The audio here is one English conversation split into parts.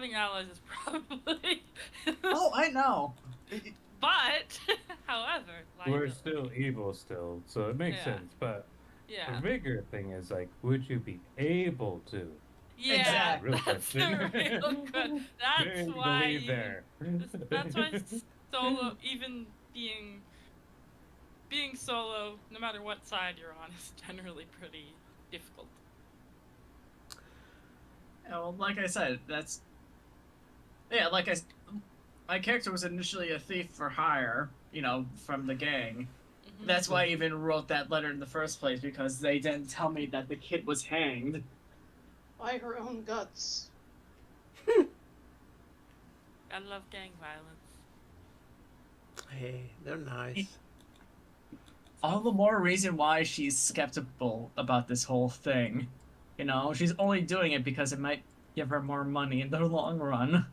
having allies is probably. Oh, I know. But, however, We're still liability. evil still, so it makes Yeah, sense. But the yeah, bigger thing is like, would you be able to? That's yeah. the real Exactly. That's question. the real good. Do That's you why believe even. there? That's why solo, even being solo, no matter what side you're on, is generally pretty difficult. Well, like I said, that's yeah. My character was initially a thief for hire, from the gang. Hmm. That's why I even wrote that letter in the first place because they didn't tell me that the kid was hanged. By her own guts. I love gang violence. Hey, they're nice. All the more reason why she's skeptical about this whole thing. She's only doing it because it might give her more money in the long run.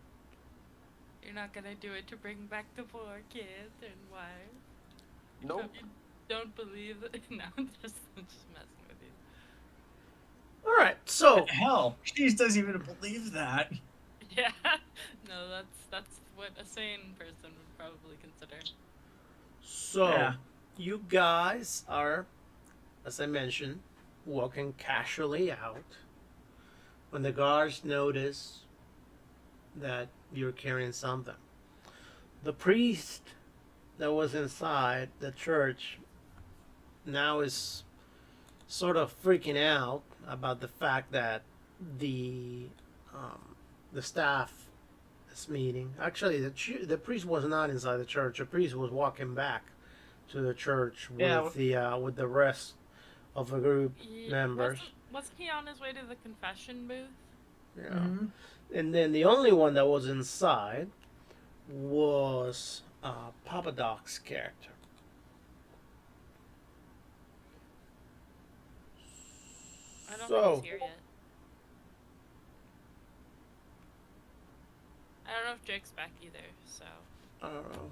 You're not gonna do it to bring back the poor kids and wives. Nope. You don't believe it? No, I'm just messing with you. All right, so Hell, she doesn't even believe that. Yeah, no, that's what a sane person would probably consider. so Yeah. you guys are, as I mentioned, walking casually out when the guards notice that you're carrying something. The priest that was inside the church now is sort of freaking out about the fact that the the staff is meeting. Actually, the priest was not inside the church. The priest was walking back to the church Yeah. with the rest of the group members. Wasn't he on his way to the confession booth? Yeah, Mm-hmm. and then the only one that was inside was Papa Doc's character. I don't think So he's here yet. I don't know if Jake's back either, so I don't know.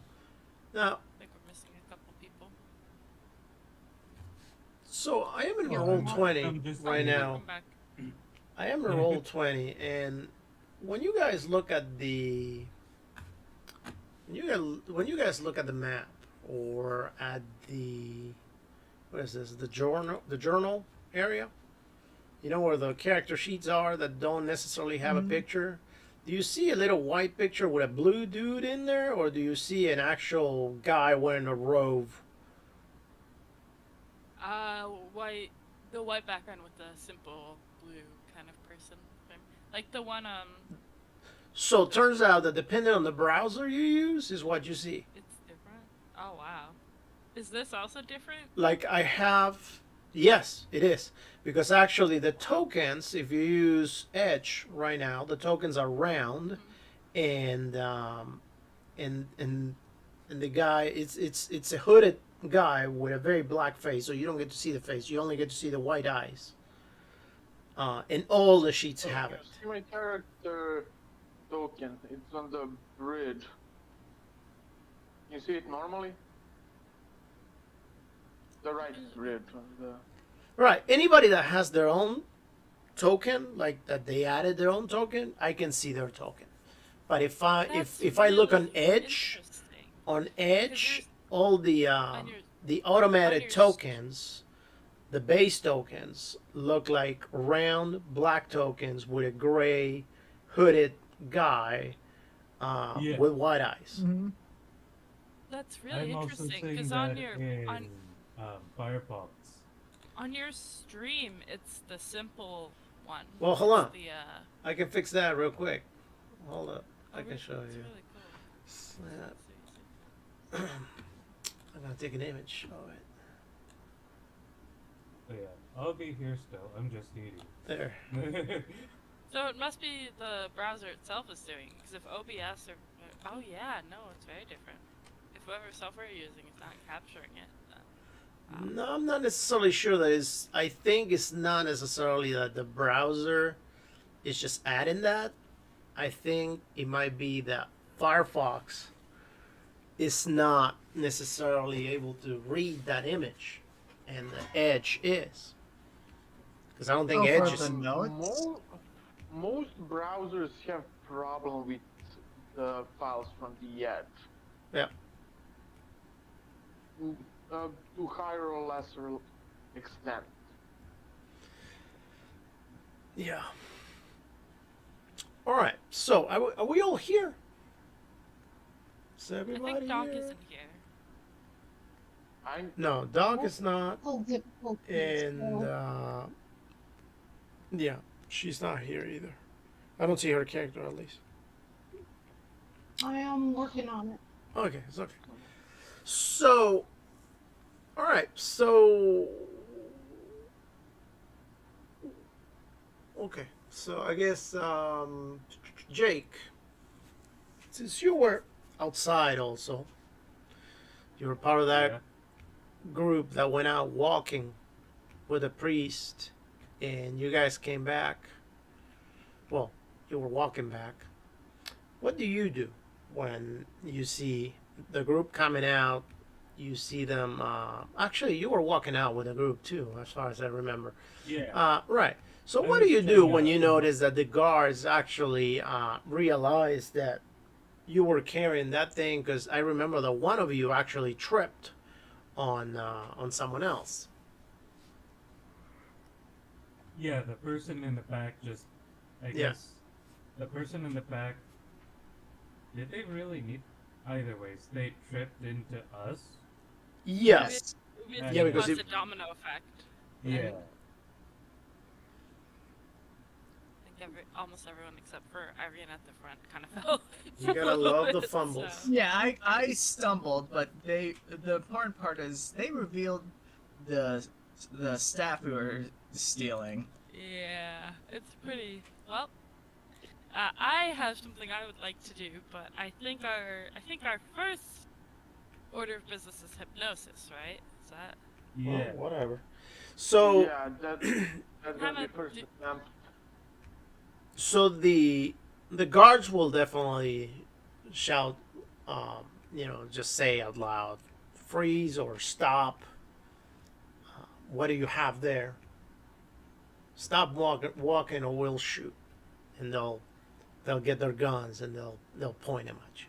Now, I think we're missing a couple people. so I am in Yeah, roll I'm 20 just right here. now. Welcome back. I am in roll 20, and when you guys look at the when you guys look at the map or at the what is this the journal area, where the character sheets are that don't necessarily have a Mm-hmm. picture. Do you see a little white picture with a blue dude in there, or do you see an actual guy wearing a robe? White, the white background with the simple blue kind of person, like the one. So it turns out that depending on the browser you use is what you see. It's different. Oh wow, is this also different? Like I have, yes, it is, because actually the tokens, if you use Edge right now, the tokens are round, Mm-hmm. and and the guy, it's a hooded guy with a very black face, so you don't get to see the face. You only get to see the white eyes. And all the sheets So have you it. see my character token. It's on the bridge. You see it normally? The right bridge. The... Right. Anybody that has their own token, like that they added their own token, I can see their token. But That's if I look on really Edge, interesting. on Because Edge, there's all on your the on automatic your tokens, the base tokens look like round black tokens with a gray hooded guy Yeah, with white eyes. Mm-hmm. that's really I'm also interesting seeing because that in Firefox. on your stream it's the simple one. Well, hold on. It's the I can fix that real quick. Hold up. I can show It's you. really cool. Snap. So I'm gonna take an image of it. So yeah, I'll be here still. I'm just There. eating. So it must be the browser itself is doing, because if OBS or oh yeah, no, it's very different. If whatever software you're using is not capturing it, then No, I'm not necessarily sure that is. I think it's not necessarily that the browser is just adding that. I think it might be that Firefox is not necessarily able to read that image, and the Edge is. Because I don't think Oh, Edge for is. the notes. Most browsers have problem with the files from the edge. Yeah. To higher or lesser extent. Yeah. All right. So are we all here? Is I everybody think Doc here? isn't here. No, Doc is not, Technical difficulties. and yeah, she's not here either. I don't see her character at least. I am working on it. Okay, it's okay. So, all right. So, okay. So I guess Jake, since you were outside also, you were part of that Yeah. group that went out walking with a priest, and you guys came back. Well, you were walking back. What do you do when you see the group coming out? You see them. Actually, you were walking out with a group too, as far as I remember. Yeah. Right. So I what do was you do checking when out. you notice that the guards actually realize that you were carrying that thing? Because I remember that one of you actually tripped on someone else. Yeah, the person in the back just, I Yeah. guess, the person in the back, did they really need, either ways, they tripped into us? Yes. It Yeah, because caused it- a domino effect. Yeah. I think almost everyone except for Irene at the front kind of fell. You gotta love the fumbles. So, Yeah, I stumbled, but the important part is they revealed the staff we were stealing. yeah, it's pretty well. I have something I would like to do, but I think our first order of business is hypnosis, right? Is that Yeah. Well, whatever. So Yeah, that's gonna be Haven't first d- attempt. so the guards will definitely shout, just say out loud, freeze or stop. What do you have there? Stop walking, or we'll shoot. And they'll get their guns and they'll point them at you.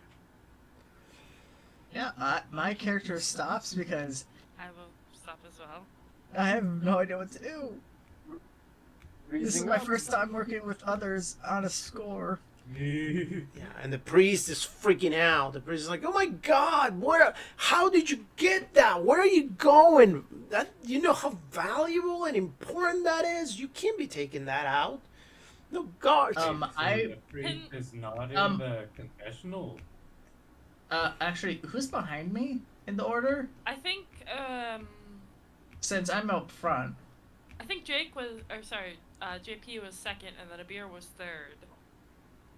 Yeah, my character stops because I will stop as well. I have no idea what to do. This is Freezing my up. first time working with others on a score. Yeah, and the priest is freaking out. The priest is like, "Oh my God, how did you get that? Where are you going? That you know how valuable and important that is. You can't be taking that out. No guards." So I- the priest is not in um, the confessional. Actually, who's behind me in the order? I think Since I'm up front. Jake was, or sorry, JP was second, and then Abir was third,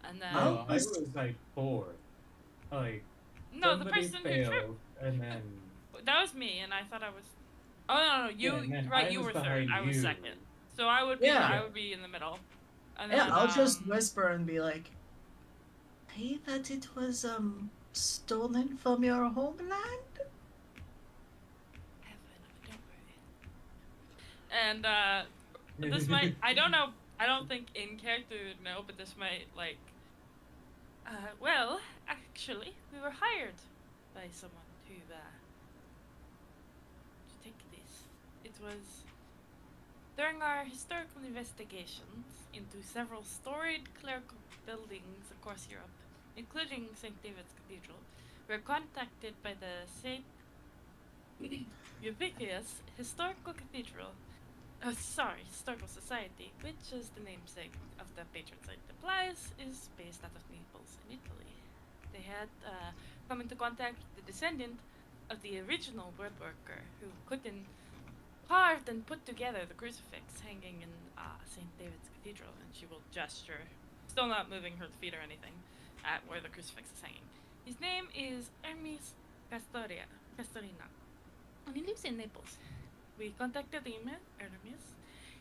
and then No, I was- was like fourth. Like, no, the somebody person who tripped. failed, and then That was me, and I thought I was. Oh no, you Yeah, and then right? I You was were third. behind I was you. second. So I would be. Yeah. I would be in the middle. And then, Yeah, I'll just whisper and be like, "Say that it was stolen from your homeland." Don't worry. And this might. I don't know. I don't think in character would know, but this might like. Well, actually, we were hired by someone to take this. It was during our historical investigations into several storied clerical buildings across Europe, including St. David's Cathedral, we were contacted by the St. Ubiquitous Historical Cathedral. Historical Society, which is the namesake of the patron saint implies, is based out of Naples in Italy. They had come into contact with the descendant of the original woodworker who carved and put together the crucifix hanging in St. David's Cathedral, and she will gesture, still not moving her feet or anything, at where the crucifix is hanging. His name is Hermes Castorina, and he lives in Naples. We contacted him, Hermes.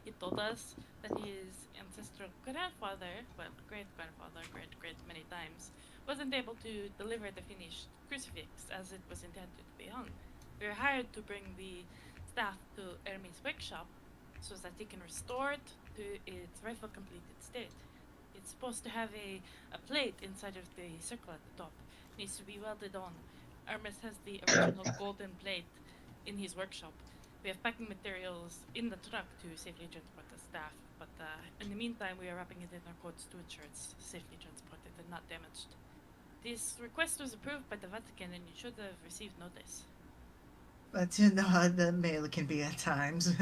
He told us that his ancestral grandfather, well, great-grandfather, great many times, wasn't able to deliver the finished crucifix as it was intended to be hung. We were hired to bring the staff to Hermes' workshop so that he can restore it to its rightful completed state. It's supposed to have a plate inside of the circle at the top. Needs to be welded on. Hermes has the original golden plate in his workshop. We have packing materials in the truck to safely transport the staff, but in the meantime, we are wrapping it in our coats to ensure it's safely transported and not damaged. This request was approved by the Vatican, and you should have received notice. But you know how the mail can be at times.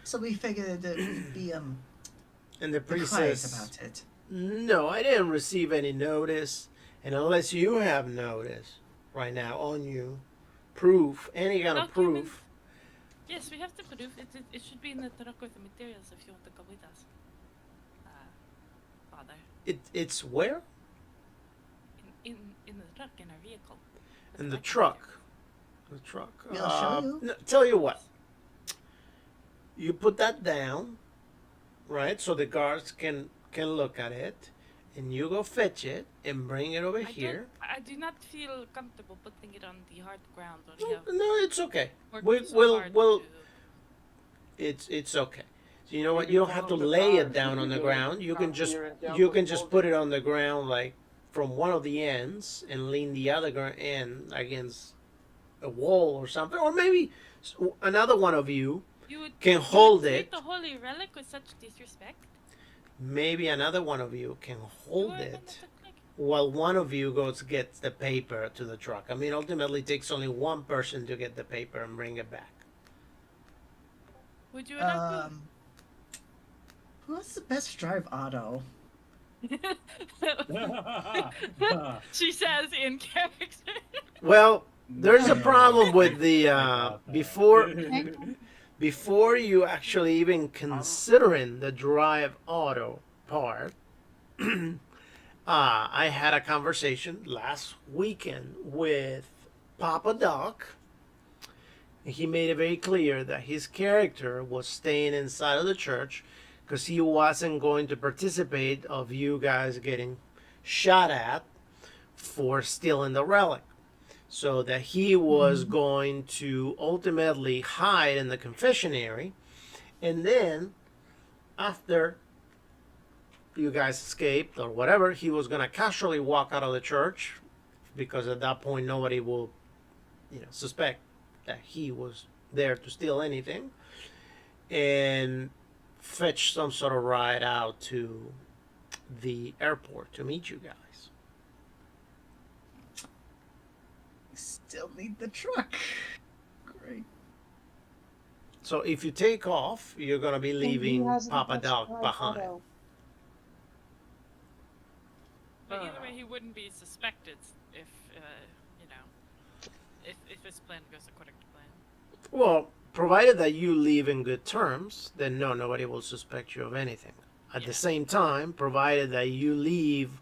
So we figured that we'd be And the priest quiet says, about it. "No, I didn't receive any notice, and unless you have notice right now on you, proof, any kind of Document- proof." Yes, we have to prove it. It should be in the truck with the materials if you want to come with us. Father. It's where? In the truck, in our vehicle. At In the back truck. The truck. Yeah, I'll show you. Tell you what. You put that down, right? So the guards can look at it, and you go fetch it and bring it over I here. I do not feel comfortable putting it on the hard ground when we No, have no, it's okay. worked We- so we'll- hard we'll- to- It's okay. So you know what? You don't have to lay it down on the ground. You can just put it on the ground like from one of the ends and lean the other end against a wall or something, or maybe another one of you You would can you would hold treat it. the holy relic with such disrespect. Maybe another one of you can hold You are gonna it look like- while one of you goes gets the paper to the truck. I mean, ultimately, it takes only one person to get the paper and bring it back. Would you like Who's the best to drive auto? to? She says in character. Well, there's a problem with the before Okay. before you actually even considering the drive auto part. I had a conversation last weekend with Papa Doc. He made it very clear that his character was staying inside of the church because he wasn't going to participate of you guys getting shot at for stealing the relic. So that he was going to ultimately hide in the confessionary, and then after you guys escaped or whatever, he was going to casually walk out of the church because at that point nobody will, suspect that he was there to steal anything, and fetch some sort of ride out to the airport to meet you guys. Still need the truck. Great. So if you take off, you're going to be And he leaving hasn't Papa touched Doc my behind. photo. But either way, he wouldn't be suspected if if his plan goes according to plan. Well, provided that you leave in good terms, then no, nobody will suspect you of anything. At Yeah. the same time, provided that you leave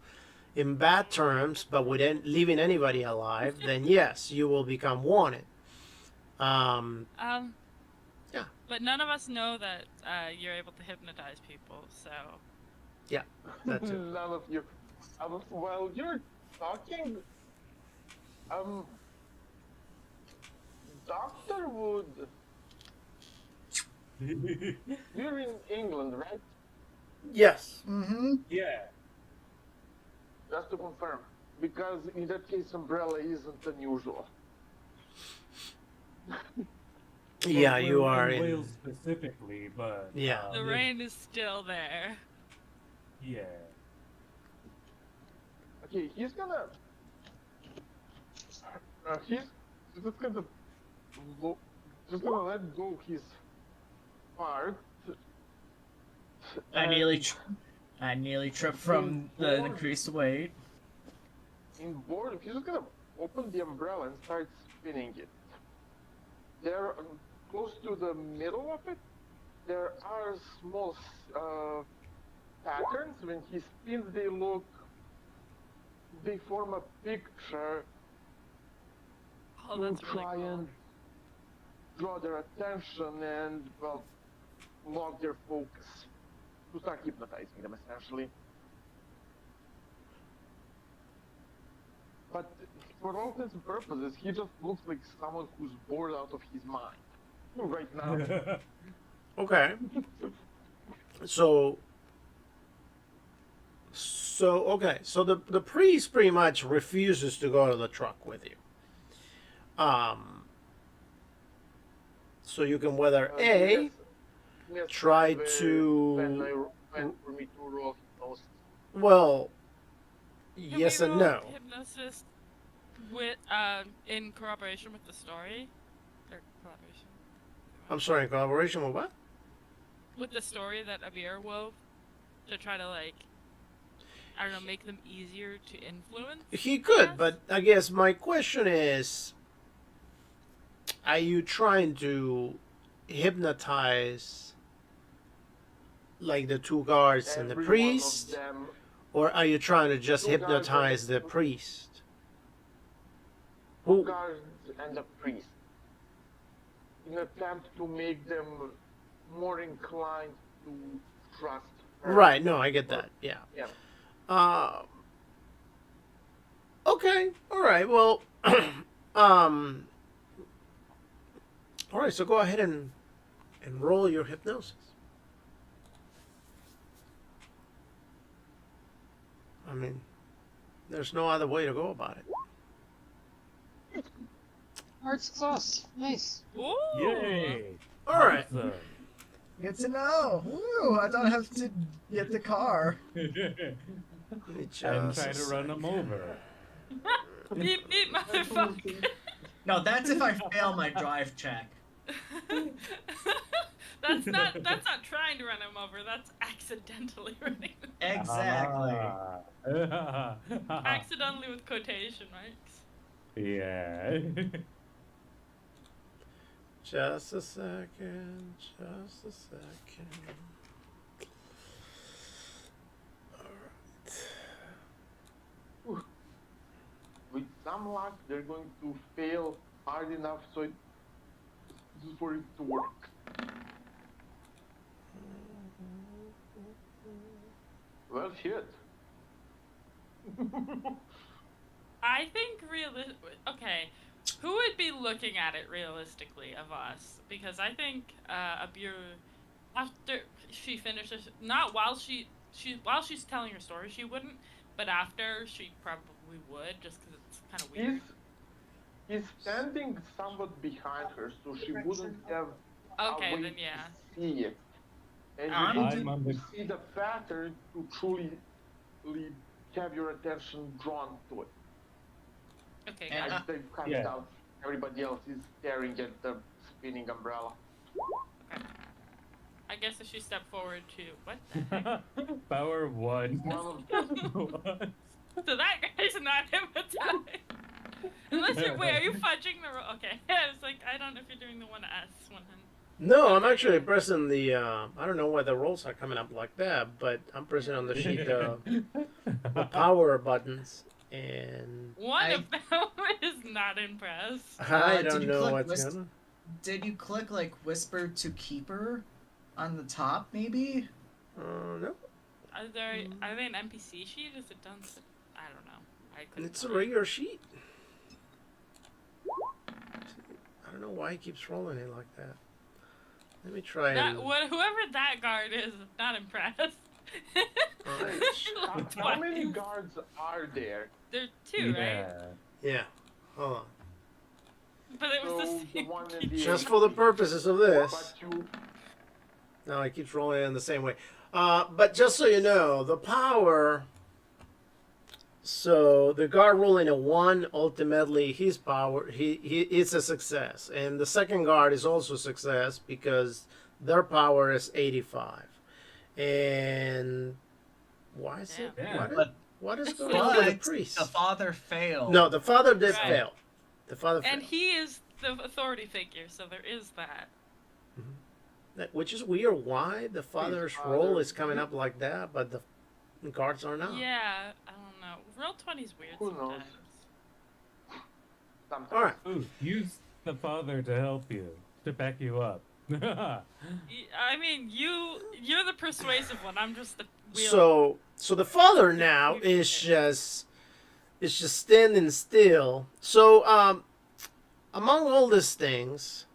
in bad terms, but without leaving anybody alive, then yes, you will become wanted. Yeah. But none of us know that you're able to hypnotize people, so That's it. None of you. While you're talking, Dr. Wood, you're in England, right? Yes. Mm-hmm. Yeah. Just to confirm. Because in that case, umbrella isn't unusual. Yeah, We're you are in in. Wales specifically, but Yeah. the rain is still there. Yeah. Okay, he's gonna. He's just gonna. Just gonna let go his part. I nearly tripped from the Four. increased weight. In boredom, he's just gonna open the umbrella and start spinning it. There, close to the middle of it, there are small patterns. When he spins, they form a picture Oh, to that's really try cool. and draw their attention and, well, lock their focus. To start hypnotizing them, essentially. But for all intents and purposes, he just looks like someone who's bored out of his mind right now. Okay. So So okay, so the priest pretty much refuses to go to the truck with you. So you can whether A Yes, try when to for me to roll hypnosis. well Can yes we and roll no. hypnosis with in corroboration with the story? Or collaboration? I'm sorry, in collaboration with what? With the story that Abir wove to try to like, I don't know, make them easier to influence. He I could, guess? but I guess my question is, are you trying to hypnotize like the two guards and the Every priest, one of them, or are you trying to just two guards hypnotize and the priest? two Who? guards and a priest, in an attempt to make them more inclined to trust her. Right. No, I get that. Yeah. Yeah. Uh, okay. All right. Well. um. All right. So go ahead and roll your hypnosis. I mean, there's no other way to go about it. Hard success. Nice. Ooh! Yay! All right. Awesome. Good to know. Woo! I don't have to get the car. Let me And just try to run them over. Beep beep, motherfucker! No, that's if I fail my drive check. That's not trying to run him over. That's accidentally running him. Exactly. Ah. Accidentally with quotation marks. Yeah. Just a second. Just a second. All right. With some luck, they're going to fail hard enough for it to work. Well, shit. I think okay, who would be looking at it realistically of us? Because I think Abir, after she finishes, not while while she's telling her story, she wouldn't, but after she probably would, just because it's kind of weird. He's standing somewhat behind her, so she wouldn't have Okay, a way then yeah. to see it. And I'm you I'm need on to the see the pattern to truly have your attention drawn to it. Okay, And got it. As they cut yeah. out, everybody else is staring at the spinning umbrella. I guess if she stepped forward to what the heck? Power one. One of So that guy's not hypnotized. Unless you're wait, are you fudging the roll? Okay, I was like, I don't know if you're doing the 1S 100. No, I'm actually pressing the. I don't know why the rolls are coming up like that, but I'm pressing on the sheet the power buttons, and One of them is not impressed. I did don't you know click what's list- gonna. Did you click like whisper to keeper on the top maybe? No, Are they an NPC sheet? Is it done? I don't know. I couldn't it's a find it. regular sheet. I don't know why he keeps rolling it like that. Let me try and. Whoever that guard is not impressed. Alright. How many guards are there? There are two, right? Yeah. Yeah, hold on. But it was So the the same. one in the Just for the purposes of this. But you No, he keeps rolling it in the same way. But just so you know, the power. So the guard rolling a 1, ultimately his power, he it's a success, and the second guard is also a success because their power is 85. And why is it? Yeah. What is going on with the But priest? the father failed. No, the father did Right. fail. The father And failed, he is the authority figure, so there is that. which is weird. Why the father's father- role is coming up like that, but the guards are not. Yeah, I don't know. Roll 20's weird Who knows? sometimes. sometimes. All right. Ooh, use the father to help you, to back you up. I mean, you're the persuasive one. I'm just the wheel. So the father now is just standing still. So among all these things,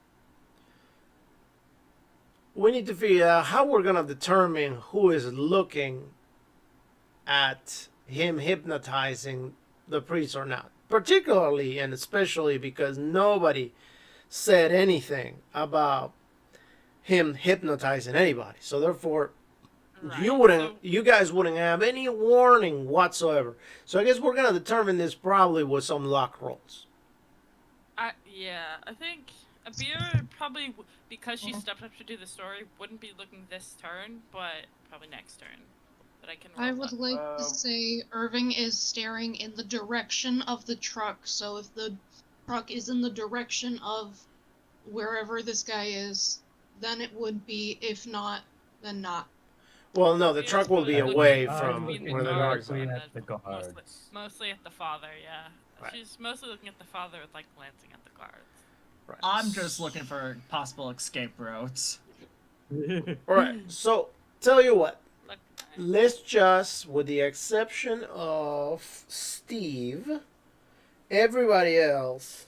we need to figure out how we're gonna determine who is looking at him hypnotizing the priest or not. Particularly and especially because nobody said anything about him hypnotizing anybody. So therefore, Right. you guys wouldn't have any warning whatsoever. So I guess we're gonna determine this probably with some luck rolls. I think Abir probably, because she stepped up to do the story, wouldn't be looking this turn, but probably next turn. But I can roll I would luck. like to say Irving is staring in the direction of the truck, so if the truck is in the direction of wherever this guy is, then it would be. If not, then not. Well, no, the Abir's truck will be probably away looking from between where the guards directly are. and at the Mostly, guards. mostly at the father, yeah. Right. She's mostly looking at the father with, like, glancing at the guards. Right. I'm just looking for possible escape routes. All right. So tell you what. Look, Let's just, with the exception of Steve, everybody else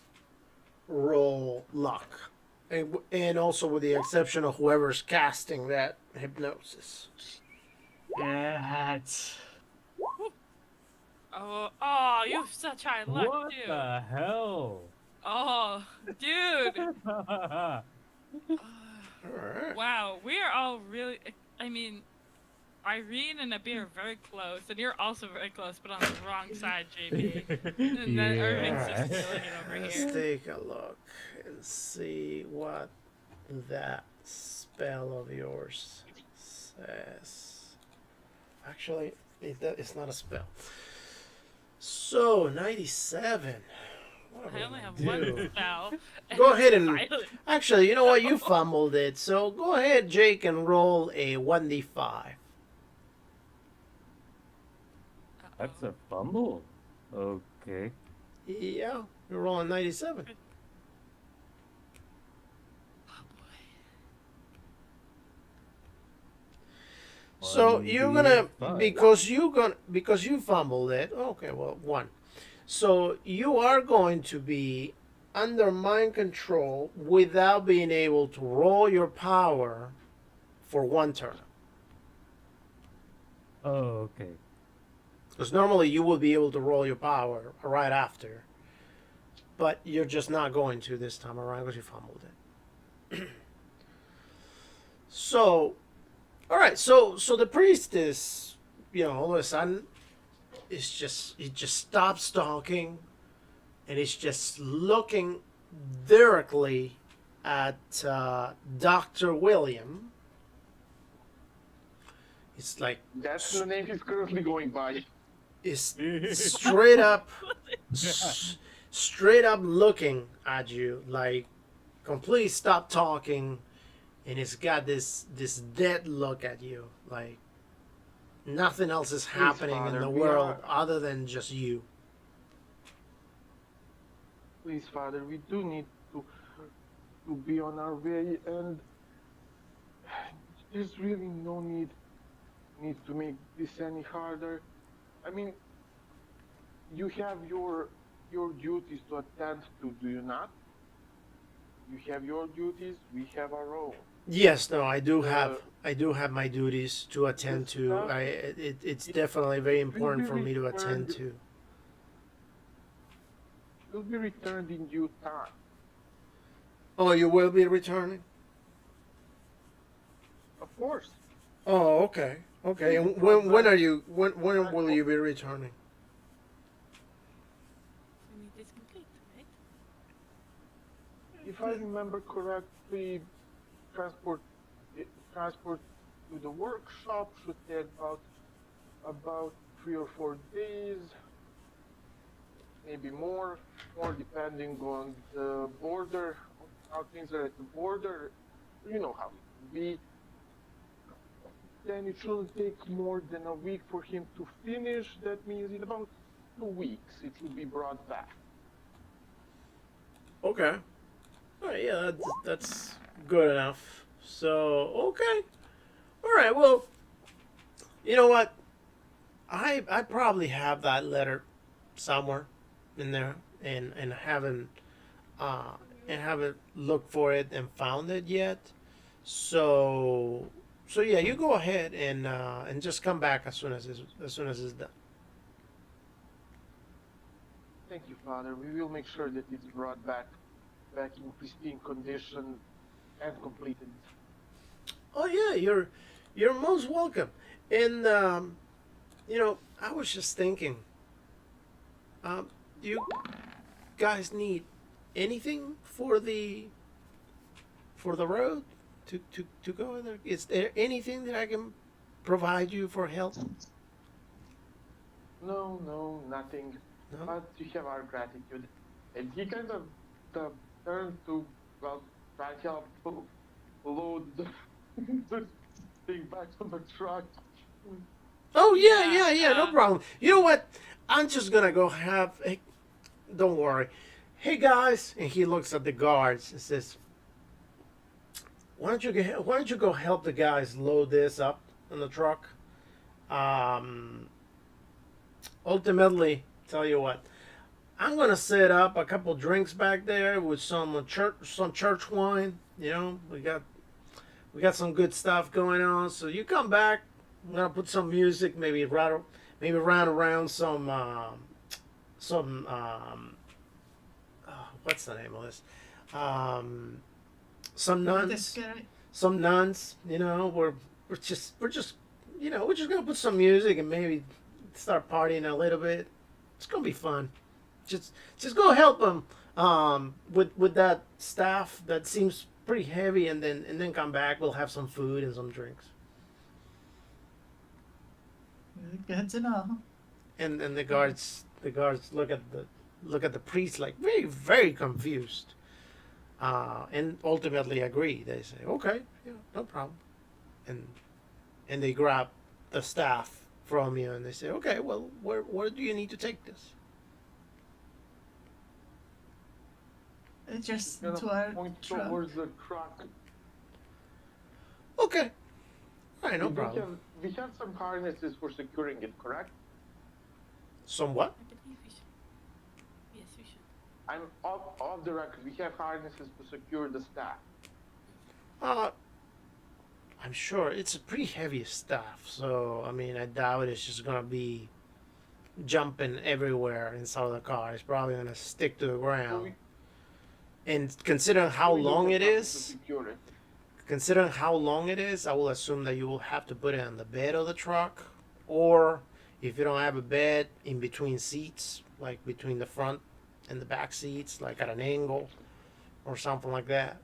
roll luck. And also with the exception of whoever's casting that hypnosis. Yeah. oh, you have such high luck, What dude. the hell? Oh, dude. All right. Wow, we are all really. I mean, Irene and Abir are very close, and you're also very close, but on the wrong side, JB. And then Irving's just killing it over Let's here. take a look and see what that spell of yours says. Actually, it's not a spell. So, 97. What I am only have do? one spell. Go ahead and. Silent. Actually, you know what? You fumbled it. So, go ahead, Jake, and roll a 1d5. That's a fumble. Okay. Yeah, you're rolling 97. Oh boy. So you're gonna 1d5. because you fumbled it. Okay, well, 1. So you are going to be under mind control without being able to roll your power for 1 turn. Oh, okay. Because normally you will be able to roll your power right after, but you're just not going to this time around because you fumbled it. So, all right. So the priest is, all of a sudden, he just stops talking, and he's just looking directly at Dr. William. It's like That's the name he's currently going by. is straight up straight up looking at you, like completely stop talking, and he's got this dead look at you, like nothing else is happening in Father, the we world are- other than just you. Please, Father, we do need to be on our way, and there's really no need to make this any harder. I mean, you have your duties to attend to, do you not? You have your duties, we have our own. Yes, no, I do have my duties to attend Yes, to. It's definitely very important for me to attend to. Will be returned in due time. Oh, you will be returning? Of course. Oh, okay. Okay. And when will you be returning? We need this complete, right? If I remember correctly, transport to the workshop should take about 3 or 4 days, maybe more depending on the border, how things are at the border. You know how it will be. Then it shouldn't take more than a week for him to finish. That means in about 2 weeks it will be brought back. Okay. All right, yeah, that's good enough. So, okay. All right, well, you know what? I probably have that letter somewhere in there and haven't looked for it and found it yet. So yeah, you go ahead and just come back as soon as it's done. Thank you, Father. We will make sure that it's brought back in pristine condition and completed. Oh yeah, you're most welcome. And I was just thinking, do you guys need anything for the road to go there? Is there anything that I can provide you for help? No, nothing. No. But you have our gratitude. And he kind of turned to, well, try to help load the thing back on the truck. Oh yeah, no um, problem. You know what? I'm just gonna go have. Hey, don't worry. Hey guys, and he looks at the guards and says, Why don't you go help the guys load this up in the truck? Ultimately, tell you what, I'm gonna set up a couple drinks back there with some church wine. We got some good stuff going on. So you come back. I'm gonna put some music, maybe round around some what's the name of this? Some This nuns. guy. Some nuns. We're just gonna put some music and maybe start partying a little bit. It's gonna be fun. Just go help them with that staff that seems pretty heavy, and then come back. We'll have some food and some drinks. Good to know. And the guards look at the priest like very, very confused, and ultimately agree. They say, okay, yeah, no problem, and they grab the staff from you and they say, okay, well, where do you need to take this? Just Gonna to our point truck. towards the truck. Okay, all right, no We problem. we have some harnesses for securing it, correct? Somewhat. I believe we should. Yes, we should. I'm off the record. We have harnesses to secure the staff. I'm sure it's a pretty heavy staff, so I mean, I doubt it's just gonna be jumping everywhere inside of the car. It's probably gonna stick to the So ground. And considering how we don't long have it nothing to is, secure it. I will assume that you will have to put it on the bed of the truck, or if you don't have a bed, in between seats, like between the front and the back seats, like at an angle, or something like that.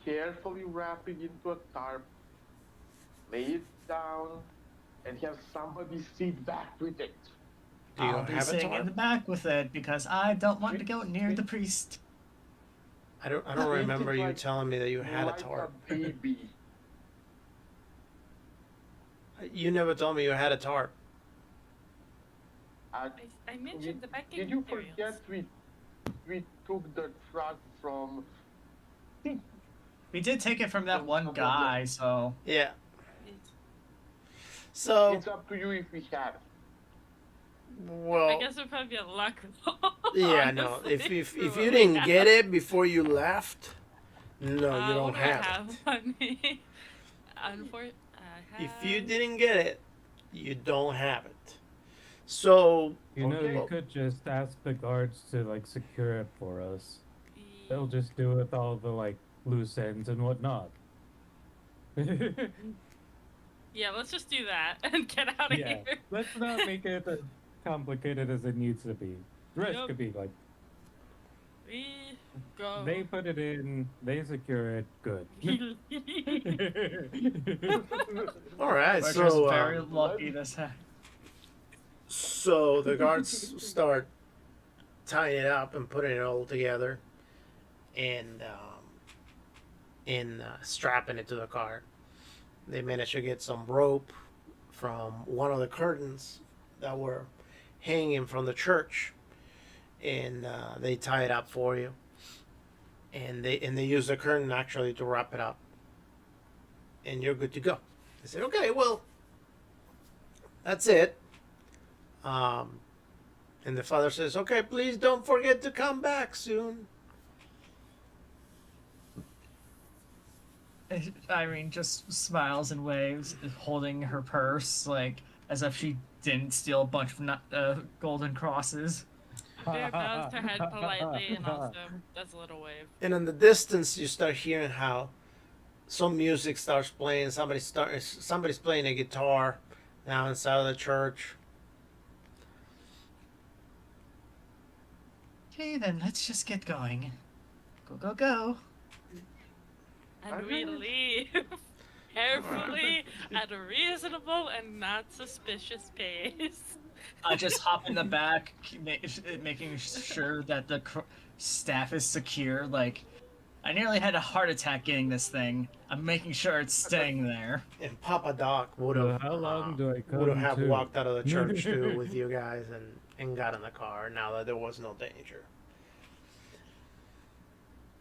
Carefully wrap it into a tarp, lay it down, and have somebody sit back with it. Do you I'll be have a sitting in tarp? the back with it because I don't want to go near the priest. I don't Treat it remember you like- telling me that you had a like tarp. a baby. You never told me you had a tarp. Uh, I mentioned the packing Did you materials. forget we took the truck from? We did take it from that one guy, so Yeah. It's- So, It's up to you if we have it. I well, guess we'll probably get luck. yeah, no. honestly, If for if what you we didn't have. get it before you left, no, you What don't do have it. I have on me? If you didn't get it, you don't have it. So, You know, Okay. you could just ask the guards to like secure it for us. They'll just do with all the like loose ends and whatnot. Yeah, let's just do that and get out of Yeah, here. let's not make it as complicated as it needs to be. The rest Yup. could be like We go. they put it in, they secure it, good. all right. we're So, just very lucky this happened. so the guards start tying it up and putting it all together, and strapping it to the car. They managed to get some rope from one of the curtains that were hanging from the church, and they tie it up for you. And they use the curtain actually to wrap it up, and you're good to go. They said, okay, well, that's it. And the father says, okay, please don't forget to come back soon. Irene just smiles and waves, holding her purse, like as if she didn't steal a bunch of golden crosses. Bear bows her head politely and also does a little wave. And in the distance, you start hearing how some music starts playing. Somebody's playing a guitar now inside of the church. Okay, then let's just get going. Go, go, go. And we leave carefully at a reasonable and not suspicious pace. I just hop in the back, making sure that the staff is secure. Like, I nearly had a heart attack getting this thing. I'm making sure it's staying there. And Papa Doc would have How long do I come would have to? walked out of the church too with you guys and got in the car now that there was no danger.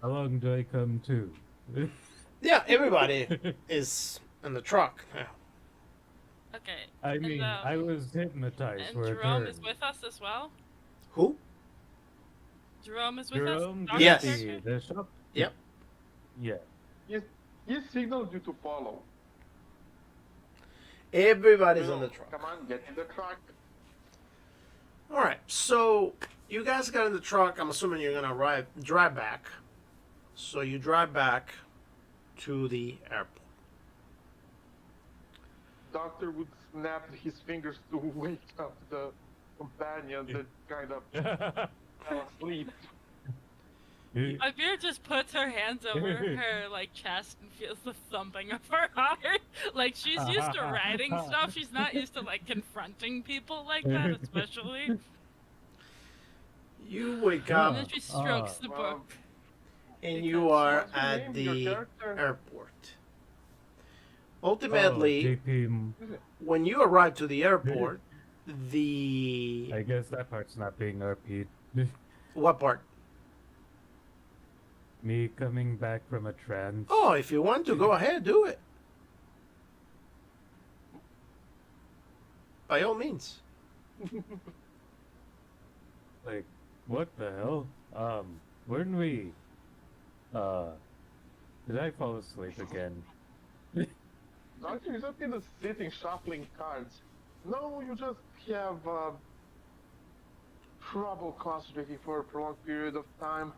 How long do I come to? Yeah, everybody is in the truck. Yeah. Okay. I mean, I was hypnotized And for a Jerome turn. is with us as well? Who? Jerome is with Jerome, us? Yes. the shop. Yep. Yeah. He signaled you to follow. Everybody's Will, on the truck. Come on, get in the truck. All right, so you guys got in the truck. I'm assuming you're gonna drive back. So you drive back to the airport. Doctor would snap his fingers to wake up the companion that kind of fell asleep. Abir just puts her hands over her like chest and feels the thumping of her heart. Like she's used to writing stuff. She's not used to like confronting people like that, especially. You wake And up then she strokes the Well, book. and you are What's your at name, your the character? airport. Ultimately, JP, when you arrive to the airport, the I guess that part's not being RP'd. what part? Me coming back from a trance. Oh, if you want to, go ahead, do it. By all means. Like, what the hell? Weren't we? Did I fall asleep again? Doctor, you don't need to sitting shuffling cards. No, you just have trouble concentrating for a prolonged period of time.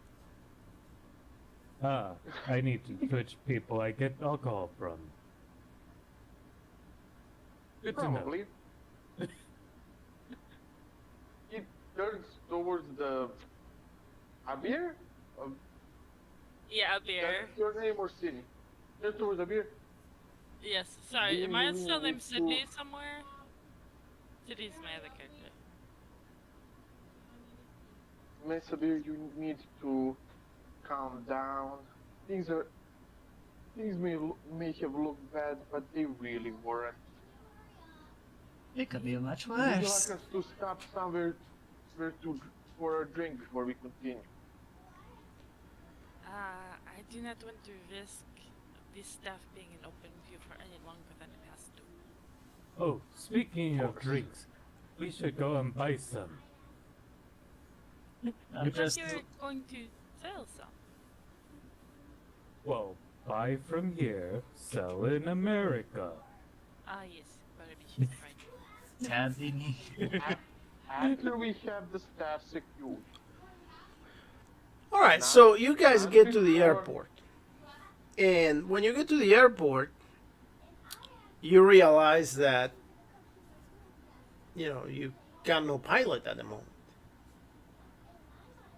I need to switch people I get alcohol from. Good to know. Probably. He turns towards the Abir? Yeah, Abir. That's your name or city? Turns towards Abir. Yes, sorry, am I still named Ooh. Sydney somewhere? Sydney's my other character. Miss Abir, you need to calm down. Things may have looked bad, but they really weren't. It could be much Would you like worse. us to stop somewhere for a drink before we continue? I do not want to risk this stuff being in open view for any longer than it has to. Oh, speaking of drinks, we should go and buy some. I'm I thought just you were going to sell some. Well, buy from here, sell in America. Ah, yes, prohibition, right. tabbing me. After we have the staff secured. All right, so you guys get to the airport. And when you get to the airport, you realize that, you got no pilot at the moment.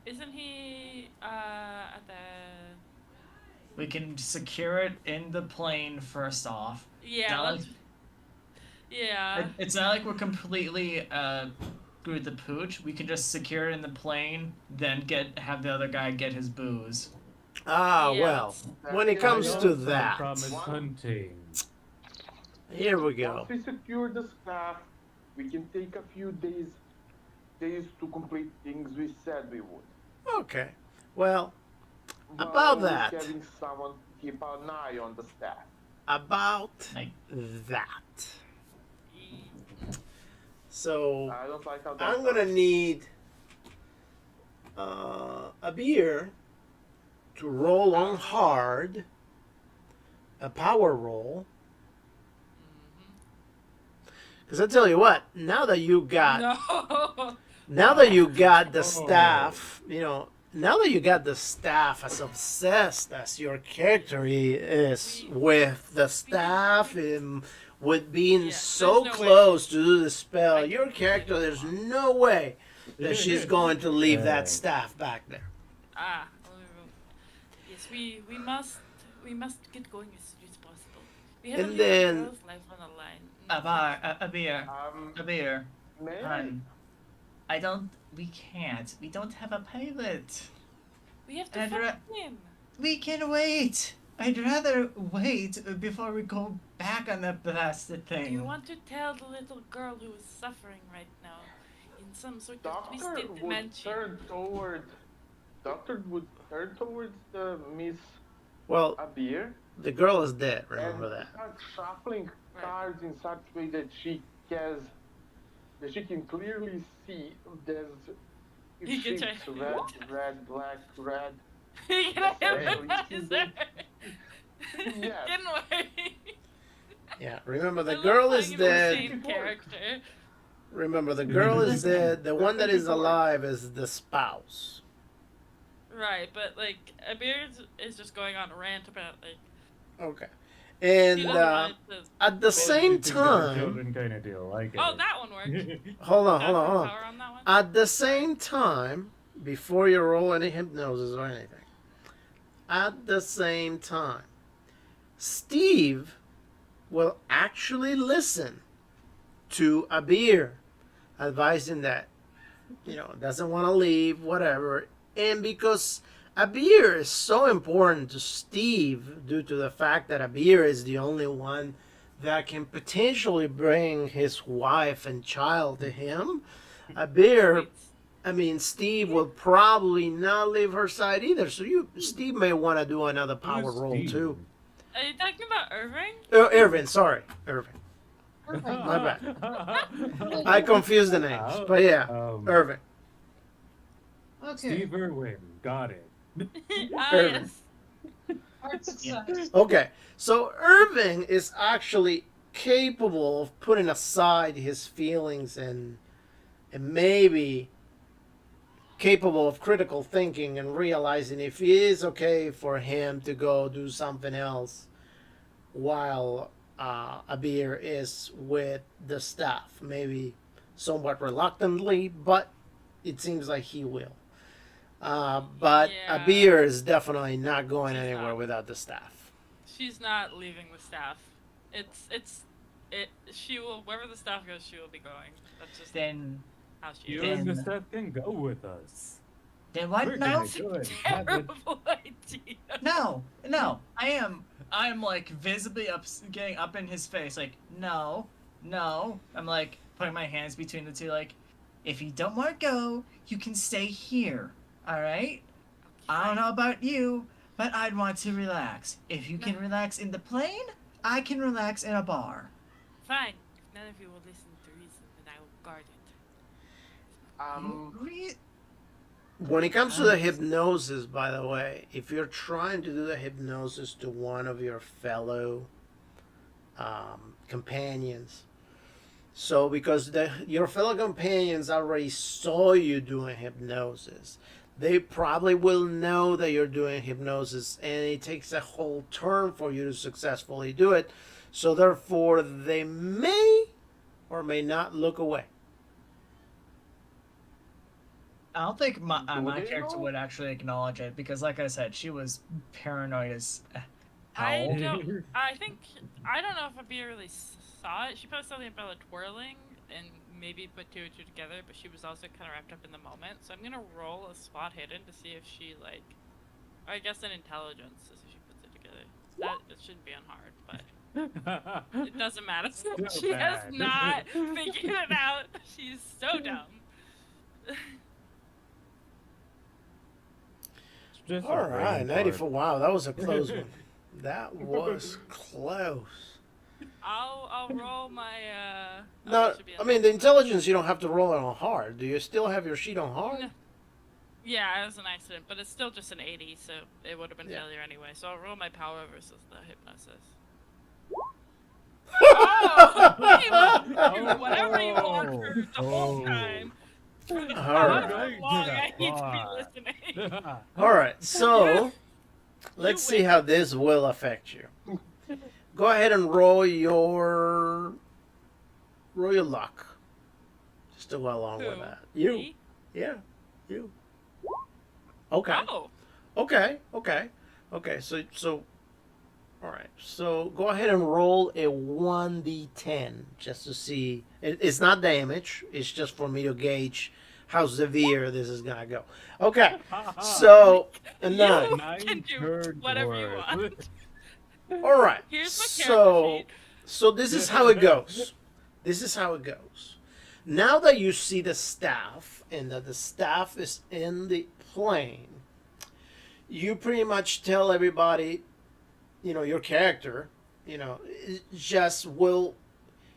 Isn't he at the? We can secure it in the plane first off. Yeah. Not Let's... like- Yeah. It's not like we're completely screwed the pooch. We can just secure it in the plane, then have the other guy get his booze. Ah, Yeah, well, that's- when it comes I to also that, promised hunting. here we go. Once we secure the staff, we can take a few days to complete things we said we would. Okay, well, While About we're that. having someone keep an eye on the staff. about Like, that. So, I don't like how that I'm gonna sounds. need a beer to roll on hard, a power roll. Because I tell you what, now that you got No. Now that you got the Oh. staff, you know, now that you got the staff as obsessed as your character is with the staff and with being Yeah, so there's no way. close to do the spell, I your can character, play there's along. no way that she's going to leave Yeah. that staff back there. Ah, yes, we must get going as soon as possible. We have a And little then- girl's life on the line. A beer. A beer. May I? We can't. We don't have a pilot. We have to I'd find ra- him. We can wait. I'd rather wait before we go back on that blasted Do thing. you want to tell the little girl who is suffering right now in some sort of Doctor twisted would dimension? turn toward. Doctor would turn towards the Miss Well, Abir the girl is dead, and remember that. start shuffling Right. cards in such a way that she can clearly see there's You can shapes, try- red, red, black, red. You can have Sorry. him as there. Yes. Get away. Yeah, remember I the love girl playing is an dead. insane character. Remember the girl is dead. The one that is alive is the spouse. Right, but like Abir is just going on a rant about like Okay. he And doesn't want to. at the same time, Children kind of deal. I get Oh, it. that one worked. hold on. Power on that one. At the same time, before you roll any hypnosis or anything, at the same time, Steve will actually listen to Abir advising that, doesn't want to leave, whatever. And because Abir is so important to Steve due to the fact that Abir is the only one that can potentially bring his wife and child to him, Abir, Steve will probably not leave her side either. So Steve may want to do another power Who's roll Steve? too. Are you talking about Irving? Oh, Irvin, sorry, Irvin. Perfect. My bad. I confused the names, but yeah, Irvin. Okay. Steve Irwin, got it. Ah, Irving. yes. Hard success. Okay, so Irving is actually capable of putting aside his feelings and maybe capable of critical thinking and realizing if it is okay for him to go do something else while Abir is with the staff. Maybe somewhat reluctantly, but it seems like he will. But Yeah. Abir is definitely not going She's anywhere not. without the staff. She's not leaving the staff. She will wherever the staff goes, she will be going. That's just Then how she You is. and the Then- staff can go with us. Then what We're now? gonna do it. Have it. Terrible idea. No. I'm like visibly getting up in his face, like, no. I'm like putting my hands between the two, like, if you don't want to go, you can stay here. Alright? I don't know about you, but I'd want to relax. If you can relax in the plane, I can relax in a bar. Fine. If none of you will listen to reason, then I will guard it. When it comes to the hypnosis, by the way, if you're trying to do the hypnosis to one of your fellow companions, so because your fellow companions already saw you doing hypnosis, they probably will know that you're doing hypnosis, and it takes a whole turn for you to successfully do it. So therefore, they may or may not look away. I don't think my Do they character know? would actually acknowledge it because, like I said, she was paranoid as I hell. don't. I think I don't know if Abir really saw it. She posted something about it twirling and maybe put two and two together, but she was also kind of wrapped up in the moment. So I'm gonna roll a spot hidden to see if she like, or I guess an intelligence to see if she puts it together. That it shouldn't be on hard, but it doesn't matter. So She has bad. not figured it out. She's so dumb. Just All a right, brain 94. fart. Wow, that was a close one. That was close. I'll roll my No, it should be I on mean, the hard. intelligence, you don't have to roll it on hard. Do you still have your sheet on hard? No. Yeah, it was an accident, but it's still just an 80, so it would have been Yeah. failure anyway. So I'll roll my power versus the hypnosis. Oh! You can do whatever you want for the whole time. For All however right. long to I the need to bar. be listening. All right. So let's You see win. how this will affect you. Go ahead and roll your luck. Just to go along with Who? that. You. Me? Yeah. You. Okay. Oh. Okay. Okay. Okay. So. All right. So go ahead and roll a 1d10 just to see. It's not damage. It's just for me to gauge how severe this is gonna go. Okay. So a You 9. can do turns whatever you worth. want. All right. Here's my character So sheet. so this is how it goes. This is how it goes. Now that you see the staff and that the staff is in the plane, you pretty much tell everybody, your character, just will.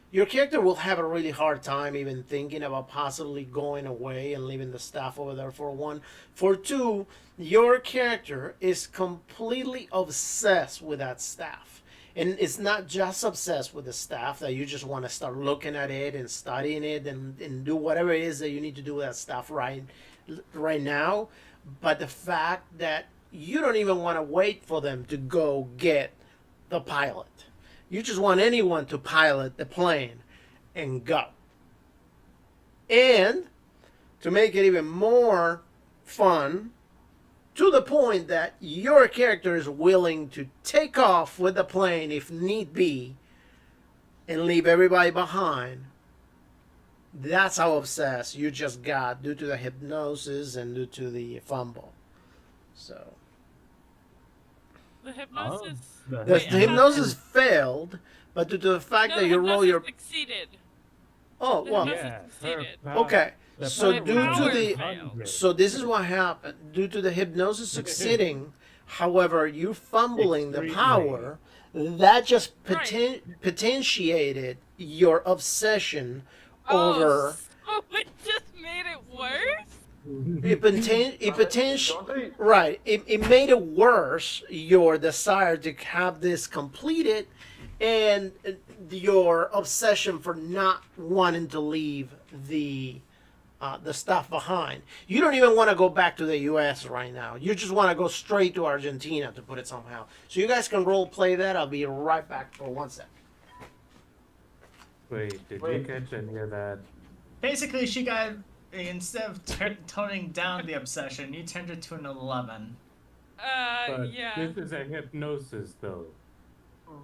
Your character will have a really hard time even thinking about possibly going away and leaving the staff over there for one. For two, your character is completely obsessed with that staff. And it's not just obsessed with the staff that you just want to start looking at it and studying it and do whatever it is that you need to do with that stuff right now. But the fact that you don't even want to wait for them to go get the pilot. You just want anyone to pilot the plane and go. And to make it even more fun, to the point that your character is willing to take off with the plane if need be and leave everybody behind. That's how obsessed you just got due to the hypnosis and due to the fumble. So The hypnosis. the Wait, I hypnosis failed, but due to the fact No, that the you roll hypnosis your succeeded. oh the well hypnosis Yeah, succeeded. okay. the So My due to power the failed. so this is what happened due to the hypnosis succeeding. However, you fumbling the Extremely. power, that just Right. potentiated your obsession Oh, over. so it just made it worse? It Don't they? right. It made it worse. Your desire to have this completed, and your obsession for not wanting to leave the stuff behind. You don't even want to go back to the U.S. right now. You just want to go straight to Argentina, to put it somehow. So you guys can role play that. I'll be right back for 1 sec. Wait, did you Wait. catch any of that? Basically, she got, instead of toning down the obsession, you turned it to an 11. But Yeah. this is a hypnosis, though.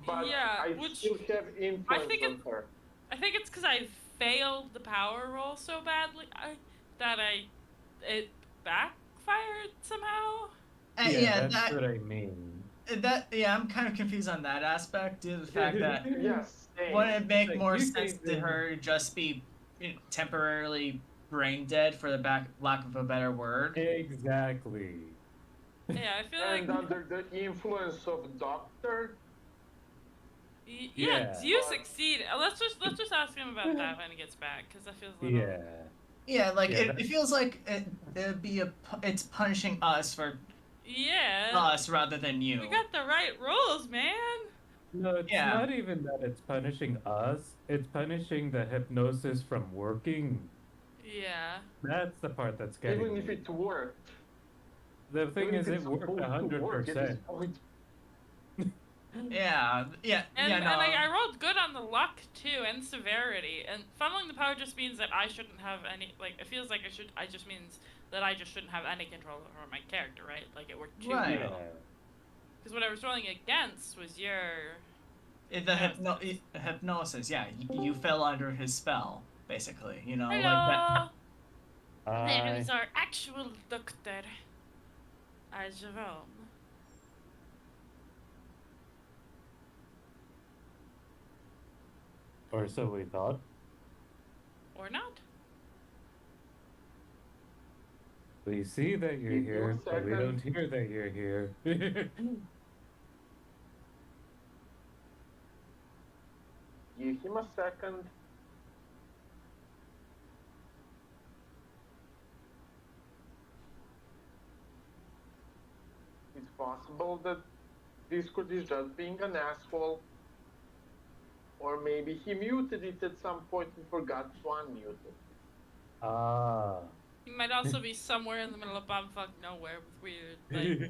But Yeah, I which- still have influence think on her. I think it's because I failed the power roll so badly that it backfired somehow. Yeah, that's what I mean. I'm kind of confused on that aspect due to the fact that Yes. same. wouldn't it make Like, more you sense think to that- her just be temporarily brain dead, for the lack of a better word? Exactly. Yeah, I feel like And under the influence of Doctor, yeah, Yeah. you succeed. Let's just ask him about that when he gets back, because that feels a little. Yeah. Yeah, like Yeah, it feels like it'd be it's punishing us for Yeah. us rather than you. We got the right rules, man. No, it's Yeah. not even that it's punishing us. It's punishing the hypnosis from working. Yeah. That's the part that's getting even if me. it worked. The thing even is, if it it's worked supposed to work, it is 100%. going Yeah, And, yeah, no. and I rolled good on the luck too, and severity. And funneling the power just means that I shouldn't have any. Like, it feels like I just means that I just shouldn't have any control over my character, right? Like, it worked too Right. Yeah. well. Because what I was rolling against was your. The hypnosis, yeah, you fell under his spell, basically. You know, like Hello. I... There is our actual doctor, Jerome. Or so we thought. Or not. We see that you're Give here, you a but we second. don't hear that you're here. Give him a second. It's possible that Discord is just being an asshole. Or maybe he muted it at some point and forgot to unmute it. Ah. He might also be somewhere in the middle of bumfuck nowhere with weird,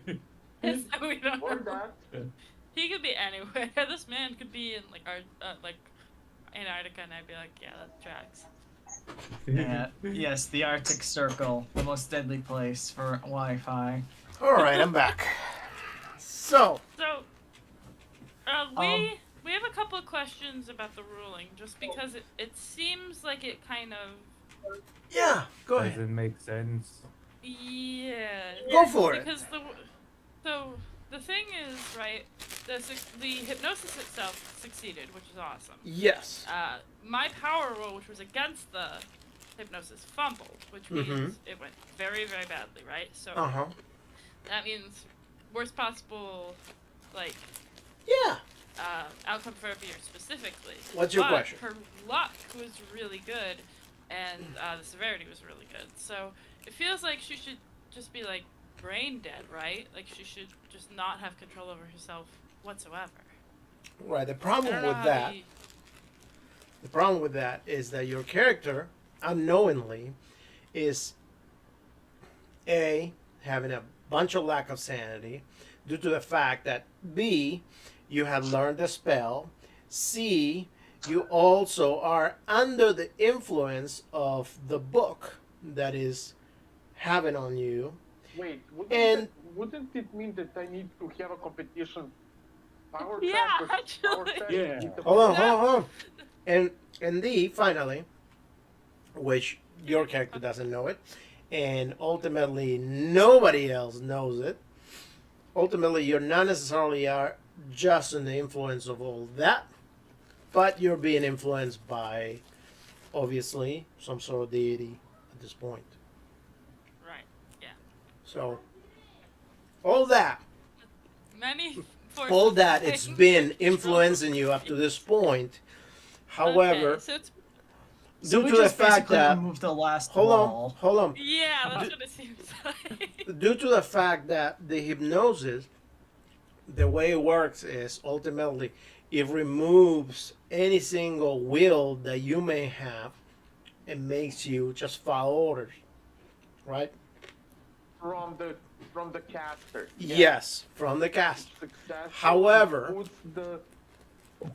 like, so we don't Or know. that. He could be anywhere. This man could be in like Antarctica, and I'd be like, yeah, that tracks. Yeah, yes, the Arctic Circle, the most deadly place for Wi-Fi. All right, I'm back. So, So, we have a couple of questions about the ruling, just because it seems like it kind of yeah, go ahead. Doesn't make sense. yeah. Go for it. Because the thing is, right, the hypnosis itself succeeded, which is awesome. Yes. My power roll, which was against the hypnosis, fumbled, which means it went very, very badly, right? So Uh-huh. that means worst possible, like, Yeah. outcome for Beer specifically. What's your But question? her luck was really good, and the severity was really good. So it feels like she should just be like brain dead, right? Like she should just not have control over herself whatsoever. Right. The I problem don't know with how that, he- the problem with that is that your character, unknowingly, is A, having a bunch of lack of sanity due to the fact that B, you had learned the spell, C, you also are under the influence of the book that is having on you. Wait, And- wouldn't it mean that I need to have a competition? Power Yeah, test versus power actually. test? Yeah. Beat the Hold on, power- hold on. And D, finally, which your character doesn't know it, and ultimately nobody else knows it. Ultimately, you're not necessarily are just in the influence of all that, but you're being influenced by, obviously, some sort of deity at this point. Right. Yeah. So, all that, Many. all that, forces it's playing been control. influencing you up to this point. However, Okay, so it's So due we to the just fact basically that, removed the last hold wall. on, yeah, that's what it seems like. due to the fact that the hypnosis, the way it works is ultimately it removes any single will that you may have and makes you just follow orders, right? From the caster. Yes, from the cast. Success However- puts the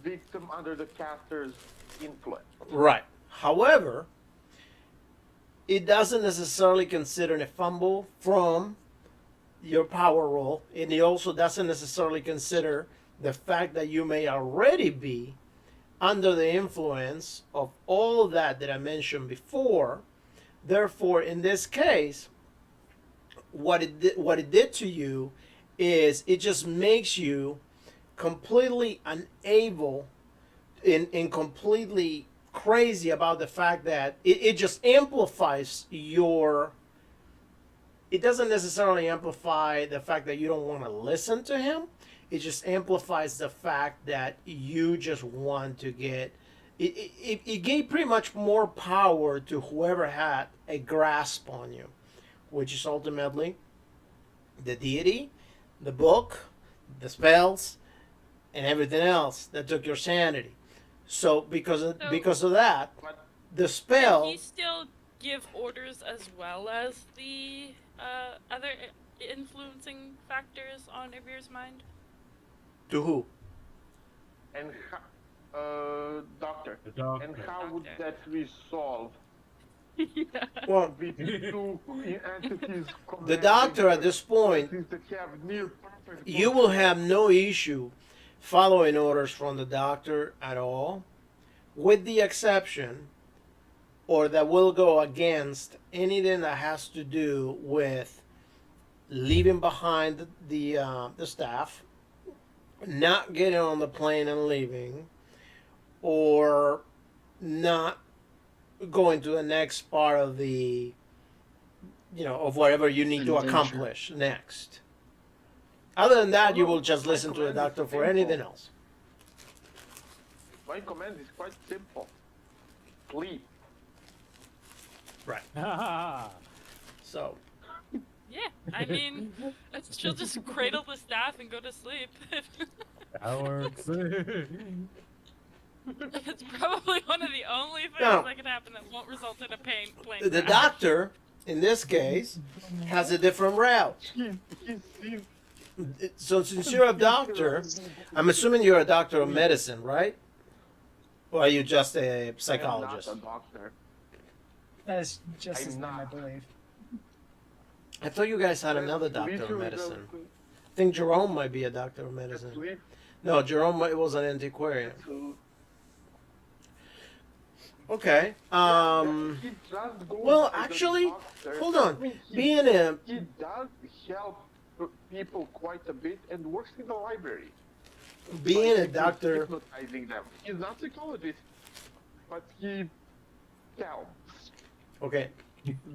victim under the caster's influence. Right. However, it doesn't necessarily consider a fumble from your power roll, and it also doesn't necessarily consider the fact that you may already be under the influence of all that I mentioned before. Therefore, in this case, what it did to you is it just makes you completely unable and completely crazy about the fact that it just amplifies your, it doesn't necessarily amplify the fact that you don't want to listen to him. It just amplifies the fact that you just want to get it gave pretty much more power to whoever had a grasp on you, which is ultimately the deity, the book, the spells, and everything else that took your sanity. So because of that, But the Can spell he still give orders as well as the other influencing factors on Ivir's mind? to who? and doctor. The doctor. And how would Doctor. that resolve Yeah. Well, with two entities? the doctor at this point, that have near perfect you will have no issue following orders from the doctor at all, with the exception, or that will go against anything that has to do with leaving behind the staff, not getting on the plane and leaving, or not going to the next part of the, of whatever you need to Adventure. accomplish next. Other than that, you will just listen to the doctor for anything else. My command is quite simple. Sleep. Right. Ah. So, Yeah, I mean, she'll just cradle the staff and go to sleep. That works. It's probably one of the only things No. that could happen that won't result in a plane The crash. doctor, in this case, has a different route. He's So since you're a doctor, I'm assuming you're a doctor of medicine, right? Or are you just a psychologist? I'm not a doctor. That is just I'm his name, I not. believe. I thought you guys had another That's doctor of literally medicine. the- I think Jerome might be a doctor of that's medicine. lit- No, Jerome was an antiquarian. that's- Okay. he just goes Well, to the actually, doctor. hold on. I mean, Being a he does help people quite a bit and works in the library. being a Like, doctor, hypnotizing them. He's not a psychologist, but he helps. okay,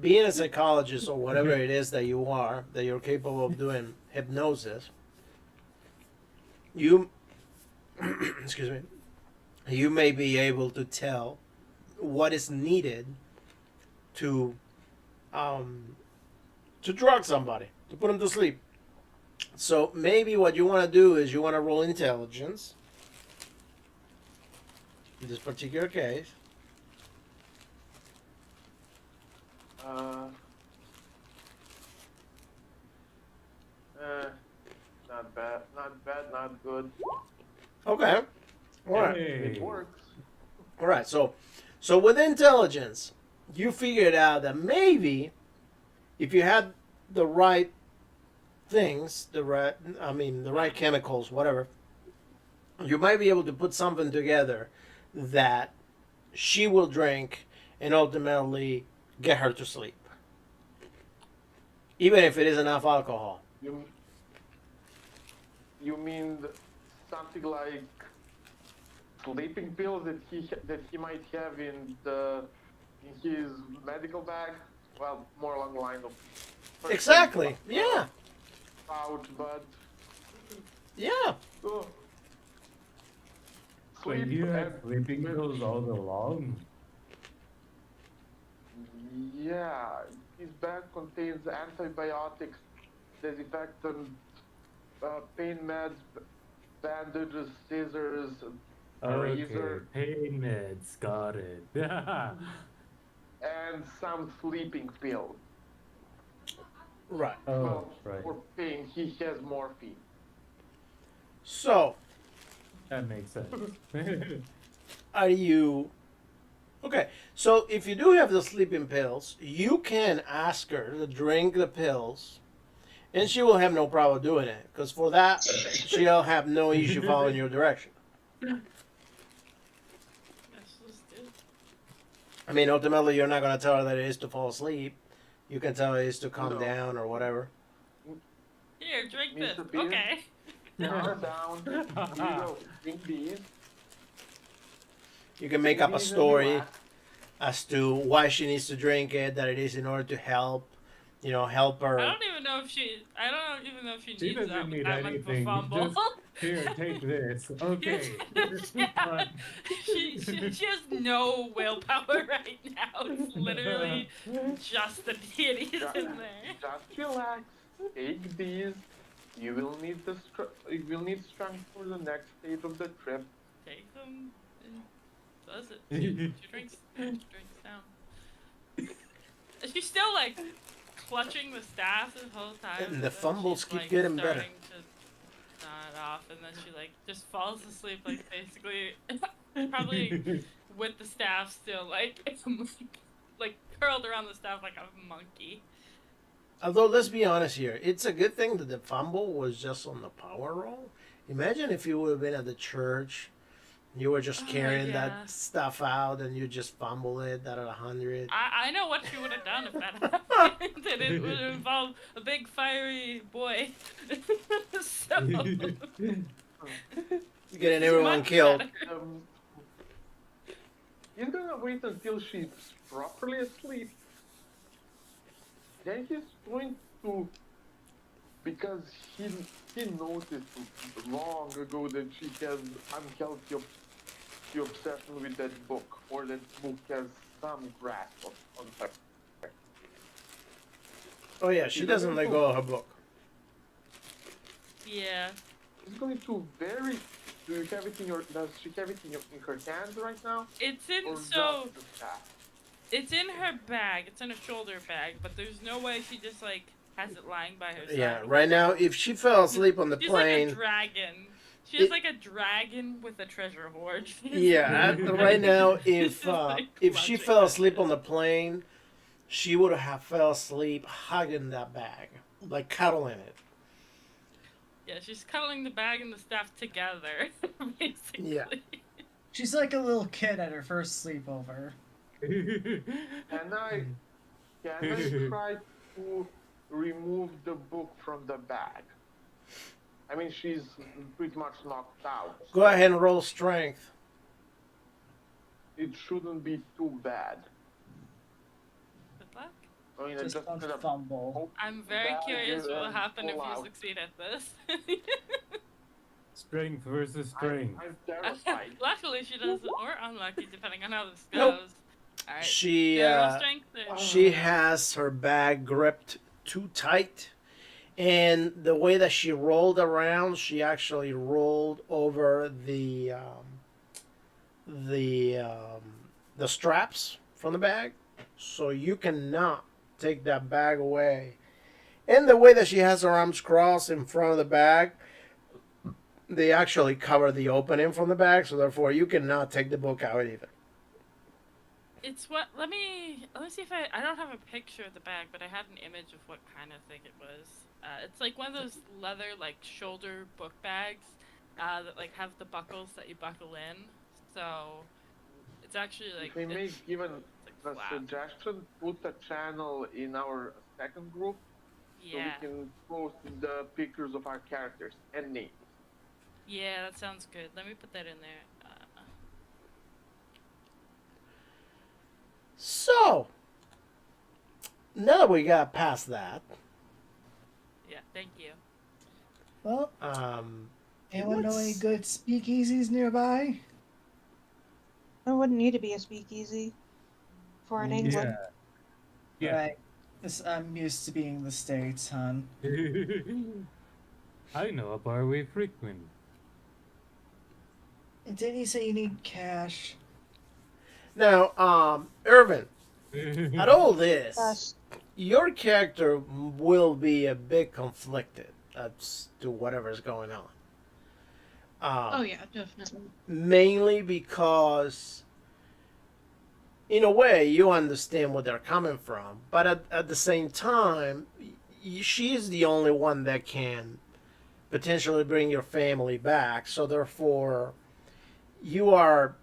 being a psychologist or whatever it is that you are, that you're capable of doing hypnosis, you, excuse me, you may be able to tell what is needed to drug somebody, to put them to sleep. So maybe what you want to do is you want to roll intelligence in this particular case. Uh, not bad, not good. Okay. All right. It works. All right. So with intelligence, you figured out that maybe if you had the right things, the right chemicals, whatever, you might be able to put something together that she will drink and ultimately get her to sleep, even if it is enough alcohol. You mean something like sleeping pills that he might have in his medical bag? Well, more along the line of first Exactly. aid Yeah. pouch, but Yeah. oh, Wait, sleep you have and- sleeping pills all along? Yeah, his bag contains antibiotics, disinfectant, pain meds, bandages, scissors, Okay, razor, pain meds, got it. and some sleeping pills. Right. Oh, Well, right. for pain, he has morphine. So That makes sense. are you okay? So if you do have the sleeping pills, you can ask her to drink the pills, and she will have no problem doing it. Because for that, she'll have no issue following your direction. Yes, let's do it. I mean, ultimately, you're not going to tell her that it is to fall asleep. You can tell her it is to calm No. down or whatever. Here, drink this. Mr. Bean? Okay. Calm down. We will drink these. You can make up a These and story relax. as to why she needs to drink it, that it is in order to help, help her. I don't even know if she She needs doesn't that, need that much of a anything. fumble. Just here, take this. Okay. Yeah. She has no willpower right now. It's literally just the deities in there. Just relax. Take these. You will need you will need strength for the next stage of the trip. Take them and does it. She drinks down. She's still like clutching the staff this whole time. And the then fumbles she's, keep like, getting better. starting to nod off, and then she like just falls asleep, like basically, probably with the staff still like like curled around the staff like a monkey. Although, let's be honest here, it's a good thing that the fumble was just on the power roll. Imagine if you would have been at the church, you were just Oh, carrying yeah. that stuff out, and you just fumble it at 100. I know what she would have done if that happened, and it would have involved a big fiery boy. So Getting everyone much killed. better. He's gonna wait until she's properly asleep. Then he's going to, because he noticed long ago that she has unhealthy obsession with that book, or that book has some grasp on her. Oh yeah, she doesn't let go of her book. Yeah. He's going to very Do you have it in your? Does she have it in her hand right now? It's in Or so just the staff? it's in her bag. It's in a shoulder bag, but there's no way she just like has it lying by her side. Yeah, the right whole now, time. if she fell asleep on the She's like a plane, dragon. She's It- like a dragon with a treasure hoard. yeah, right now, Just, like, if she clutching fell that asleep shit. on the plane, she would have fell asleep hugging that bag, like cuddling it. Yeah, she's cuddling the bag and the staff together, basically. Yeah. She's like a little kid at her first sleepover. Can I try to remove the book from the bag? I mean, she's pretty much knocked out. Go ahead and roll strength. It shouldn't be too bad. Good luck. I mean, I Just just don't gonna fumble. I'm very Bag curious it what will and happen if pull you out. succeed at this. Strength versus strength. I'm terrified. Luckily, she does, or unlucky, depending on how this Nope. goes. Alright. She Strength there. she has her bag gripped too tight, and the way that she rolled around, she actually rolled over the straps from the bag, so you cannot take that bag away. And the way that she has her arms crossed in front of the bag, they actually cover the opening from the bag, so therefore you cannot take the book out either. It's what. Let me see if I don't have a picture of the bag, but I have an image of what kind of thing it was. It's like one of those leather like shoulder book bags that like have the buckles that you buckle in. So it's actually like. If we may give a like flat. suggestion, put a channel in our second group Yeah. so we can post the pictures of our characters and names. Yeah, that sounds good. Let me put that in there. So, now that we got past that, Yeah, thank you. Well, um, anyone know any let's- good speakeasies nearby? There wouldn't need to be a speakeasy for an England. Yeah. Right. I'm used to being in the States, hon. I know a bar we frequent. And didn't you say you need cash? now, Irvin, at all this, Yes. your character will be a bit conflicted as to whatever's going on. Oh yeah, definitely. Mainly because, in a way, you understand where they're coming from, but at the same time, she's the only one that can potentially bring your family back. So therefore, you are,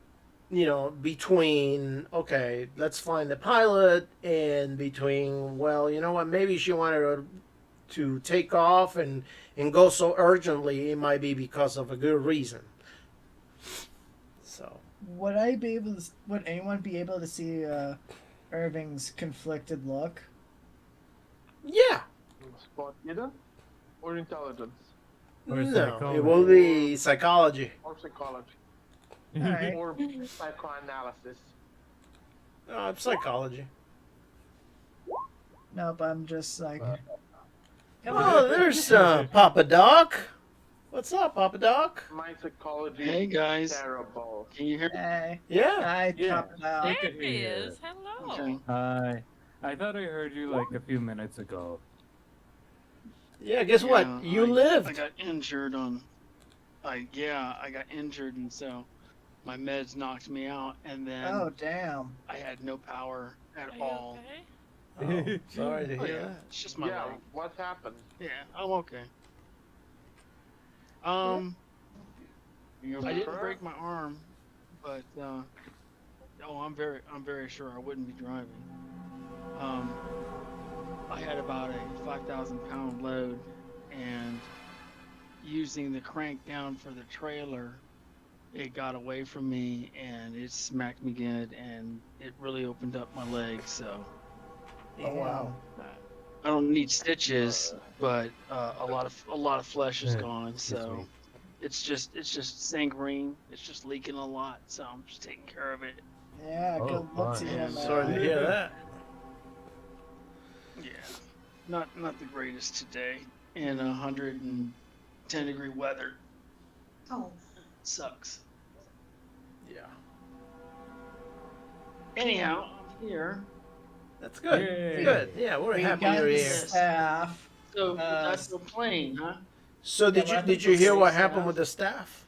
between, okay, let's find the pilot, and between, well, you know what, maybe she wanted to take off and go so urgently, it might be because of a good reason. So. Would anyone be able to see Irving's conflicted look? Yeah. Spot hidden or intelligence Or No, it psychology. will be psychology. or psychology Alright. or psychoanalysis. Psychology. Nope, I'm just like. Come Oh, on. there's Papa Doc. What's up, Papa Doc? My psychology Hey, guys. is terrible. Can you hear me? Hey, Yeah. I Yeah. top it out. I There can he hear. is. Hello. Okay. Hi. I thought I heard you like a few minutes ago. Yeah, guess what? Yeah, You I lived. got injured on. I got injured, and so my meds knocked me out, and then Oh damn. I had no power at Are you all. okay? Oh, sorry to Oh, hear yeah, that. it's just my Yeah, leg. what happened? Yeah, I'm okay. I didn't break my arm, but I'm very sure I wouldn't be driving. I had about a 5,000-pound load, and using the crank down for the trailer, it got away from me and it smacked me good, and it really opened up my leg. So Oh, wow. I don't need stitches, but a lot of flesh is Yeah, gone. excuse So me. it's just sanguine. It's just leaking a lot. So I'm just taking care of it. Yeah, Oh, good luck to fine. you, man. Sorry to hear that. Yeah, not the greatest today in 110-degree weather. Oh. sucks. Yeah. Anyhow, I'm here. That's good. Yay. Good. Yeah, we're We happy got you're the here. Yes. staff. So Uh, that's the plane, huh? So Yeah, did we're you at the did you hear what staff. happened with the staff?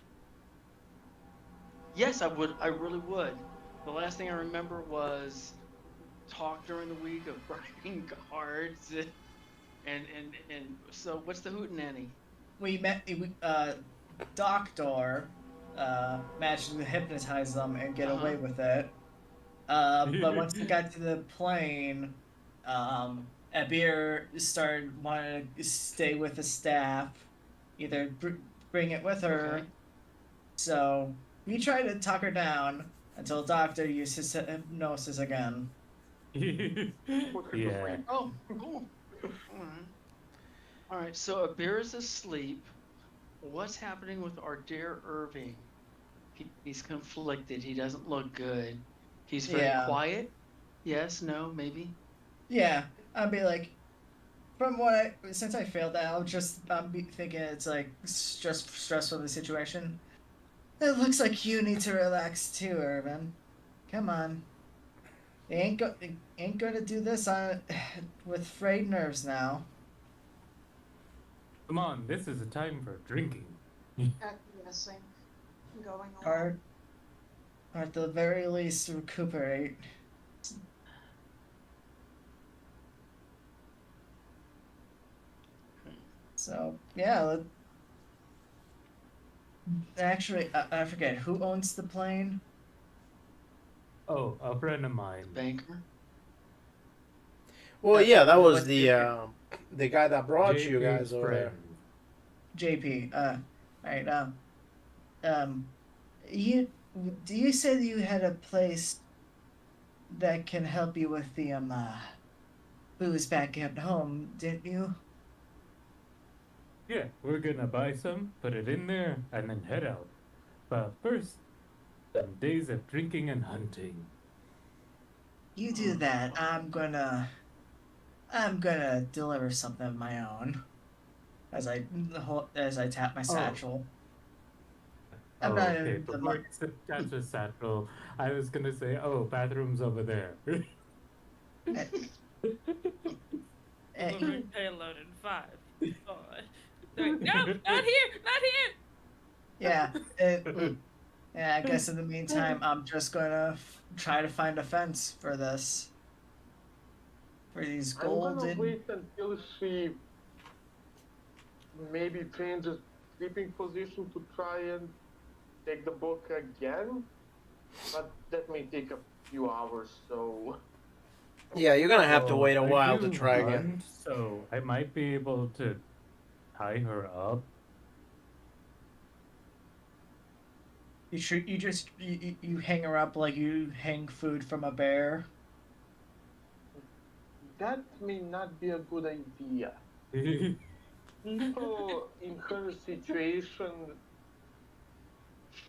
Yes, I would. I really would. The last thing I remember was talk during the week of burning cards, and so what's the hootenanny? we met. Doctor managed to hypnotize them and get away with it. But once we got to the plane, Abir started wanting to stay with the staff, either bring it with her. Okay. So we tried to talk her down until Doctor used his hypnosis again. Yeah. Oh, cool. All right. So Abir is asleep. What's happening with our dear Irving? He's conflicted. He doesn't look good. He's very Yeah. quiet. Yes, no, maybe. Yeah, I'd be like, since I failed that, I'm be thinking it's like just stressful the situation. It looks like you need to relax too, Irvin. Come on. They ain't gonna do this on with frayed nerves now. Come on, this is a time for drinking. Acquiescing. Going on. Or at the very least recuperate. So yeah, actually, I forget who owns the plane. Oh, a friend of mine. Banker. Well, yeah, that was What's the guy that brought you JP's guys over there. friend. JP. Right. You said you had a place that can help you with the booze back at home, didn't you? Yeah, we're gonna buy some, put it in there, and then head out. But first, some days of drinking and hunting. You do that. I'm gonna deliver something of my own. As I tap my satchel. I'm not okay, in the before you catch a satchel, I was gonna say, oh, bathroom's over there. Delivering payload in 5, 4. No, not here! Not here! Yeah. Yeah, I guess in the meantime, I'm just gonna try to find a fence for this. For these I'm gonna golden. wait until she maybe changes sleeping position to try and take the book again. But that may take a few hours, so Yeah, you're gonna have to Oh, wait a I while to do try hunt, again. So I might be able to tie her up. You hang her up like you hang food from a bear. that may not be a good idea. People in her situation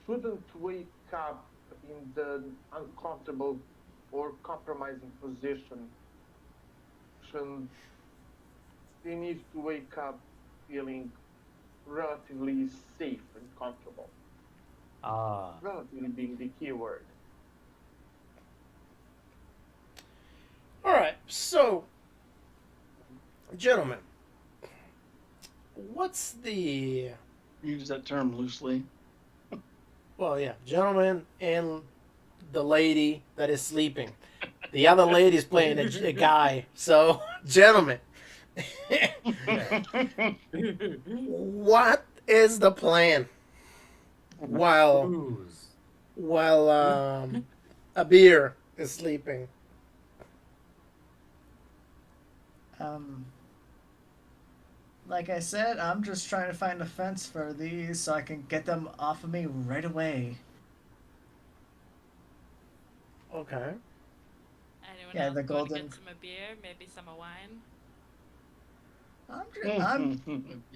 shouldn't wake up in the uncomfortable or compromising position. They need to wake up feeling relatively safe and comfortable. Ah, Relatively being the key word. All right, so, gentlemen, what's the Use that term loosely. well, yeah, gentlemen and the lady that is sleeping. The other lady's playing a guy. So, gentlemen, what is the plan while booze. Abir is sleeping? Like I said, I'm just trying to find a fence for these so I can get them off of me right away. Okay. Anyone Yeah, else the want to golden- get some beer? Maybe some wine?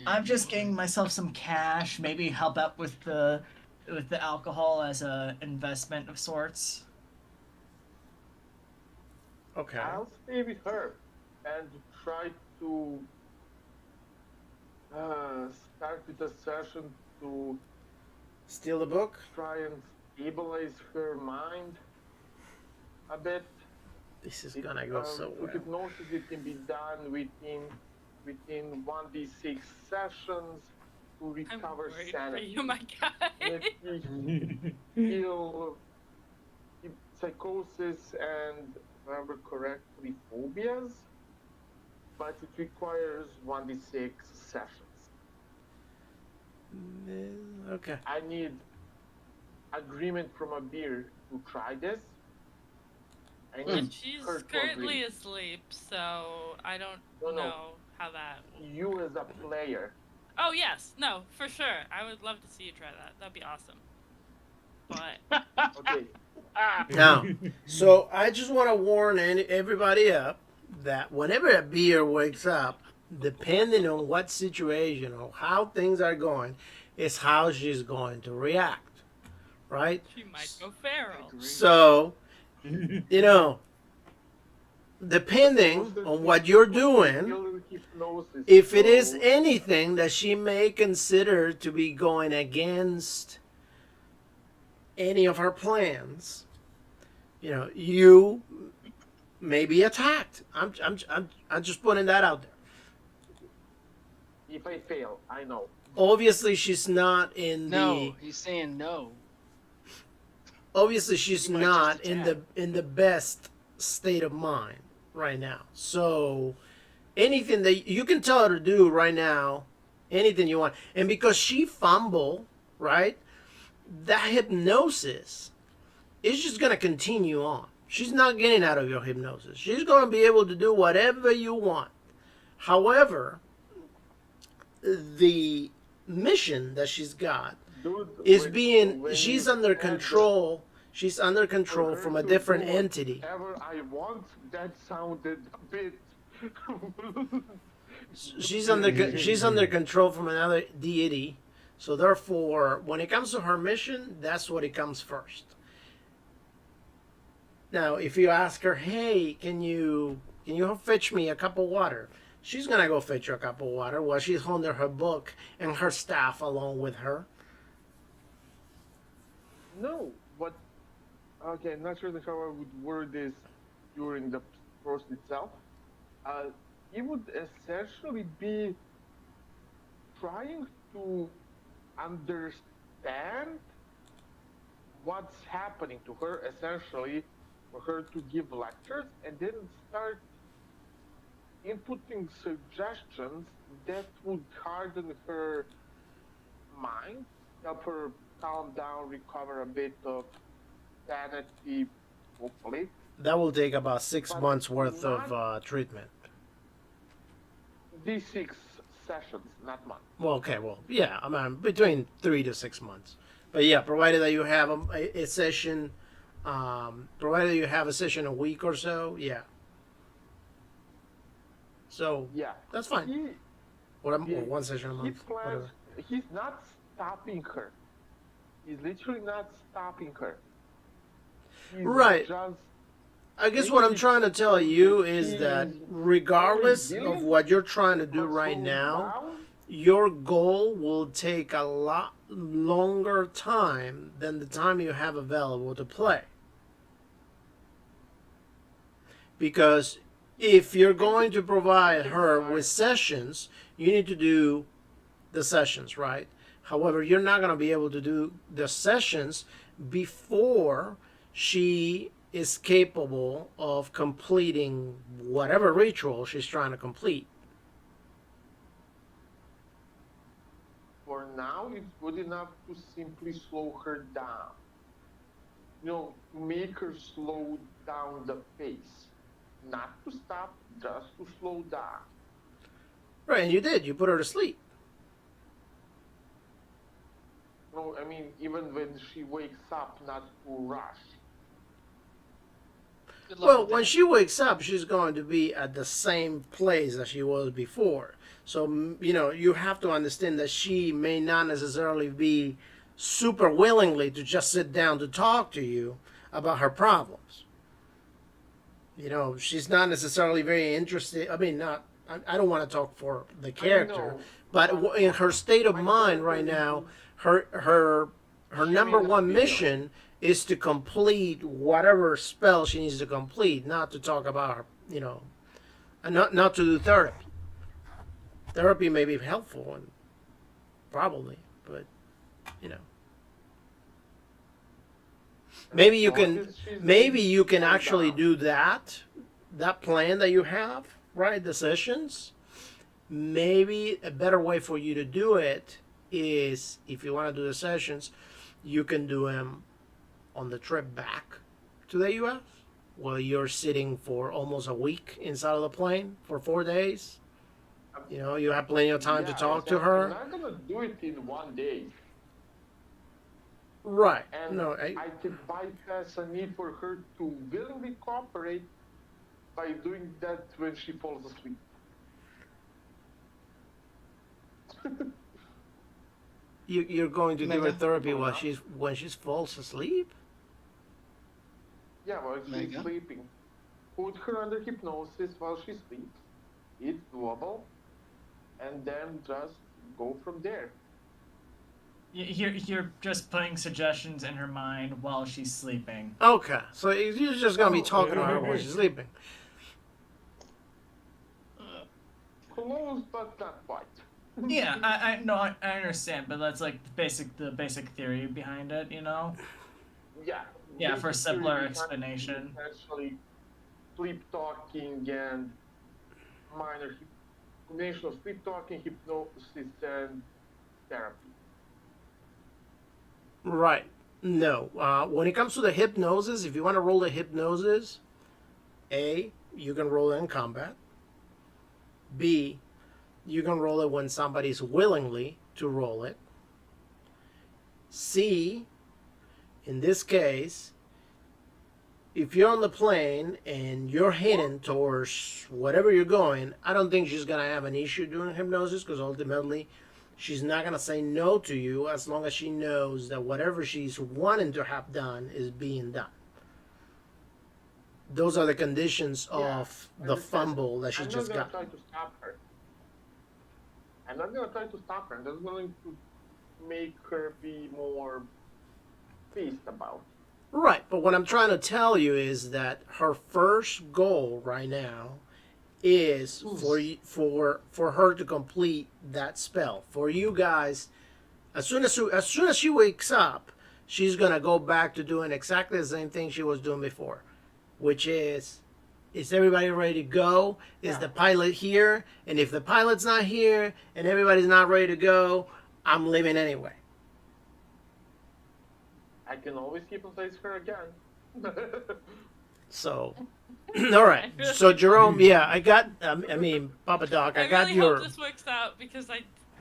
I'm just getting myself some cash, maybe help out with the alcohol as a investment of sorts. Okay. I'll stay with her and try to start with a session to Steal the book? try and stabilize her mind a bit. This is gonna go so To well. hypnosis, it can be done within 1d6 sessions to I'm recover worried for sanity. you, my guy. And if you feel psychosis and, if I remember correctly, phobias, but it requires 1d6 sessions. Okay. I need agreement from a beer to try this. I need And she's her to currently agree. asleep, so I don't No, no. know how that. You as a player. Oh yes, no, for sure. I would love to see you try that. That'd be awesome. But Okay. Now, so I just want to warn everybody up that whenever a beer wakes up, depending on what situation or how things are going, is how she's going to react, right? she might go feral. So, you know, depending on what you're doing, Still hypnosis, if it is so- anything that she may consider to be going against any of her plans, you know, you may be attacked. I'm just putting that out there. If I fail, I know. Obviously, she's not in No, he's saying no. obviously she's You might not just in the best state of mind right now. So anything that you can tell her to do right now, anything you want, and because she fumbled, right, that hypnosis is just going to continue on. She's not getting out of your hypnosis. She's going to be able to do whatever you want. However, the mission that she's got Dude, is when she's you under said control. She's under that control for her from a to different do entity. Whatever I want, that sounded a bit. She's under control from another deity. So therefore, when it comes to her mission, that's what it comes first. Now, if you ask her, "Hey, can you fetch me a cup of water?" She's gonna go fetch you a cup of water while she's holding her book and her staff along with her. No, but okay, I'm not sure how I would word this during the post itself. It would essentially be trying to understand what's happening to her, essentially, for her to give lectures and then start inputting suggestions that would harden her mind, help her calm down, recover a bit of sanity, hopefully. That will take about 6 But months worth not- of treatment. These 6 sessions, not months. Well, okay, well, yeah, I mean, between 3 to 6 months. But yeah, provided that you have a session, provided you have a session a week or so, yeah. So Yeah. that's fine. He, Or yeah, one session a he month, plans, whatever. he's not stopping her. He's literally not stopping her. He's Right. Just I guess what I'm trying to tell you is that He's regardless already of dealing what you're trying to do but right slow now, down. your goal will take a lot longer time than the time you have available to play. Because if you're going to provide her with sessions, you need to do the sessions, right? However, you're not going to be able to do the sessions before she is capable of completing whatever ritual she's trying to complete. For now, it's good enough to simply slow her down. You know, to make her slow down the pace. Not to stop, just to slow down. Right, and you did. You put her to sleep. No, I mean, even when she wakes up, not to rush. Good luck Well, with when that. she wakes up, she's going to be at the same place that she was before. So, you know, you have to understand that she may not necessarily be super willingly to just sit down to talk to you about her problems. You know, she's not necessarily very interested. I mean, not. I don't want to talk for the character, know, but in her state of my mind character right is- now, her her She number means one video. mission is to complete whatever spell she needs to complete, not to talk about her, and not to do therapy. Therapy may be helpful and probably, but you know, maybe you As long can as she's maybe being you can slowed actually down. do that plan that you have, right? The sessions. Maybe a better way for you to do it is if you want to do the sessions, you can do them on the trip back to the U.S. while you're sitting for almost a week inside of the plane for 4 days. You have plenty of time to talk to exactly. her. I'm not gonna do it in one day. Right. And No, I could bypass a need for her to willingly cooperate by doing that when she falls asleep. you're going to give her Mega. therapy while when she falls asleep. Yeah, while she's Mega. sleeping. Put her under hypnosis while she sleeps. It's doable. And then just go from there. You're just putting suggestions in her mind while she's sleeping. Okay, so you're just gonna be Oh, talking to her yeah. while she's sleeping. Close, but not quite. Yeah, I no, I understand, but that's like the basic theory behind it, you know? Yeah. Yeah, for basically, simpler we have explanation. Essentially, sleep talking and minor combination of sleep talking, hypnosis, and therapy. Right. No. When it comes to the hypnosis, if you want to roll the hypnosis, A, you can roll it in combat. B, you can roll it when somebody's willingly to roll it. C, in this case, if you're on the plane and you're heading towards whatever you're going, I don't think she's going to have an issue doing hypnosis because ultimately she's not going to say no to you as long as she knows that whatever she's wanting to have done is being done. Those are the conditions Yeah, of I the understand. fumble that she I'm just not got. gonna try to stop her. I'm not gonna try to stop her. I'm just going to make her be more pissed about. Right, but what I'm trying to tell you is that her first goal right now is for her to complete that spell. For you guys, as soon as she wakes up, she's gonna go back to doing exactly the same thing she was doing before, which is everybody ready to go? Is Yeah. the pilot here? And if the pilot's not here and everybody's not ready to go, I'm leaving anyway. I can always hypnotize her again. So, all right. So Jerome, yeah, I got. I mean, Papa Doc, I got really your. hope this works out because I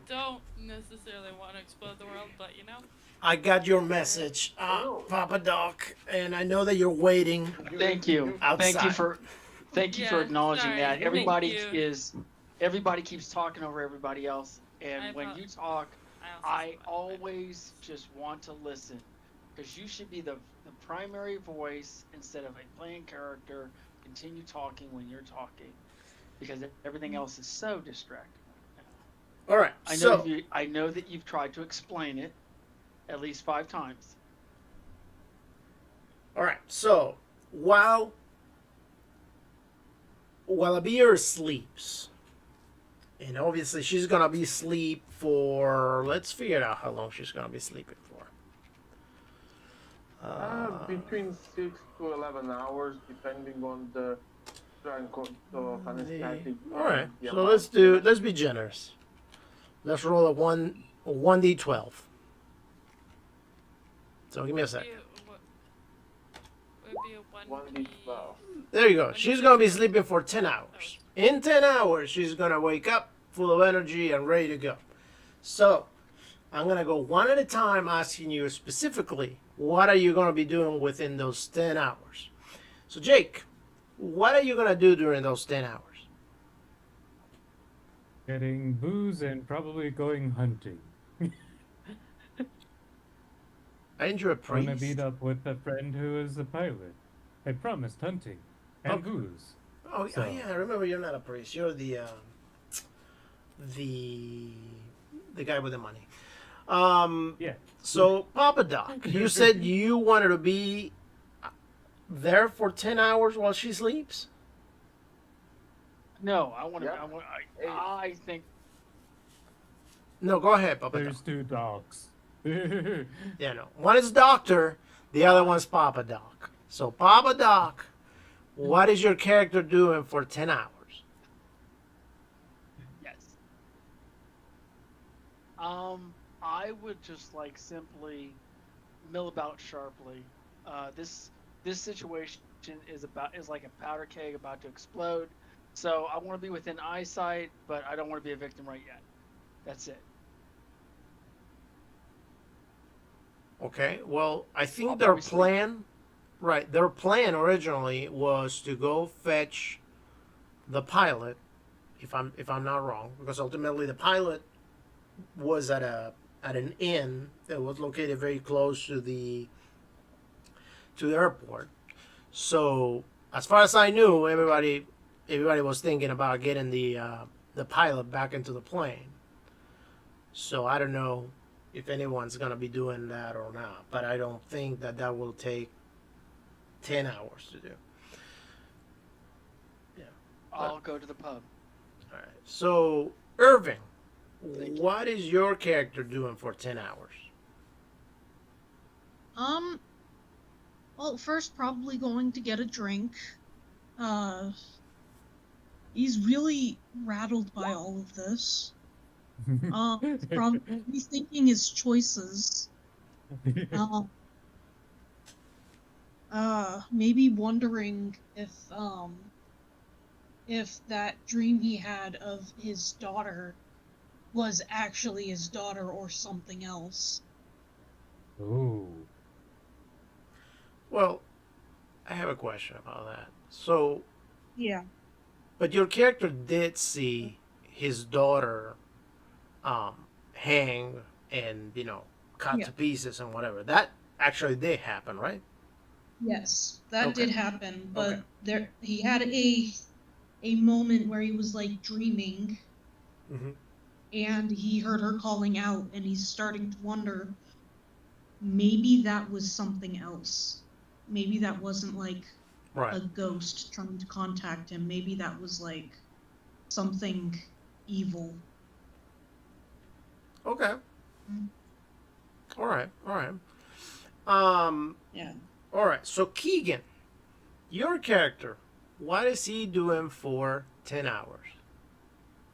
don't necessarily want to explode the world, but you know. I got your message, Papa Doc, and I know that you're waiting. Thank you. Outside. Thank you for Yeah, acknowledging sorry. that. Thank Everybody keeps talking over everybody else, and when apo- you talk, I I always just want to listen, because you should be the primary voice instead of a playing character. Continue talking when you're talking, because everything else is so distracting. All right. I know that you've tried to explain it at least 5 times. All right. So while Abir sleeps, and obviously she's gonna be asleep for. Let's figure out how long she's gonna be sleeping for. Between 6 to 11 hours, depending on the strength of anesthetic. All right. the So amount. let's be generous. Let's roll a 1d12. So give me a second. Would be a 1d12. There you go. She's gonna be sleeping for 10 hours. In 10 hours, she's gonna wake up full of energy and ready to go. So I'm gonna go one at a time, asking you specifically, what are you gonna be doing within those 10 hours? So Jake, what are you gonna do during those 10 hours? Getting booze and probably going hunting. Aren't you a I want to priest? meet up with a friend who is a pilot. I promised hunting and Okay. booze. Oh, So- yeah, I remember you're not a priest. You're the guy with the money. Yeah. So, Papa Doc, you said you wanted to be there for 10 hours while she sleeps? No, I want to. Yeah. Hey, I think No, go ahead, Papa Doc. There's two dogs. Yeah, no. One is Doctor, the other one's Papa Doc. So, Papa Doc, what is your character doing for 10 hours? yes. I would just like simply mill about sharply. This situation is like a powder keg about to explode. So I want to be within eyesight, but I don't want to be a victim right yet. That's it. Okay, well, I think I'll their probably sleep. plan, right, their plan originally was to go fetch the pilot, if I'm not wrong, because ultimately the pilot was at an inn that was located very close to the airport. So, as far as I knew, everybody was thinking about getting the pilot back into the plane. So I don't know if anyone's gonna be doing that or not, but I don't think that will take 10 hours to do. Yeah. I'll go to the pub. All right. So, Irving, what is your character doing for 10 hours? Well, first probably going to get a drink. He's really rattled by all of this. Probably thinking his choices. Maybe wondering if that dream he had of his daughter was actually his daughter or something else. Ooh. Well, I have a question about that. So, Yeah. but your character did see his daughter hang and, cut Yeah. to pieces and whatever. That actually did happen, right? Yes, that Okay. did happen, but Okay. there he had a moment where he was like dreaming Mm-hmm. and he heard her calling out and he's starting to wonder maybe that was something else. Maybe that wasn't like a Right. ghost trying to contact him. Maybe that was like something evil. Okay. Mm. All right. All right. Um. Yeah. All right. So Keegan, your character, what is he doing for 10 hours?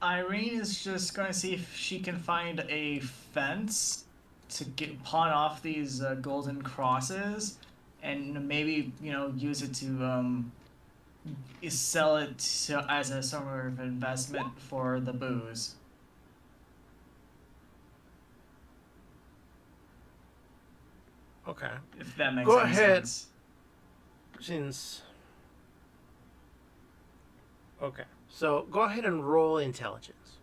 Irene is just going to see if she can find a fence to pawn off these golden crosses, and maybe use it to sell it as a sort of investment for the booze. Okay. If that makes Go any ahead. sense. Since. Okay. So go ahead and roll intelligence.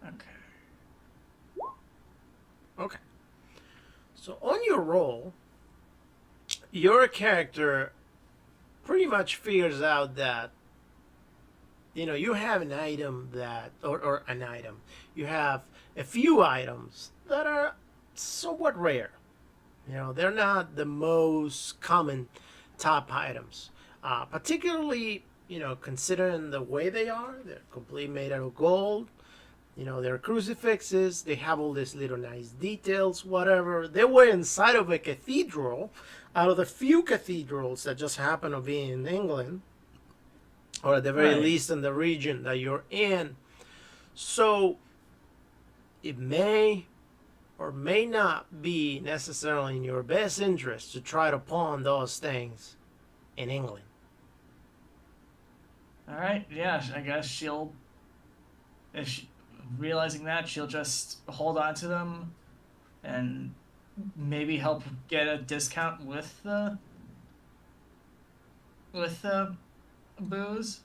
Okay. Okay. So on your roll, your character pretty much figures out that you have an item or an item. You have a few items that are somewhat rare. They're not the most common top items. Particularly, considering the way they are. They're completely made out of gold. They're crucifixes. They have all these little nice details, whatever. They were inside of a cathedral, out of the few cathedrals that just happen to be in England, or at the very Right. least in the region that you're in. So it may or may not be necessarily in your best interest to try to pawn those things in England. All right. Yeah. I guess she'll, realizing that, she'll just hold on to them, and maybe help get a discount with the booze.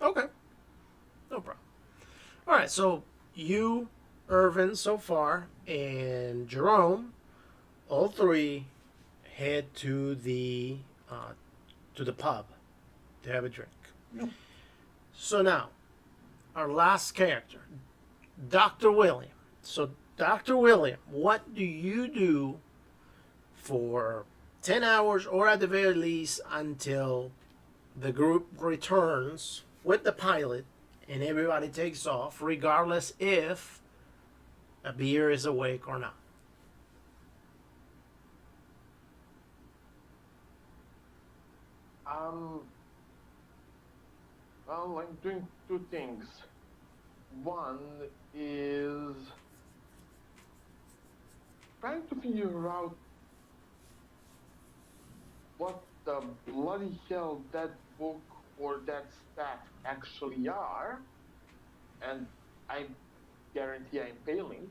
Okay. No problem. All right, so you, Irvin, so far, and Jerome, all three head to the pub to have a drink. Yep. So now, our last character, Dr. William. So, Dr. William, what do you do for 10 hours or at the very least until the group returns with the pilot and everybody takes off, regardless if a beer is awake or not? Um, well, I'm doing two things. One is trying to figure out what the bloody hell that book or that staff actually are, and I guarantee I'm failing,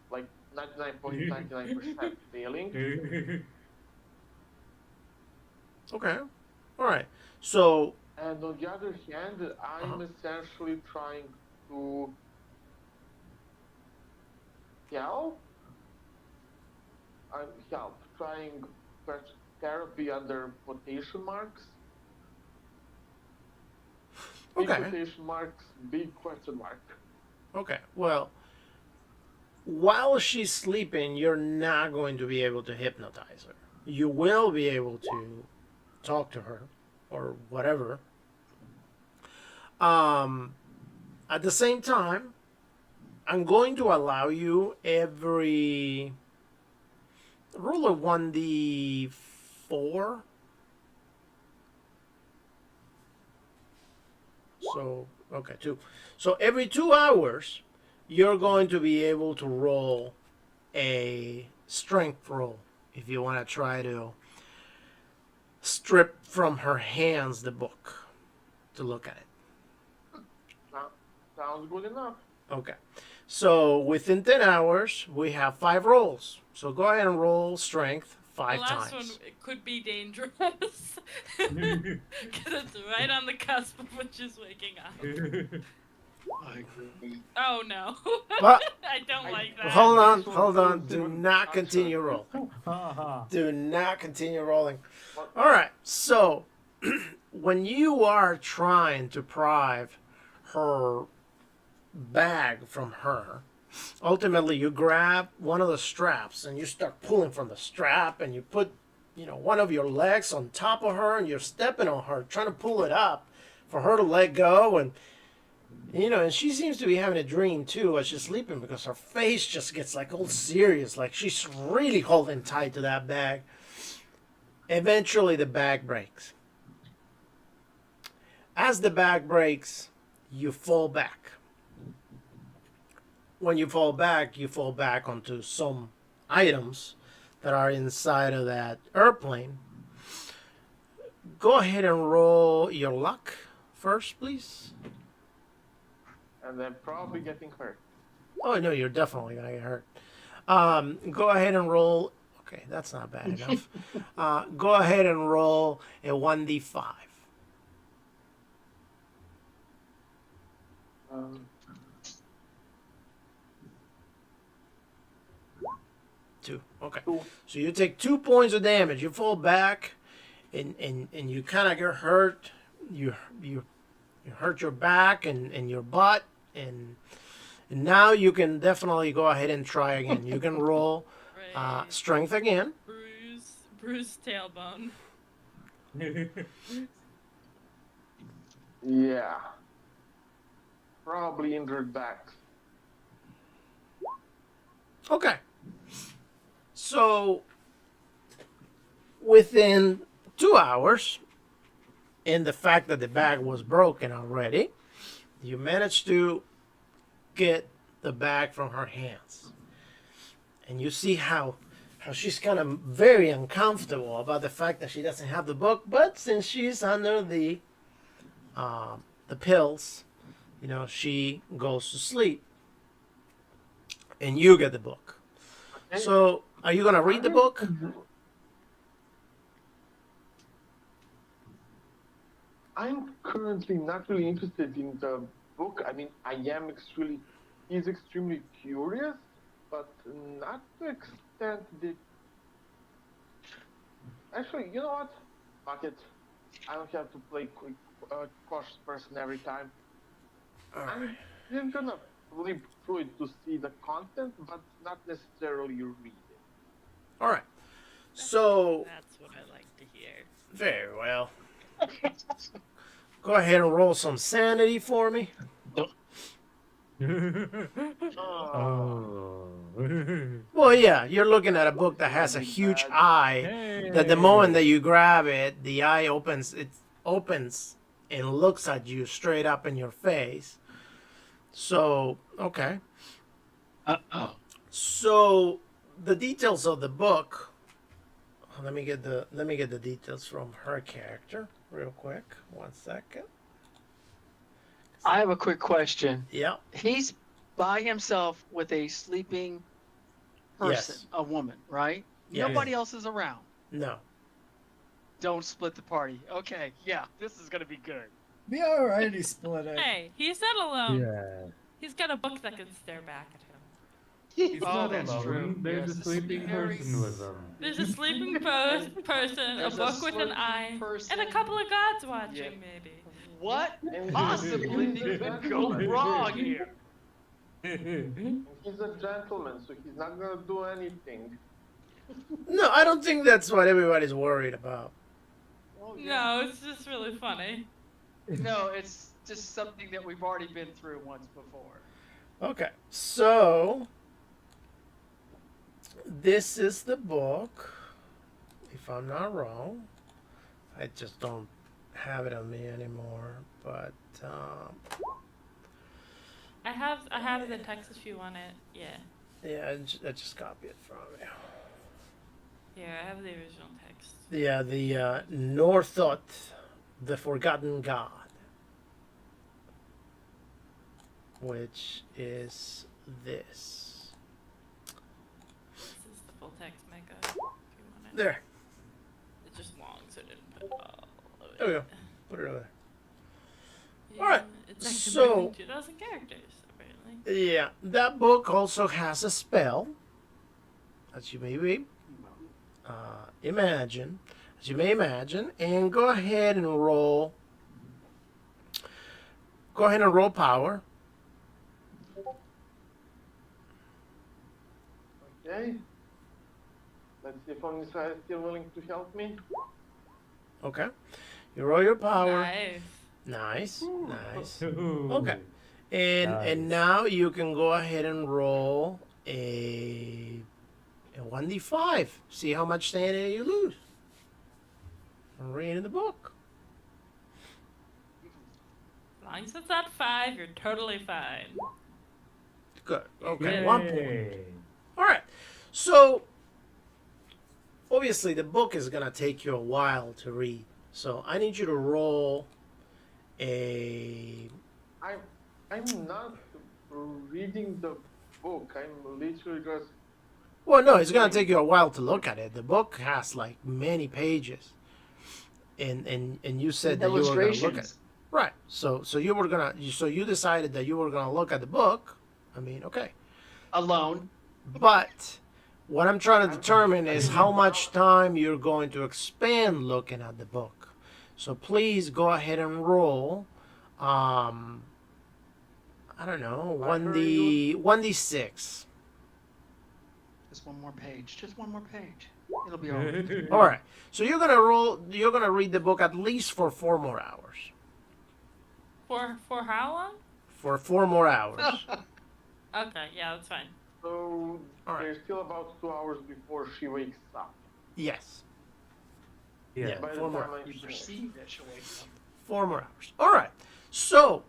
like 99.99% failing. Okay. All right. So, And on the other hand, I'm essentially trying to help. Trying therapy under quotation marks. Big okay. quotation marks, big question mark. Okay. Well, while she's sleeping, you're not going to be able to hypnotize her. You will be able to talk to her or whatever. At the same time, I'm going to allow you every roll a 1d4. So, okay, 2. So every 2 hours, you're going to be able to roll a strength roll if you want to try to strip from her hands the book to look at it. Sounds good enough. Okay. So within 10 hours, we have 5 rolls. So go ahead and roll strength 5 The last times. one it could be dangerous. Because it's right on the cusp of when she's waking up. I agree. Oh no. Well, I don't like that. hold on. Do not continue rolling. Do not continue rolling. All right. So when you are trying to pry her bag from her, ultimately you grab one of the straps and you start pulling from the strap, and you put one of your legs on top of her and you're stepping on her trying to pull it up for her to let go. And and she seems to be having a dream too as she's sleeping, because her face just gets like all serious, like she's really holding tight to that bag. Eventually the bag breaks. As the bag breaks, you fall back. When you fall back onto some items that are inside of that airplane. Go ahead and roll your luck first, please. And then probably getting hurt. Oh, no, you're definitely going to get hurt. Go ahead and roll. Okay, that's not bad enough. Go ahead and roll a 1d5. Two. Okay. Two. So you take 2 points of damage. You fall back, and you kind of get hurt. You hurt your back and your butt, and now you can definitely go ahead and try again. You can roll Right. strength again. Bruised tailbone. Yeah. Probably injured back. Okay. So within 2 hours, in the fact that the bag was broken already, you managed to get the bag from her hands. And you see how she's kind of very uncomfortable about the fact that she doesn't have the book, but since she's under the pills, she goes to sleep. And you get the book. Okay. So, are you going to read the book? I'm currently not really interested in the book. I mean, he's extremely curious, but not to the extent that. Actually, you know what? Fuck it. I don't have to play cautious person every time. All I'm right. just gonna flip through it to see the content, but not necessarily read it. All right. So That's what I like to hear. very well. Go ahead and roll some sanity for me. Oh. Well, yeah, you're looking at a book that has a huge eye. That the moment that you grab it, the eye opens. It opens and looks at you straight up in your face. So okay. Uh-oh. So the details of the book. Let me get the details from her character real quick. 1 second. I have a quick question. Yeah. He's by himself with a sleeping person, Yes. a woman, right? Yes. Nobody else is around. No. Don't split the party. Okay, yeah, this is gonna be good. We already split it. Hey, he's not alone. Yeah. He's got a book that can stare back at him. He's Oh, not that's alone. true. There's Yes, a the sleeping very person with him. There's a sleeping person, a There's a book with an sleeping eye, person. and a couple of gods watching, Yeah. maybe. What And possibly he's a could go gentleman. wrong here? He's a gentleman, so he's not gonna do anything. No, I don't think that's what everybody's worried about. Oh, No, it's just really funny. No, it's just something that we've already been through once before. Okay, so this is the book, if I'm not wrong. I just don't have it on me anymore, but I have the text if you want it. Yeah. yeah, I just copy it from you. Here, I have the original text. Yeah, the Northoth, the Forgotten God, which is this. This is the full text, Mega. If you want it. There, It's just long, so I didn't put all of it. there we go. Put it over there. Yeah, Alright, It's actually so- more than 2,000 characters, apparently. Yeah, that book also has a spell, as you may imagine, and go ahead and roll. Go ahead and roll power. Okay. Let's see if Omnisci is still willing to help me. Okay, you roll your power. Nice. Nice. Ooh. Okay. And Nice. now you can go ahead and roll a 1d5. See how much sanity you lose. I'm reading the book. As long as it's not 5, you're totally fine. Good. Okay. Yay. 1 point. All right. So obviously the book is gonna take you a while to read. So I need you to roll a. I'm not reading the book. I'm literally just. Well, no, it's gonna take you a while to look at it. The book has like many pages, and you said that you were gonna look at it. Illustrations. Right. So you decided that you were gonna look at the book. I mean, okay. Alone. But what I'm trying to determine is how much time you're going to expend looking at the book. So please go ahead and roll. I don't know, 1d6. Just one more page. Just one more page. It'll be all right. All right. So you're gonna roll. You're gonna read the book at least for 4 more hours. For how long? For 4 more hours. Okay, yeah, that's fine. So All right. there's still about 2 hours before she wakes up. Yes. Yeah. By the 4 more. time I You finish. perceive that she'll wake up. 4 more hours. All right. So,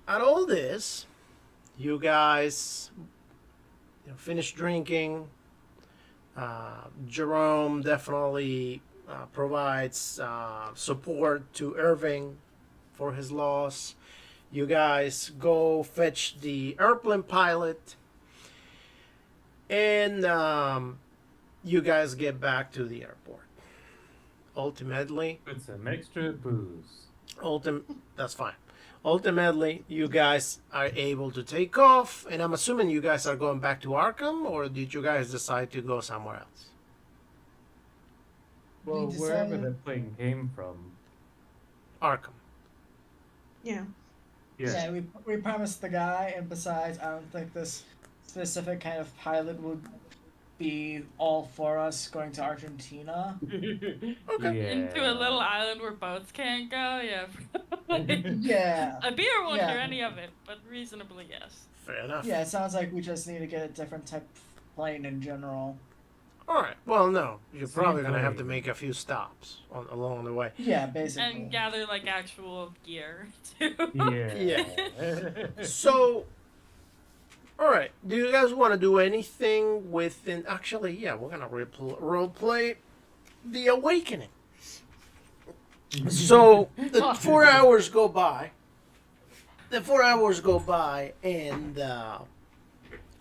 at all this, you guys finish drinking. Jerome definitely provides support to Irving for his loss. You guys go fetch the airplane pilot, and you guys get back to the airport. Ultimately, With some extra booze. that's fine. Ultimately, you guys are able to take off, and I'm assuming you guys are going back to Arkham, or did you guys decide to go somewhere else? Well, We wherever decided- the plane came from. Arkham. Yeah. Yeah. Yeah, we promised the guy, and besides, I don't think this specific kind of pilot would be all for us going to Argentina. Okay. Into a little island where boats can't go, yeah. probably. Yeah. A beer won't hear Yeah. any of it, but reasonably, yes. Fair enough. Yeah, it sounds like we just need to get a different type of plane in general. All right. Well, no, you're probably gonna have to Seaplane. make a few stops along the way. Yeah, basically. And gather like actual gear too. Yeah. So, all right. Do you guys want to do anything within? Actually, yeah, we're gonna role play the awakening. So the 4 hours go by. The 4 hours go by, and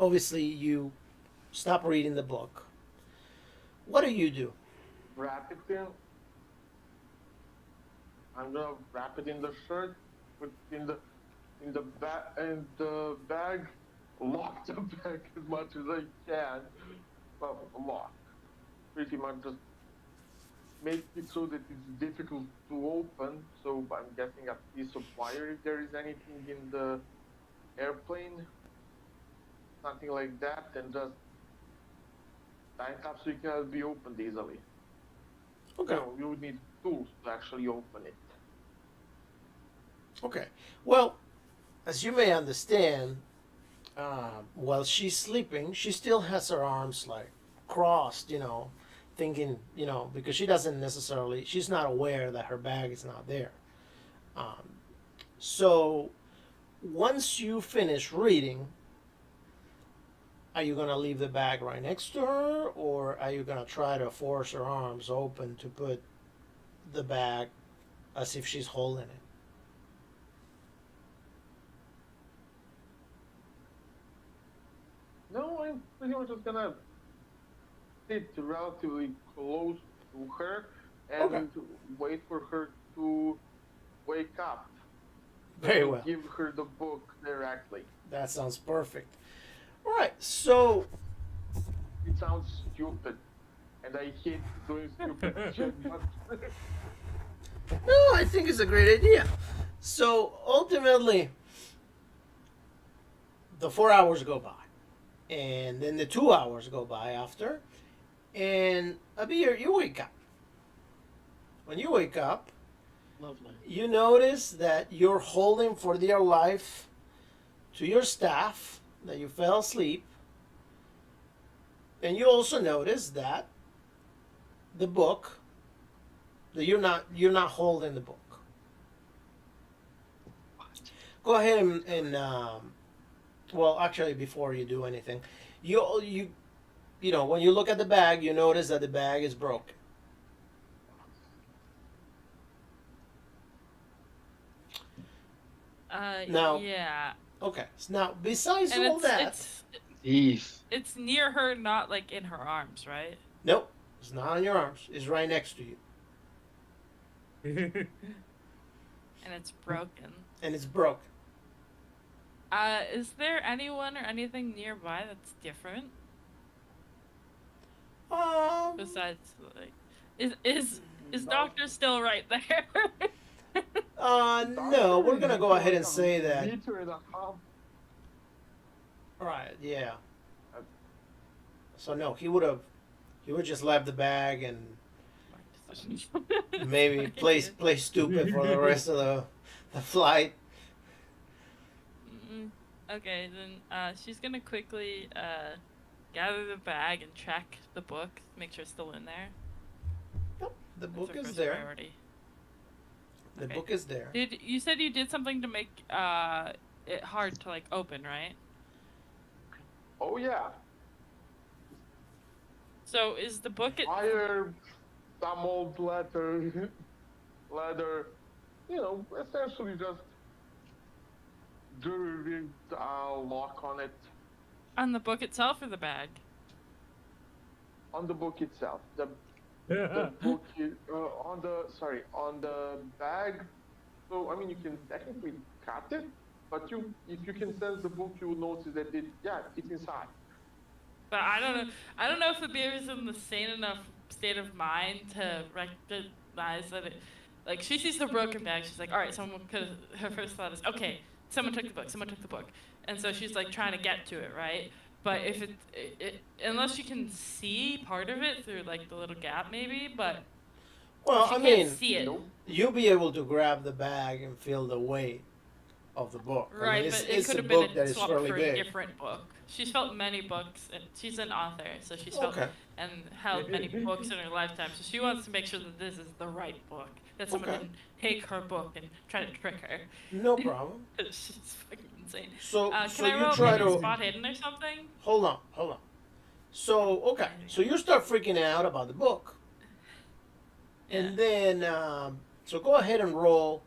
obviously you stop reading the book. What do you do? Wrap it in. I'm gonna wrap it in the shirt, put in the bag, lock the bag as much as I can. Well, lock. Pretty much just make it so that it's difficult to open. So I'm guessing a piece of wire if there is anything in the airplane, something like that, and just tie it up so it cannot be opened easily. Okay. So you would need tools to actually open it. Okay. Well, as you may understand, while she's sleeping, she still has her arms like crossed, thinking, because she doesn't necessarily, she's not aware that her bag is not there. So once you finish reading, are you going to leave the bag right next to her, or are you going to try to force her arms open to put the bag as if she's holding it? No, I'm pretty much just gonna sit relatively close to her and Okay. wait for her to wake up. Very And well. Give her the book directly. That sounds perfect. All right, so It sounds stupid, and I hate doing stupid shit, but no, I think it's a great idea. So ultimately, the 4 hours go by, and then the 2 hours go by after, and Abir, you wake up. When you wake up, Lovely. you notice that you're holding for dear life to your staff, that you fell asleep, and you also notice that the book, that you're not holding the book. Go ahead and well, actually, before you do anything, you when you look at the bag, you notice that the bag is broken. Now- Yeah. Okay. So now, besides And all it's, that, it's near her, not like in her arms, right? nope, it's not on your arms. It's right next to you, And it's broken. and it's broken. Is there anyone or anything nearby that's different besides like is Doctor still right there? No, we're gonna go ahead and say that. meter and a half. Right, yeah. So no, he would just left the bag and maybe play stupid for the rest of the flight. Okay, then she's gonna quickly gather the bag and check the book, make sure it's still in there. Yep, the That's book her is first there. priority. The Okay. book is there. You said you did something to make it hard to like open, right? Oh yeah, So is the book fire, some old leather, essentially just jewelry lock on it, on the book itself or the bag? on the book itself. The book is, on the bag. So I mean, you can technically cut it, but if you can sense the book, you will notice that it's inside. But I don't know if the beer is in the sane enough state of mind to recognize that it. Like she sees the broken bag, she's like, all right, someone could. Her first thought is, okay, someone took the book, someone took the book. And so she's like trying to get to it, right? But if unless she can see part of it through like the little gap maybe, but Well, she I can't mean, see it. you'll be able to grab the bag and feel the weight of the book. I Right, mean, but it it's could a have book been that a is swap fairly for a big. different book. She's felt many books, and she's an author, so she's felt Okay. and held many books in her lifetime. So she wants to make sure that this is the right book. That someone Okay. didn't take her book and try to trick her. No problem. She's fucking insane. So, Can so I you roll try maybe to spot hidden or something? hold on. So, okay, so you start freaking out about the book, and then so go ahead and roll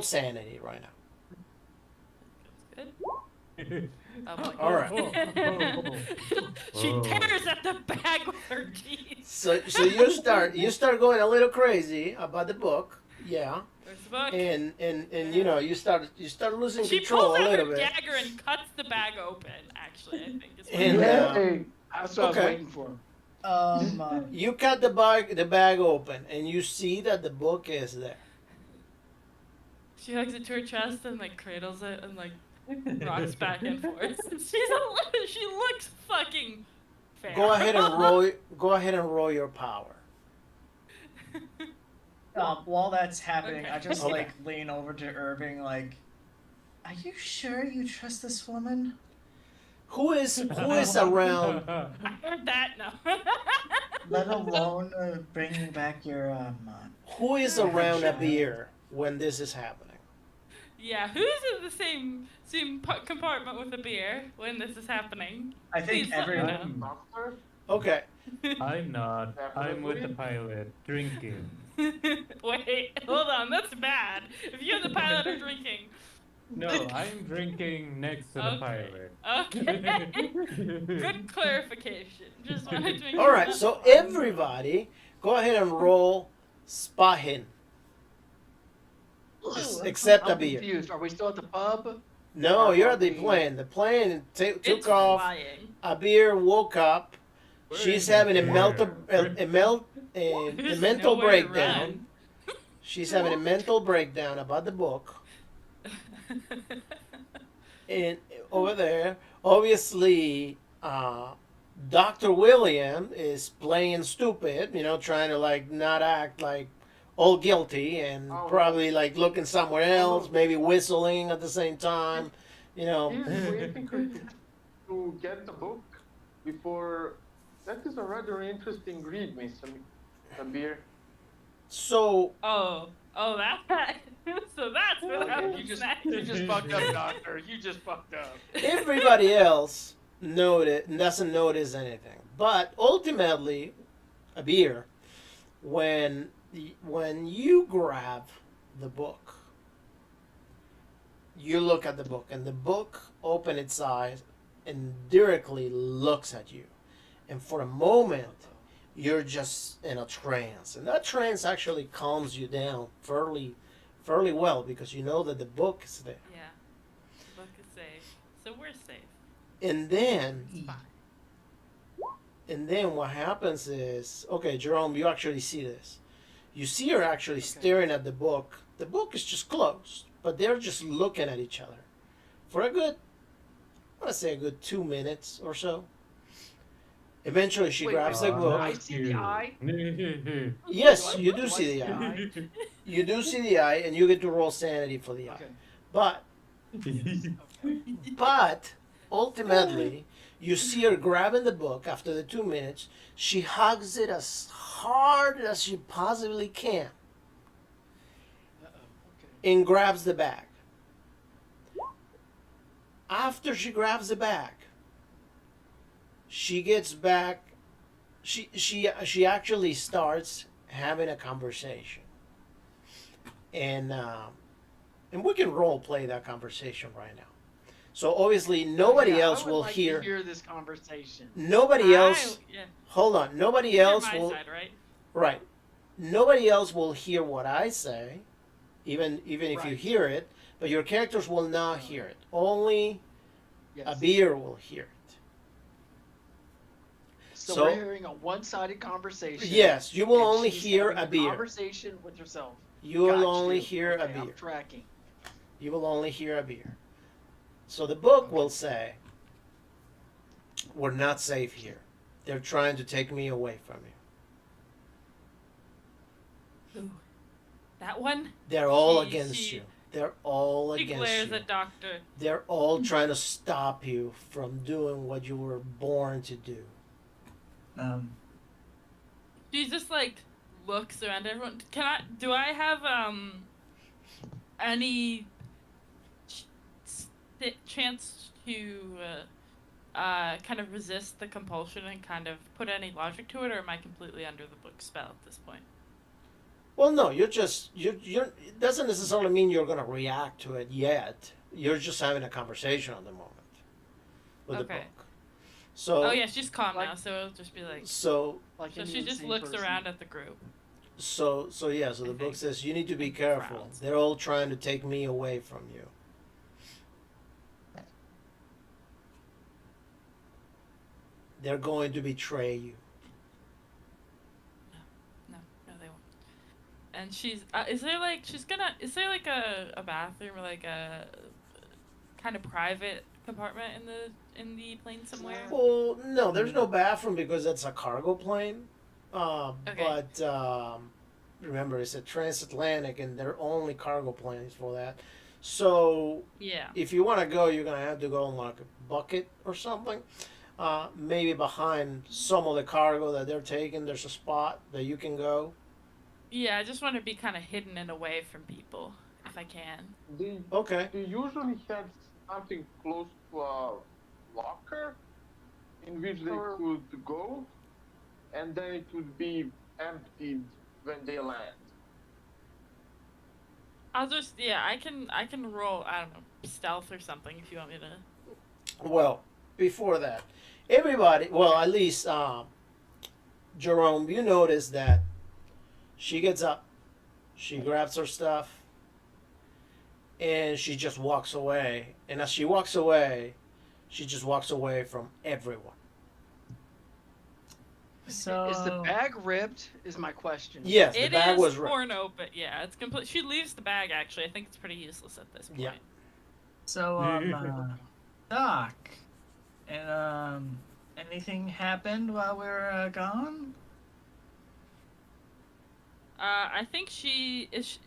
sanity right now. Good. Oh, boy. All right. She Whoa. tears at the bag with her teeth. So you start going a little crazy about the book, yeah, Where's the book? and you know you start losing She control pulls a out little her bit. dagger and cuts the bag open. Actually, I think is what And, it is. Hey, That's what I was Okay. waiting for. You cut the bag open, and you see that the book is there. She hugs it to her chest and like cradles it and like rocks back and forth. She looks fucking fair. Go ahead and roll your power. While that's happening, Okay. I just Okay. like lean over to Irving, like, "Are you sure you trust this woman?" Who is around? I heard that no. Let alone bringing back your Who is around a beer when this is happening? Yeah, who's in the same compartment with the beer when this is happening? I think Please let me everyone. know. Doctor? Okay. I'm not. I'm with the pilot, drinking. Wait, hold on, that's bad. If you and the pilot are drinking. No, I'm drinking next to the Okay. pilot. Okay. Good clarification. Just wanted to make All sure right. that's So fine. everybody, go ahead and roll spot hidden. Except a I'm beer. confused. Are we still at the pub? No, you're at the plane. The plane It's took off. flying. A beer woke up. She's having a mental There's nowhere to breakdown. run. She's having a mental breakdown about the book. And over there, obviously, Dr. William is playing stupid, you know, trying to like not act like all guilty and Oh. probably like looking somewhere else, maybe whistling at the same time, you know. He's waiting to get the book before. That is a rather interesting read, Mr. Beer. So Oh, that. So that's what You just fucked up, Doctor. You just fucked up. everybody else doesn't notice anything, but ultimately, a beer, when you grab the book, you look at the book, and the book opens its eyes and directly looks at you, and for a moment you're just in a trance, and that trance actually calms you down fairly well because you know that the book is there. Yeah. Book is safe. So we're safe. And then what happens is, okay, Jerome, you actually see this. You see her actually staring at the book. The book is just closed, but they're just looking at each other for a good, I want to say a good 2 minutes or so. Eventually, she Wait, grabs the wait, book. I see the eye. Yes, Do I- you do do I see the see eye. You do see the eye, and you get to roll sanity for the eye. Okay. But ultimately, you see her grabbing the book after the 2 minutes. She hugs it as hard as she possibly can Okay. and grabs the bag. After she grabs the bag, she gets back. She actually starts having a conversation, and we can role play that conversation right now. So obviously nobody Yeah, else I would will like hear. To hear this conversation. Nobody else. Yeah. Hold on. Nobody You're else my will. side, right? Right. Nobody else will hear what I say, even if you Right. hear it. But your characters will not hear it. Only Yes. a beer will hear it. So, So- we're hearing a one-sided conversation. Yes, you will and only she's hear having a beer. Conversation with herself. You will Got only you. hear a Okay, I'm beer. tracking. You will only hear a beer. So the book will say, we're not safe here. They're trying to take me away from you. Ooh. That one? They're all She- against she- you. They're all She against glares you. at Doctor. They're all trying to stop you from doing what you were born to do. She just like looks around everyone. Do I have any chance to kind of resist the compulsion and kind of put any logic to it, or am I completely under the book spell at this point? Well, no, you're it doesn't necessarily mean you're going to react to it yet. You're just having a conversation at the moment with the Okay. book. So, Oh yeah, she's calm Like- now, so it'll just be like. so, Like So any she just insane looks person. around at the group. so the I book think. says you need to be And careful. frowns. They're all trying to take me away from you. They're going to betray you. No, they won't. And she's is there like a bathroom or like a kind of private compartment in the plane somewhere? Well, no, there's no bathroom because that's a cargo plane. Okay. But remember, it's a transatlantic, and they're only cargo planes for that. So Yeah. if you want to go, you're gonna have to go in like a bucket or something. Maybe behind some of the cargo that they're taking, there's a spot that you can go. Yeah, I just want to be kind of hidden and away from people if I can. They Okay. they usually have something close to a locker in which they could go, and then it would be emptied when they land. I'll just I can roll, I don't know, stealth or something if you want me to. Well, before that, everybody, well, at least Jerome, you notice that she gets up, she grabs her stuff, and she just walks away. And as she walks away, she just walks away from everyone. So Is the bag ripped? Is my question. Yes, the It bag is was ripped. torn open. Yeah, it's complete. She leaves the bag. Actually, I think it's pretty useless at this point. Yeah. So, Doc, and, anything happened while we were gone? I think she is.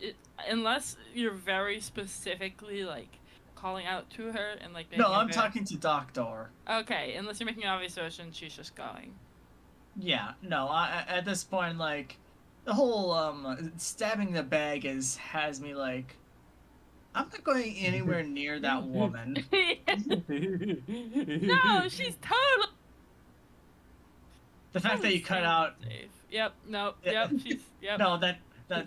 Unless you're very specifically like calling out to her and like. No, making a I'm very- talking to Doctor. Okay, unless you're making an obvious assertion, she's just going. Yeah, no, at this point, like, the whole, stabbing the bag has me, like, I'm not going anywhere near that woman. No, she's totally The fact that you cut out, safe. Yep. No. Yeah. Yep. She's. Yep. no, that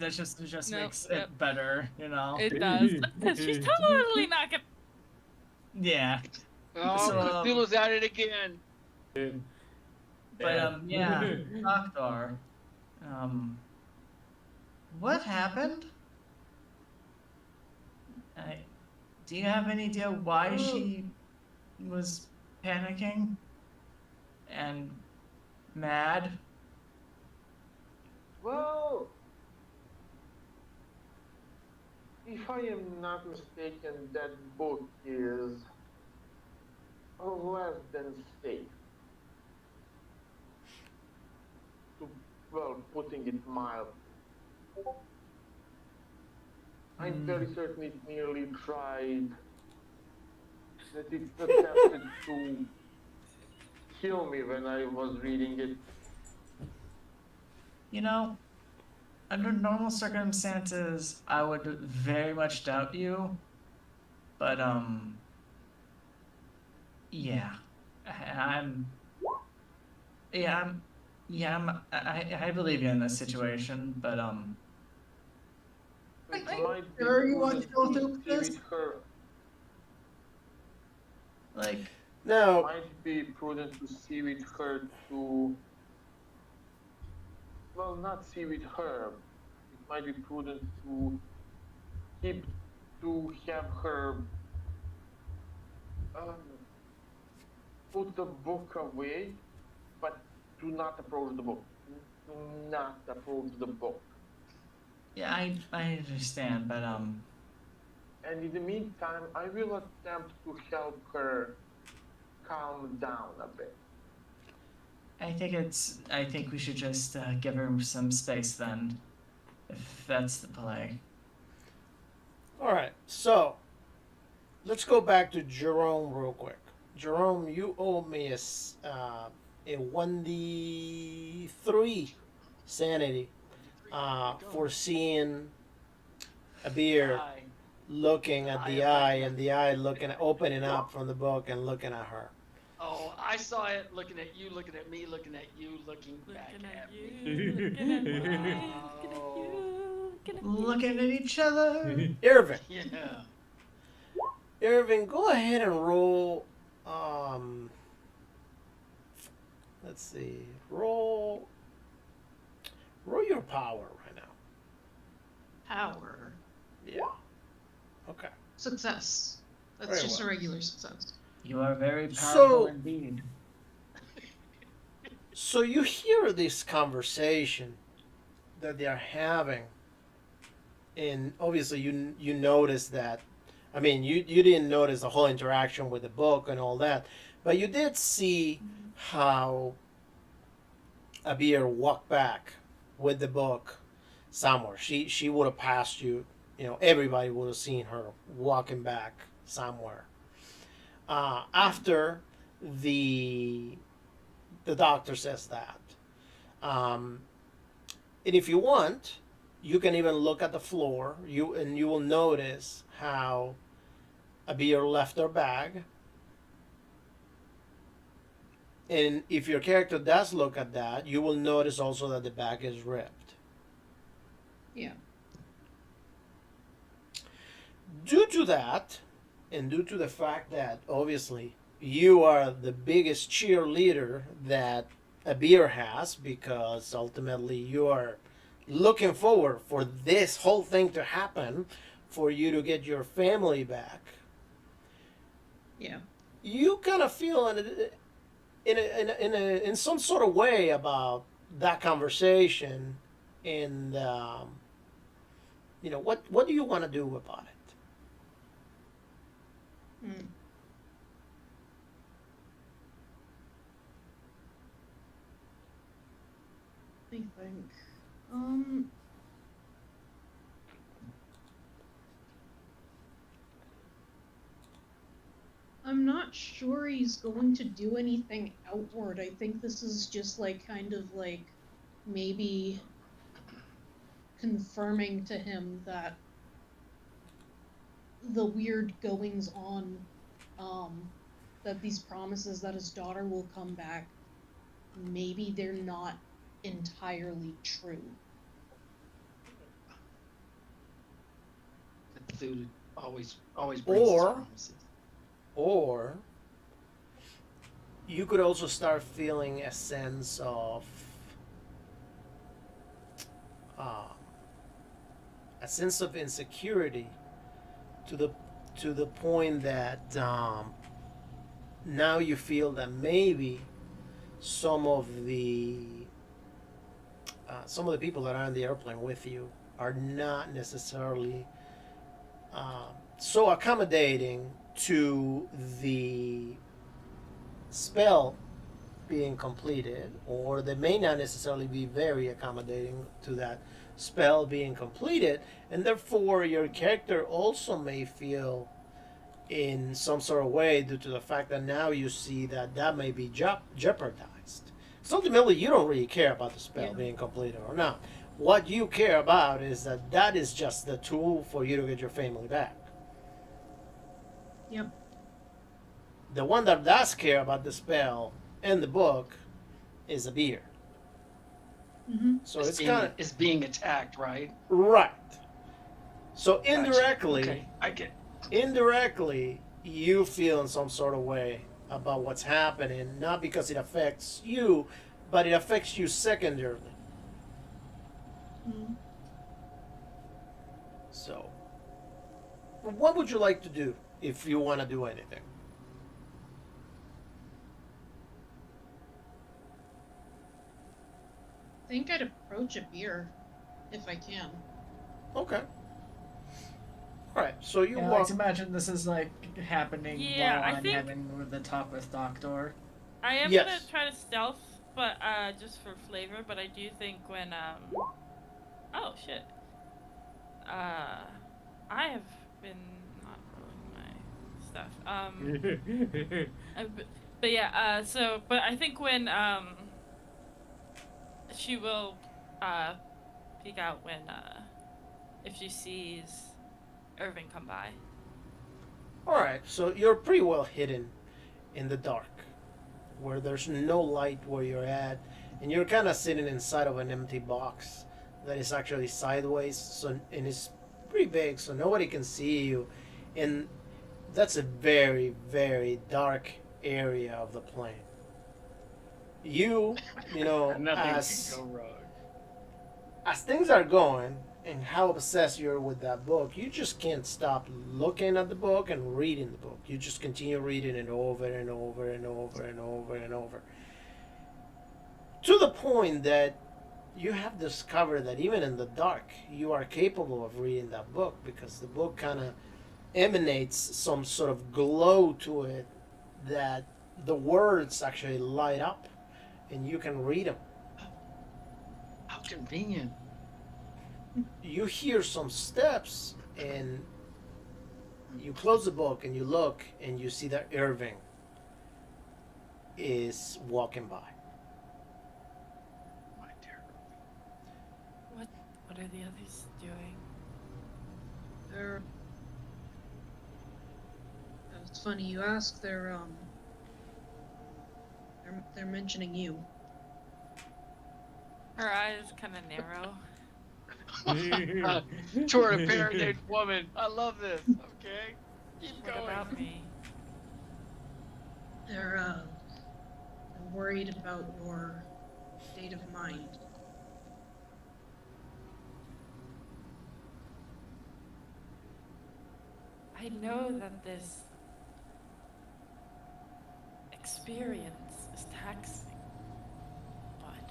just No, makes yep. it better, you know? It does. She's totally not gonna. Yeah. Oh, So, Cthulhu's at it again. But, yeah, Doctor, what happened? Do you have any idea why she was panicking and mad? Well, if I am not mistaken, that book is less than safe. Well, putting it mild. I'm very certain it nearly tried. That it attempted to kill me when I was reading it. You know, under normal circumstances, I would very much doubt you. But, yeah. I believe you in this situation, but, It Are you might be sure you want to go prudent through to see this? with her. like, Now, Might be prudent to see with her to. Well, not see with her. It might be prudent to have her put the book away, but do not approach the book. Do not approach the book. yeah, I understand, but, And in the meantime, I will attempt to help her calm down a bit. I think we should just give her some space then, if that's the play. All right, so let's go back to Jerome real quick. Jerome, you owe me a 1d3 sanity for seeing a beer Eye. looking at the eye and the eye opening up from the book and looking at her. Oh, I saw it looking at you, looking at me, looking at you, looking back Looking at at me. you, looking at me, Wow. looking at you, looking at me. Looking at each other. Irving, Yeah. Irving, go ahead and roll. Let's see. Roll your power right now. Power. Yeah. Okay. Success. That's Very just well. a regular success. You are very powerful So- indeed. So you hear this conversation that they are having, and obviously you notice that. I mean, you didn't notice the whole interaction with the book and all that, but you did see how Abir walked back with the book somewhere. She would have passed you. You know, everybody would have seen her walking back somewhere. After the doctor says that. And if you want, you can even look at the floor. You will notice how Abir left her bag. And if your character does look at that, you will notice also that the bag is ripped. Yeah. Due to that, and due to the fact that obviously you are the biggest cheerleader that Abir has, because ultimately you are looking forward for this whole thing to happen, for you to get your family back. Yeah. You kind of feel in some sort of way about that conversation, and what do you want to do about it? Hmm. I think. I'm not sure he's going to do anything outward. I think this is just like kind of like maybe confirming to him that the weird goings on, that these promises that his daughter will come back, maybe they're not entirely true. Cthulhu always brings his Or- promises. Or you could also start feeling a sense of insecurity to the point that now you feel that maybe some of the people that are on the airplane with you are not necessarily so accommodating to the spell being completed, or they may not necessarily be very accommodating to that spell being completed, and therefore your character also may feel in some sort of way due to the fact that now you see that that may be jeopardized. So ultimately, you don't really care about the spell being completed or not. What you care about is that that is just the tool for you to get your family back. Yep. The one that does care about the spell in the book is Abir. Mm-hmm. So it's kind of It's being attacked, right? right. So Gotcha. indirectly, Okay, I get. indirectly, you feel in some sort of way about what's happening, not because it affects you, but it affects you secondarily. Mm-hmm. So, what would you like to do if you want to do anything? I think I'd approach a beer if I can. Okay. All right, so you Yeah, I walk. like to imagine this is like happening Yeah, while I I'm think- having the talk with Doctor. I am Yes. gonna try to stealth, but just for flavor. But I do think when oh shit, I have been not rolling my stuff. But yeah, but I think when she will peek out when if she sees Irving come by. All right, so you're pretty well hidden in the dark, where there's no light where you're at, and you're kind of sitting inside of an empty box that is actually sideways, so and it's pretty big, so nobody can see you, and that's a very, very dark area of the plane. You know, Nothing as can go wrong. as things are going and how obsessed you're with that book, you just can't stop looking at the book and reading the book. You just continue reading it over and over and over and over and over. To the point that you have discovered that even in the dark, you are capable of reading that book because the book kind of emanates some sort of glow to it that the words actually light up and you can read them. How convenient. You hear some steps and you close the book and you look and you see that Irving is walking by. My dear. What are the others doing? They're. It's funny you ask. They're mentioning you. Her eyes kind of narrow. Toward a parented woman. I love this. Okay, keep What going. about me? They're worried about your state of mind. I know that this experience is taxing, but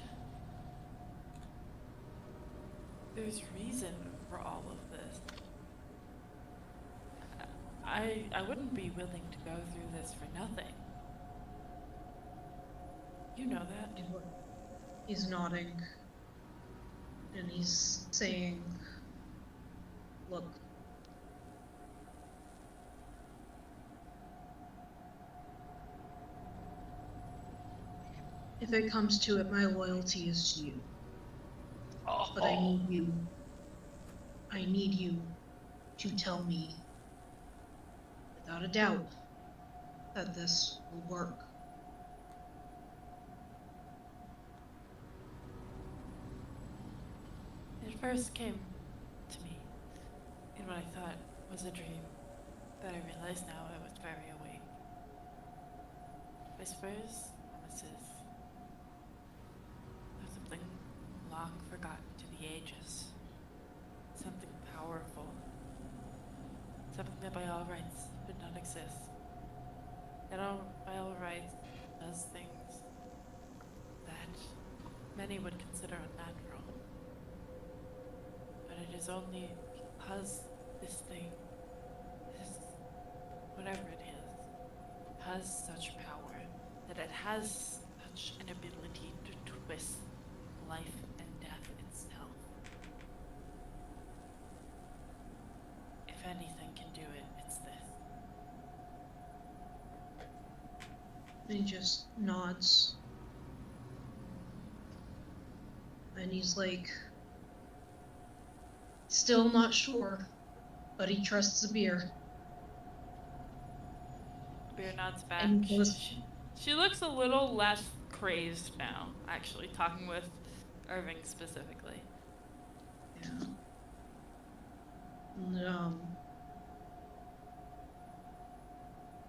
there's reason for all of this. I wouldn't be willing to go through this for nothing. You know that. He's nodding. And he's saying, look. If it comes to it, my loyalty is to you. But I need you. I need you to tell me, without a doubt, that this will work. It first came to me in what I thought was a dream that I realize now I was very awake. Whispers, promises, of something long forgotten to the ages. Something powerful. Something that by all rights should not exist. That by all rights does things that many would consider unnatural. But it is only because this thing, whatever it is, has such power, that it has such an ability to twist life and death itself. If anything can do it, it's this. And he just nods. And he's like, still not sure, but he trusts the beer. Beer nods back. And goes, She looks a little less crazed now, actually, talking with Irving specifically. yeah. And,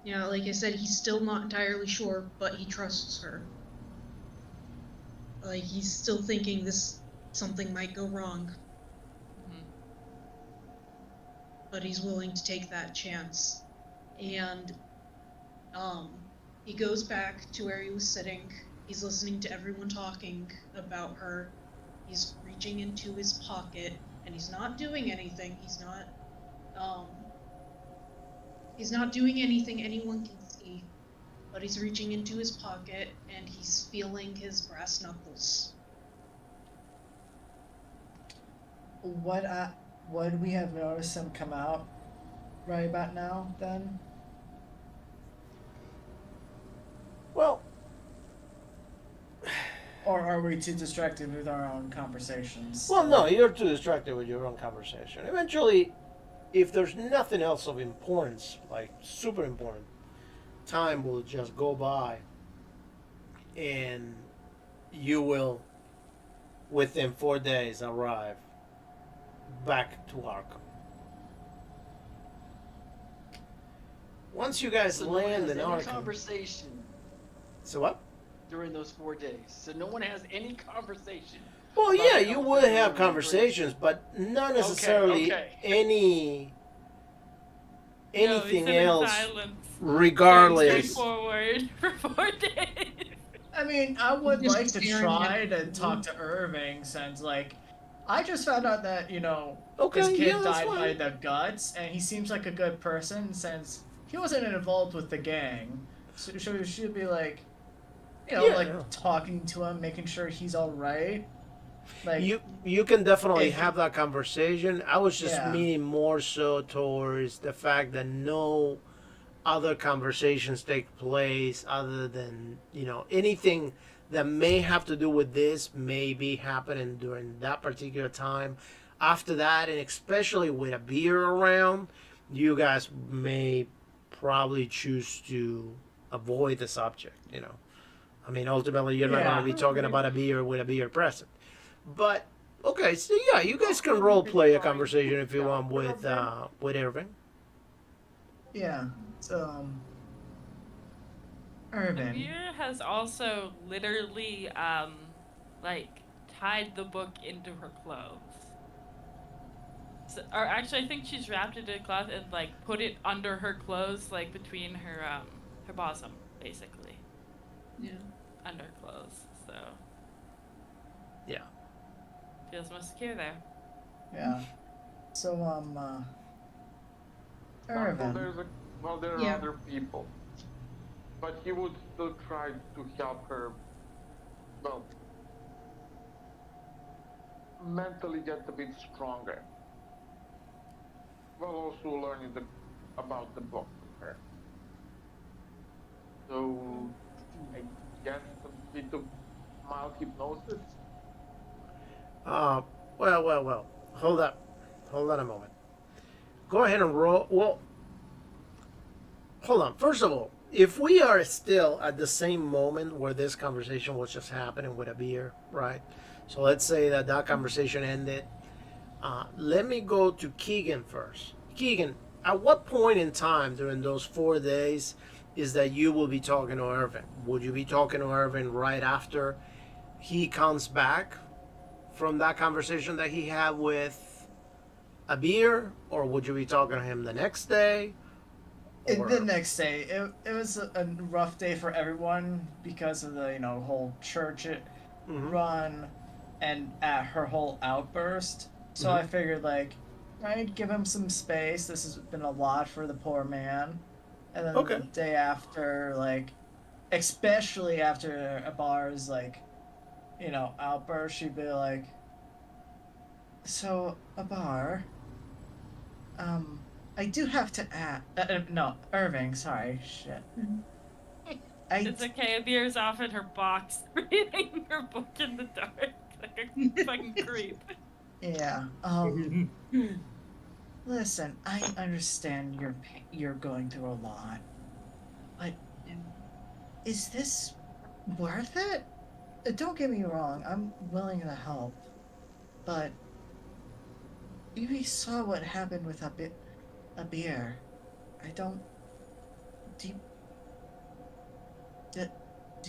yeah, like I said, he's still not entirely sure, but he trusts her. Like, he's still thinking something might go wrong. But he's willing to take that chance. And he goes back to where he was sitting. He's listening to everyone talking about her. He's reaching into his pocket, and he's not doing anything. He's not He's not doing anything anyone can see, but he's reaching into his pocket and he's feeling his brass knuckles. Would we have noticed him come out right about now then? Well, Or are we too distracted with our own conversations? well, no, you're too distracted with your own conversation. Eventually, if there's nothing else of importance, like super important, time will just go by, and you will, within 4 days, arrive back to Arkham. Once you guys So no one land has in any Arkham, conversation so what? during those 4 days. So no one has any conversation. Well, about yeah, the you elephant would in the have room. conversations, but not necessarily okay. anything no, we sit else. in silence. Regardless, Straightforward for 4 days. I mean, I would Just like to staring try at to him. talk to Irving since, like, I just found out that, his okay, kid yeah, that's died by fine. the guts, and he seems like a good person since he wasn't involved with the gang. So we should be, like, Yeah. talking to him, making sure he's alright. Like, You can definitely if- have that conversation. I was just Yeah. meaning more so towards the fact that no other conversations take place other than anything that may have to do with this may be happening during that particular time. After that, and especially with a beer around, you guys may probably choose to avoid the subject. I mean, ultimately, you're not Yeah. going to be talking about a beer with a beer present. But okay, so yeah, you guys can role play a conversation if you want with Irving. yeah. So, Irvin. Amir has also literally, tied the book into her clothes. So, or actually, I think she's wrapped it in a cloth and, put it under her clothes, between her bosom, basically. Yeah. Under clothes, so. Yeah. Feels more secure there. Yeah. So, Irvin. There are Yeah. other people, but he would still try to help her. Well, mentally get a bit stronger. While also learning about the book from her. So, I guess a bit of mild hypnosis. Well. Hold up. Hold on a moment. Go ahead and roll. Well, hold on. First of all, if we are still at the same moment where this conversation was just happening with a beer, right? So let's say that conversation ended. Let me go to Keegan first. Keegan, at what point in time during those 4 days is that you will be talking to Irvin? Would you be talking to Irvin right after he comes back from that conversation that he had with a beer, or would you be talking to him the next day? Or... The next day, it was a rough day for everyone because of the whole church run and her whole outburst. So I figured I'd give him some space. This has been a lot for the poor man. And then the day after, especially after a bar's outburst, she'd be like, "So a bar, I do have to ask. No, Irving. Sorry, shit. It's okay. Amir's off in her box, reading her book in the dark like a fucking creep. Yeah. Listen, I understand you're going through a lot, but is this worth it? Don't get me wrong. I'm willing to help, but you saw what happened with a beer. I don't. Do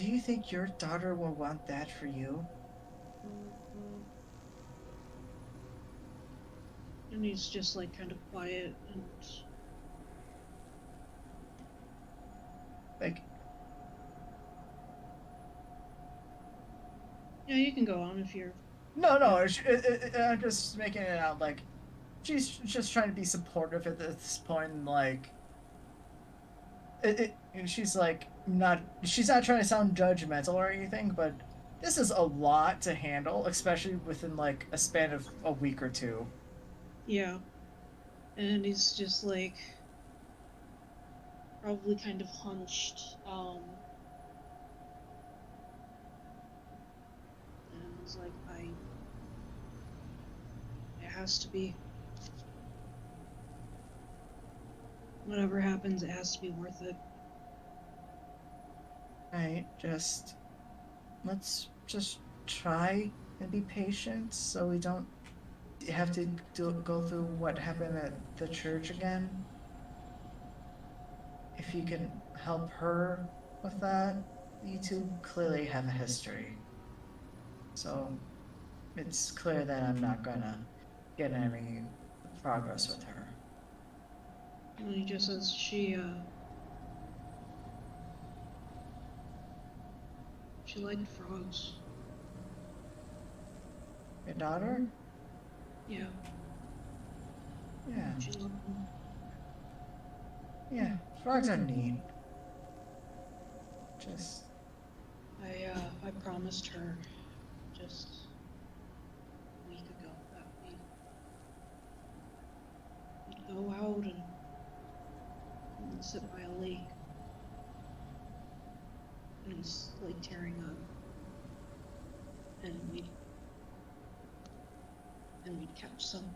you think your daughter will want that for you? And he's just kind of quiet and yeah, you can go on if you're. No. I'm just making it out she's just trying to be supportive at this point, and and she's like not. She's not trying to sound judgmental or anything, but this is a lot to handle, especially within like a span of a week or two. Yeah. And he's just like probably kind of hunched. And he's like, it has to be. Whatever happens, it has to be worth it. Right, let's just try and be patient so we don't have to go through what happened at the church again. If you can help her with that, you two clearly have a history. So it's clear that I'm not gonna get any progress with her. And he just says she liked frogs. Your daughter? Yeah, Yeah. she loved them. Yeah, frogs are neat. Just I promised her just a week ago that we'd go out and sit by a lake. And it's like tearing up. And we'd catch some.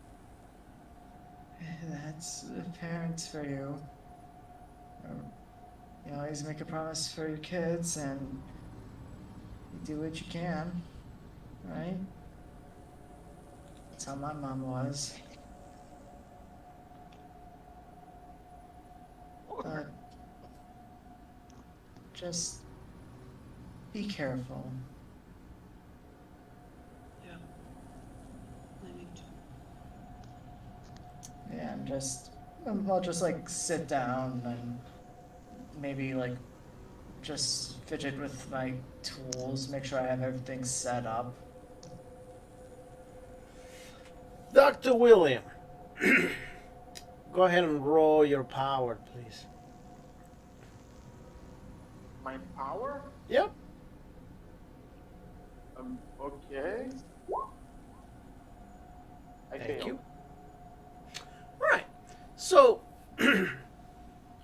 that's parents for you. You always make a promise for your kids and you do what you can, right? That's how my mom was. But just be careful. Yeah. I need to. Yeah, I'll just like sit down and maybe like just fidget with my tools, make sure I have everything set up. Dr. William, go ahead and roll your power, please. My power? Yep. Okay. I Thank failed. you. Right. So,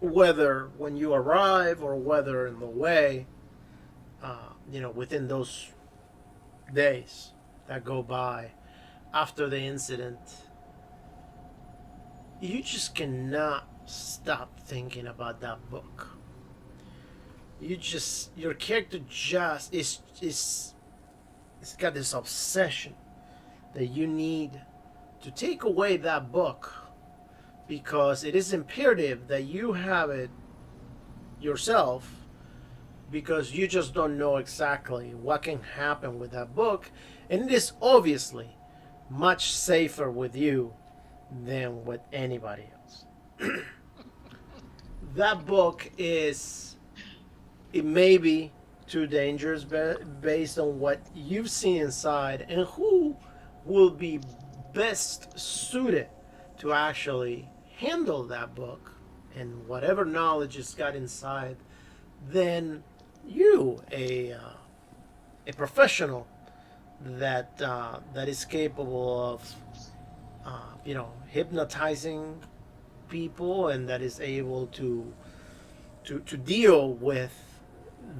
whether when you arrive or whether in the way, within those days that go by after the incident, you just cannot stop thinking about that book. Your character just is it's got this obsession that you need to take away that book, because it is imperative that you have it yourself, because you just don't know exactly what can happen with that book, and it is obviously much safer with you than with anybody else. That book it may be too dangerous based on what you've seen inside, and who will be best suited to actually handle that book and whatever knowledge it's got inside than you, a professional that is capable of hypnotizing people, and that is able to deal with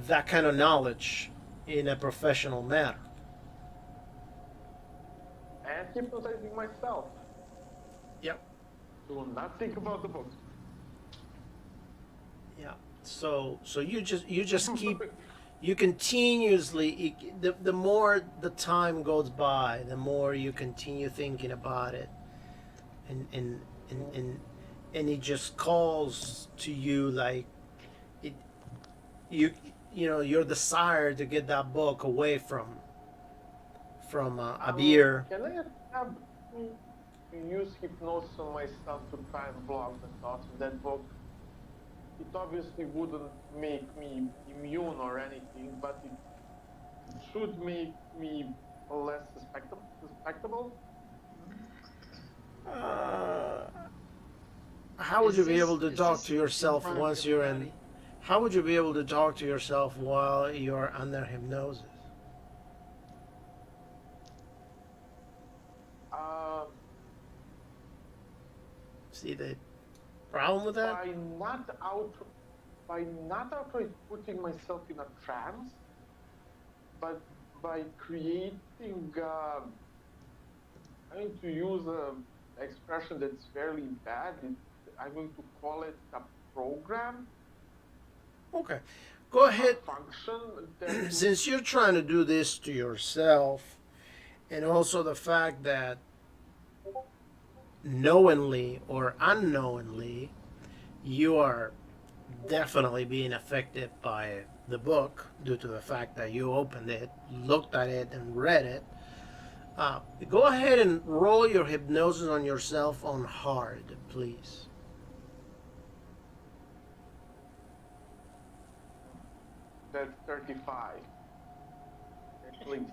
that kind of knowledge in a professional manner. And hypnotizing myself. Yep. Do not think about the book. Yeah. So you just keep you continuously the more the time goes by, the more you continue thinking about it, and it just calls to you like it your desire to get that book away from a beer. Can I have use hypnosis on myself to try and block the thoughts of that book? It obviously wouldn't make me immune or anything, but it should make me less suspectable. How would you be able to talk to yourself once you're in How would you be able to talk to yourself while you're under hypnosis? Uh, See the problem with that? by not outright putting myself in a trance, but by creating. I'm going to use an expression that's fairly bad. I'm going to call it a program, Okay. Go a ahead. function that. Since you're trying to do this to yourself, and also the fact that knowingly or unknowingly you are definitely being affected by the book due to the fact that you opened it, looked at it, and read it. Go ahead and roll your hypnosis on yourself on hard, please. That's 35. At least.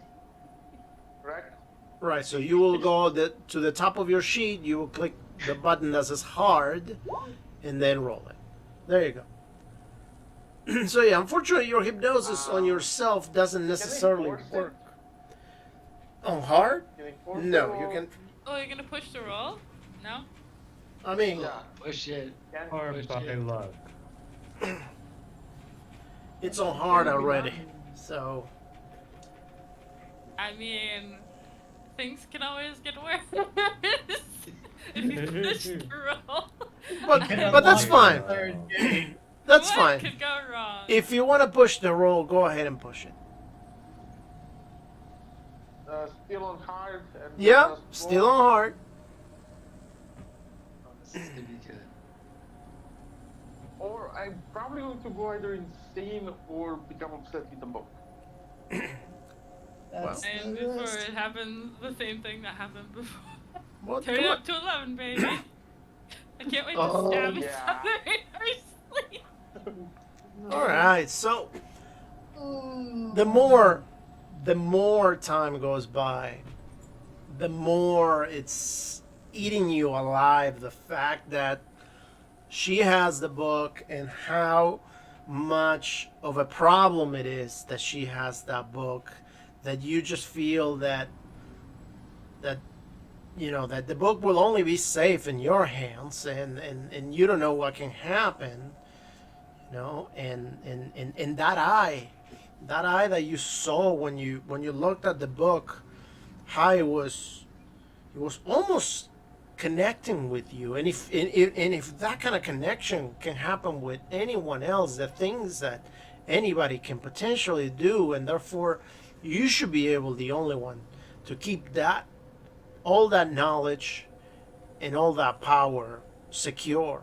Correct? Right, so you will go to the top of your sheet, you will click the button that says hard, and then roll it. There you go. So yeah, unfortunately your hypnosis on yourself doesn't necessarily force it? work. On hard? Can I force No, it you or can. Oh, you're gonna push the roll? No? I mean, Yeah. Push it. Can Or Push by it. luck. it's on hard already. So I mean, things can always get worse. If you push the roll. but that's fine. Third game. That's What fine. could go wrong? If you want to push the roll, go ahead and push it. still on hard? And Yeah, just still roll? on hard. Oh, this is gonna be good. Or I'm probably going to go either insane or become obsessed with the book. That's And the before list. it happened, the same thing that happened before. Well, Turn come it on. up to 11, baby. I can't wait to Oh, stab each yeah. other in our sleep. All right. So Oh. the more time goes by, the more it's eating you alive. The fact that she has the book and how much of a problem it is that she has that book, that you just feel that that the book will only be safe in your hands, and you don't know what can happen, and that eye that you saw when you looked at the book, how it was almost connecting with you. And if that kind of connection can happen with anyone else, the things that anybody can potentially do, and therefore you should be able, the only one, to keep that all that knowledge and all that power secure,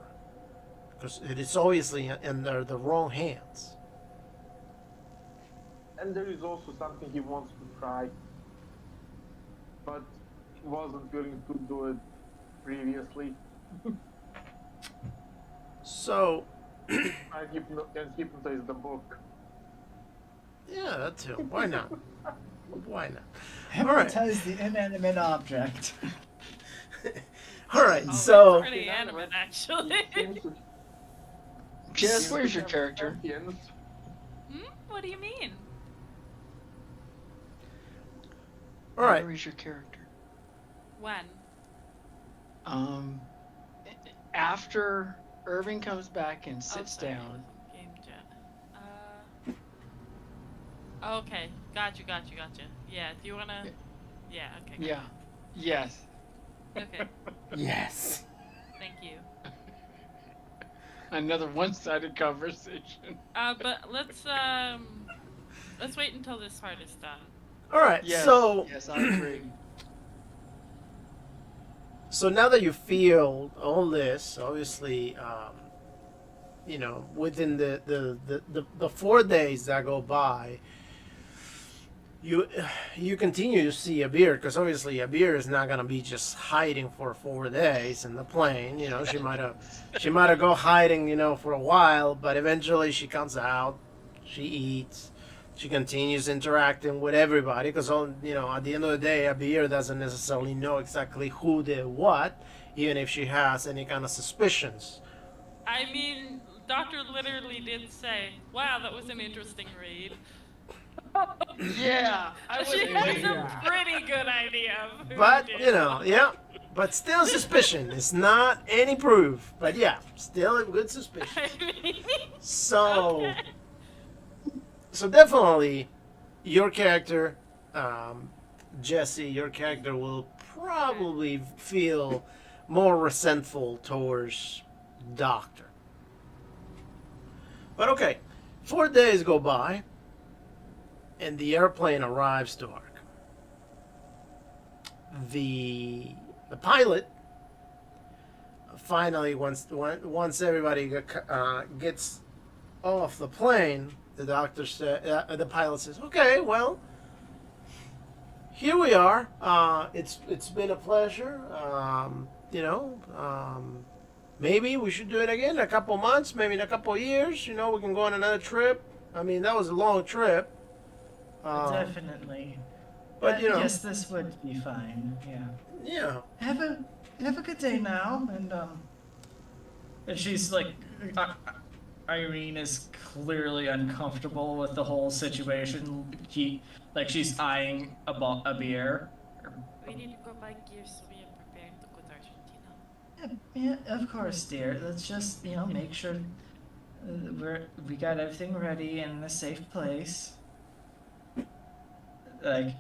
because it is obviously in the wrong hands. And there is also something he wants to try, but he wasn't willing to do it previously. So I can hypnotize the book. yeah, that too. Why not? Why not? All right. Hypnotize the inanimate object. All right. Oh, So it's pretty animate, actually. Jess, where's your character? What do you mean? all right. Where is your character? When? After Irving comes back and sits sorry, down. Game chat. Okay, got you. Yeah, do you wanna? Yeah, okay. Yeah. Yes. Okay, Yes. thank you. Another one-sided conversation. But let's wait until this part is done. All right. Yes. So Yes, I agree. so now that you feel all this, obviously, within the 4 days that go by, you continue to see Abir, because obviously Abir is not gonna be just hiding for 4 days in the plane. She might have go hiding, for a while, but eventually she comes out, she eats, she continues interacting with everybody, because at the end of the day, Abir doesn't necessarily know exactly who did what, even if she has any kind of suspicions. I mean, doctor literally did say, "Wow, that was an interesting read." Yeah, I She would. has a pretty good idea of who But did you know, what. yeah. But still suspicion. It's not any proof. But yeah, still a good suspicion. I mean, So, okay. so definitely, your character, Jesse, your character will probably feel more resentful towards Doctor. But okay, 4 days go by, and the airplane arrives to Ark. The pilot finally, once everybody gets off the plane, the pilot says, "Okay, well, here we are. It's been a pleasure. Maybe we should do it again in a couple months, maybe in a couple years. You know, we can go on another trip. I mean, that was a long trip. Definitely. But you know, yes, this would be fine. Yeah. yeah, Have a good day now, and she's like, Irene is clearly uncomfortable with the whole situation. She's eyeing a beer. We need to go buy gear so we are prepared to go to Argentina. Yeah, of course, dear. Let's just make sure we got everything ready and in a safe place. Like,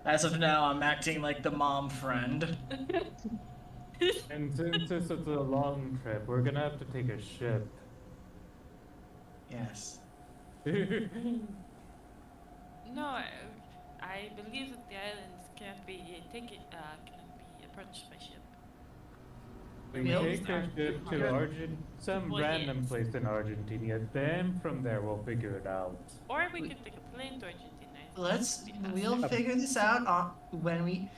as of now, I'm acting like the mom friend. And since this is a long trip, we're gonna have to take a ship. Yes. No, I believe that the islands can't be approached by ship. We Yep. take a ship to some Well, random yes. place in Argentina. Then from there we'll figure it out. Or we could take a plane to Argentina. We'll figure this out when we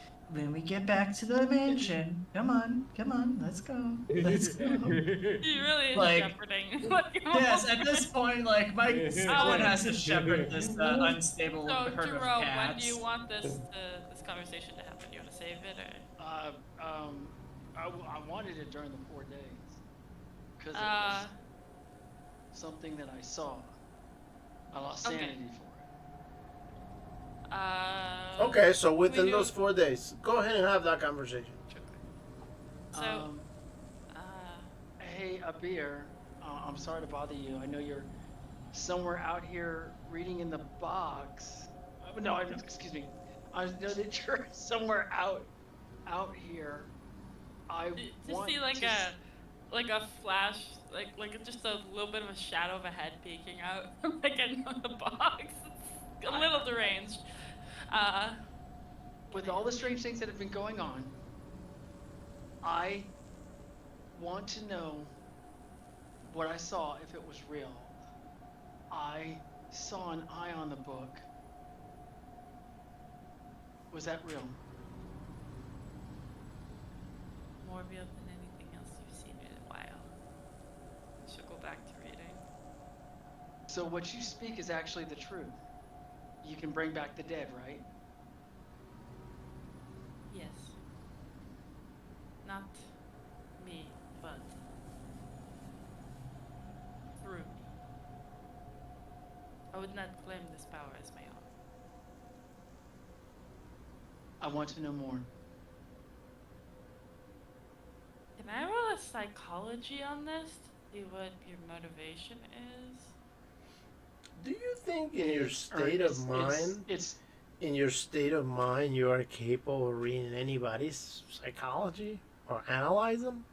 get back to the mansion. Come on, let's go. Let's go. You really is Like, shepherding. What you Yes, want. at this point, like, my someone has to shepherd this unstable So, herd of Jerome, when cats. do you want this conversation to happen? You want to save it, or? I wanted it during the 4 days because it Uh, was something that I saw. I lost Okay. sanity for it. okay. So within we those do- 4 days, go ahead and have that conversation. So, uh, Hey, Abir, I'm sorry to bother you. I know you're somewhere out here reading in the box. No, excuse me. I know that you're somewhere out here. I just want see like to a flash, like just a little bit of a shadow of a head peeking out, like in the box. It's a little deranged. with all the strange things that have been going on, I want to know what I saw, if it was real. I saw an eye on the book. Was that real? More real than anything else you've seen in a while. Should go back to reading. So what you speak is actually the truth. You can bring back the dead, right? Yes. Not me, but through me. I would not claim this power as my own. I want to know more. Can I roll a psychology on this to see what your motivation is? Do you think in your Or state of mind, it's in your state of mind, you are capable of reading anybody's psychology or analyze them?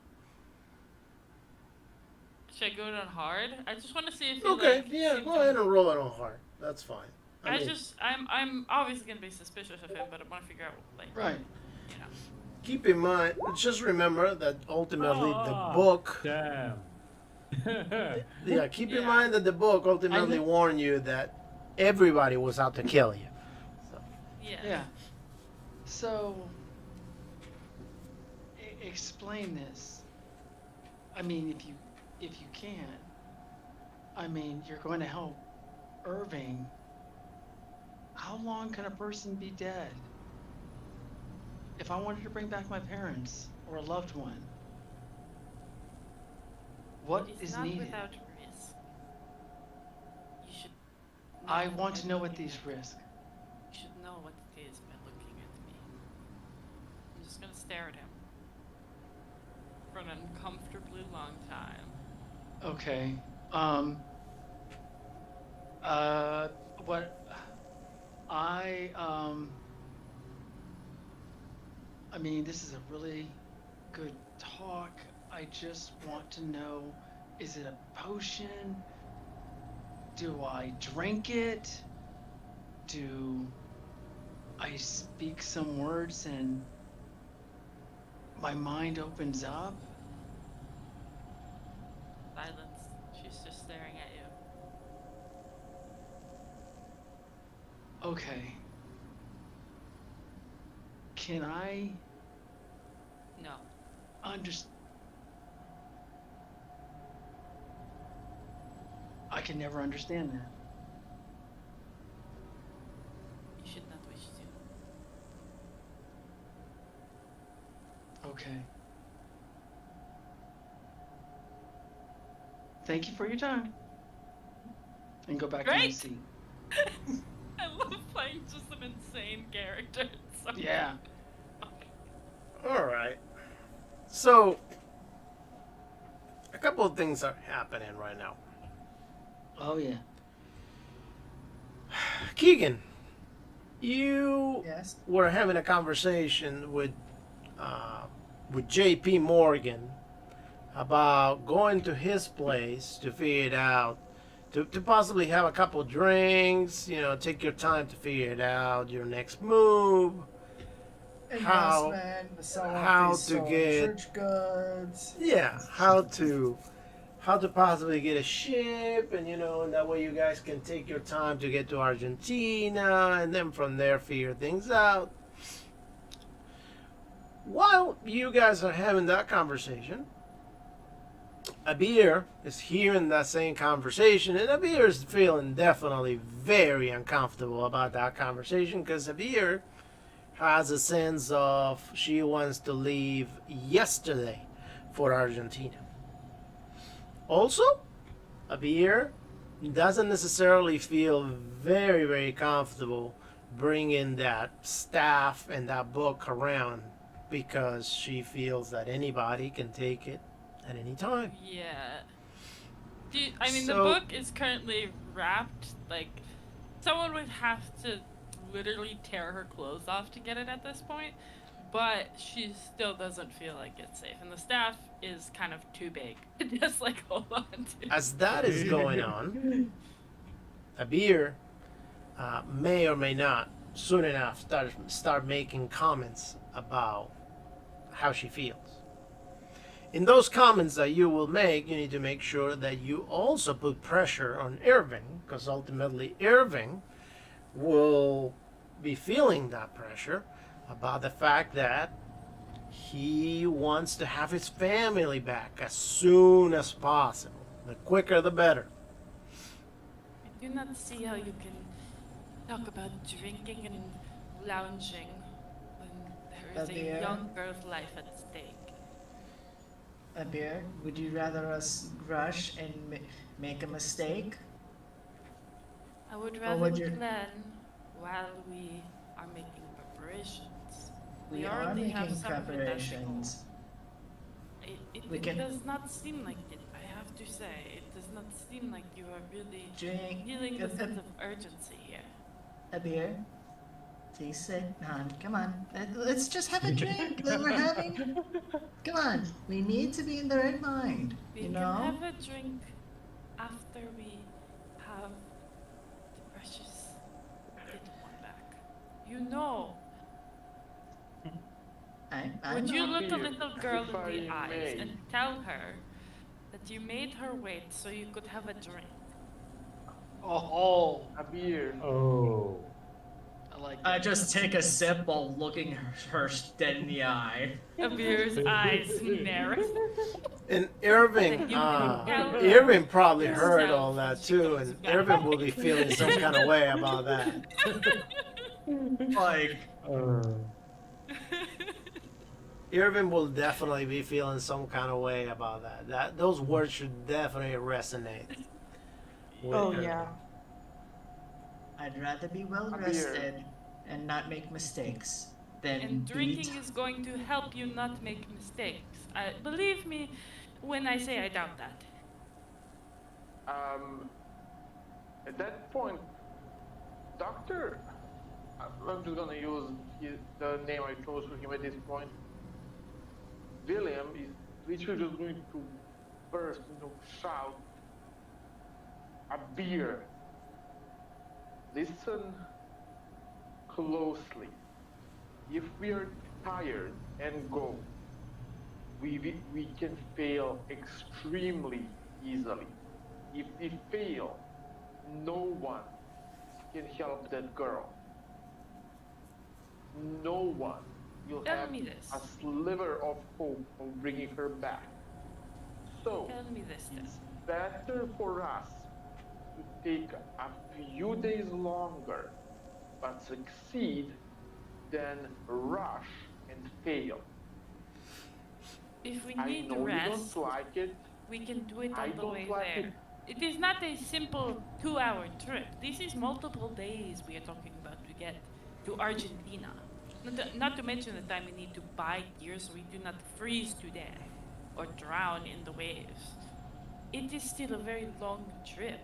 Should I go it on hard? I just want to see if you Okay, like, yeah, seem go to- ahead and roll it on hard. That's fine. I'm obviously gonna be suspicious of him, but I want to figure out like right. you know. keep in mind, just remember that ultimately the Ah, book, Damn. yeah, keep in Yeah. mind that the book ultimately I- warned you that everybody was out to kill you. Yeah. Yeah. So explain this. I mean, if you can. I mean, you're going to help Irving. How long can a person be dead? If I wanted to bring back my parents or a loved one, what It is not needed? without risk. I want to know what these risk. You should know what it is by looking at me. I'm just gonna stare at him for an uncomfortably long time. Okay. What I mean, this is a really good talk. I just want to know, is it a potion? Do I drink it? Do I speak some words and my mind opens up? Silence. She's just staring at you. Okay. Can I No. understand? I can never understand that. You should not wish to. Okay. Thank you for your time. And go back to my Great. seat. I love playing just an insane character. It's so Yeah. All right. So, a couple of things are happening right now. Oh yeah. Keegan, you Yes. were having a conversation with J.P. Morgan about going to his place to figure it out, to possibly have a couple drinks, take your time to figure it out, your next move. How- Investment, sell how these to stolen get- church goods. Yeah, how to possibly get a ship, and and that way you guys can take your time to get to Argentina, and then from there figure things out. While you guys are having that conversation, Abir is hearing that same conversation, and Abir is feeling definitely very uncomfortable about that conversation, because Abir has a sense of she wants to leave yesterday for Argentina. Also, Abir doesn't necessarily feel very, very comfortable bringing that staff and that book around, because she feels that anybody can take it at any time. Yeah. The So- book is currently wrapped. Like, someone would have to literally tear her clothes off to get it at this point. But she still doesn't feel like it's safe. And the staff is kind of too big to just, like, hold on to. As that is going on, Abir may or may not soon enough start making comments about how she feels. In those comments that you will make, you need to make sure that you also put pressure on Irving, because ultimately Irving will be feeling that pressure about the fact that he wants to have his family back as soon as possible. The quicker the better. I do not see how you can talk about drinking and lounging when there is a Abir? young girl's life at stake. Abir, would you rather us rush and make a mistake? I would Or rather would you- plan while we are making preparations. We are already have making some preparations. We It can- does not seem like it, I have to say. It does not seem like you are really Drink. feeling the sense of urgency here. Abir, please sit, hon. Come on. Let's just have a drink that we're having. Come on. We need to be in the right mind. We You can know? have a drink after we have the precious little one back. You know, I would you know. look a Abir, little girl if I in the eyes may. and tell her that you made her wait so you could have a drink? Oh, Abir, Oh. I like I that. just take a sip while looking her dead in the eye. Abir's eyes narrow. And Irving, You can tell her Irving probably heard yourself all that when she too, comes and back. Irving will be feeling some kind of way about that. Like, Irving will definitely be feeling some kind of way about that. Those words should definitely resonate with Oh Irving. yeah. I'd rather be well A beer. rested and not make mistakes than And be drinking is going to help you not make mistakes. Believe me when I say I doubt that. At that point, Doctor, I'm just gonna use the name I chose for him at this point. William is literally just going to burst, shout, a beer. Listen closely. If we are tired and go, we can fail extremely easily. If we fail, no one can help that girl. No one will Tell have me this. a sliver of hope of bringing her back. So, Tell me this then. it's better for us to take a few days longer but succeed than rush and fail. If we I need know rest, you don't like it. we can do it I on the don't way like there. it. It is not a simple 2-hour trip. This is multiple days we are talking about to get to Argentina. Not to mention the time we need to buy gear so we do not freeze to death or drown in the waves. It is still a very long trip.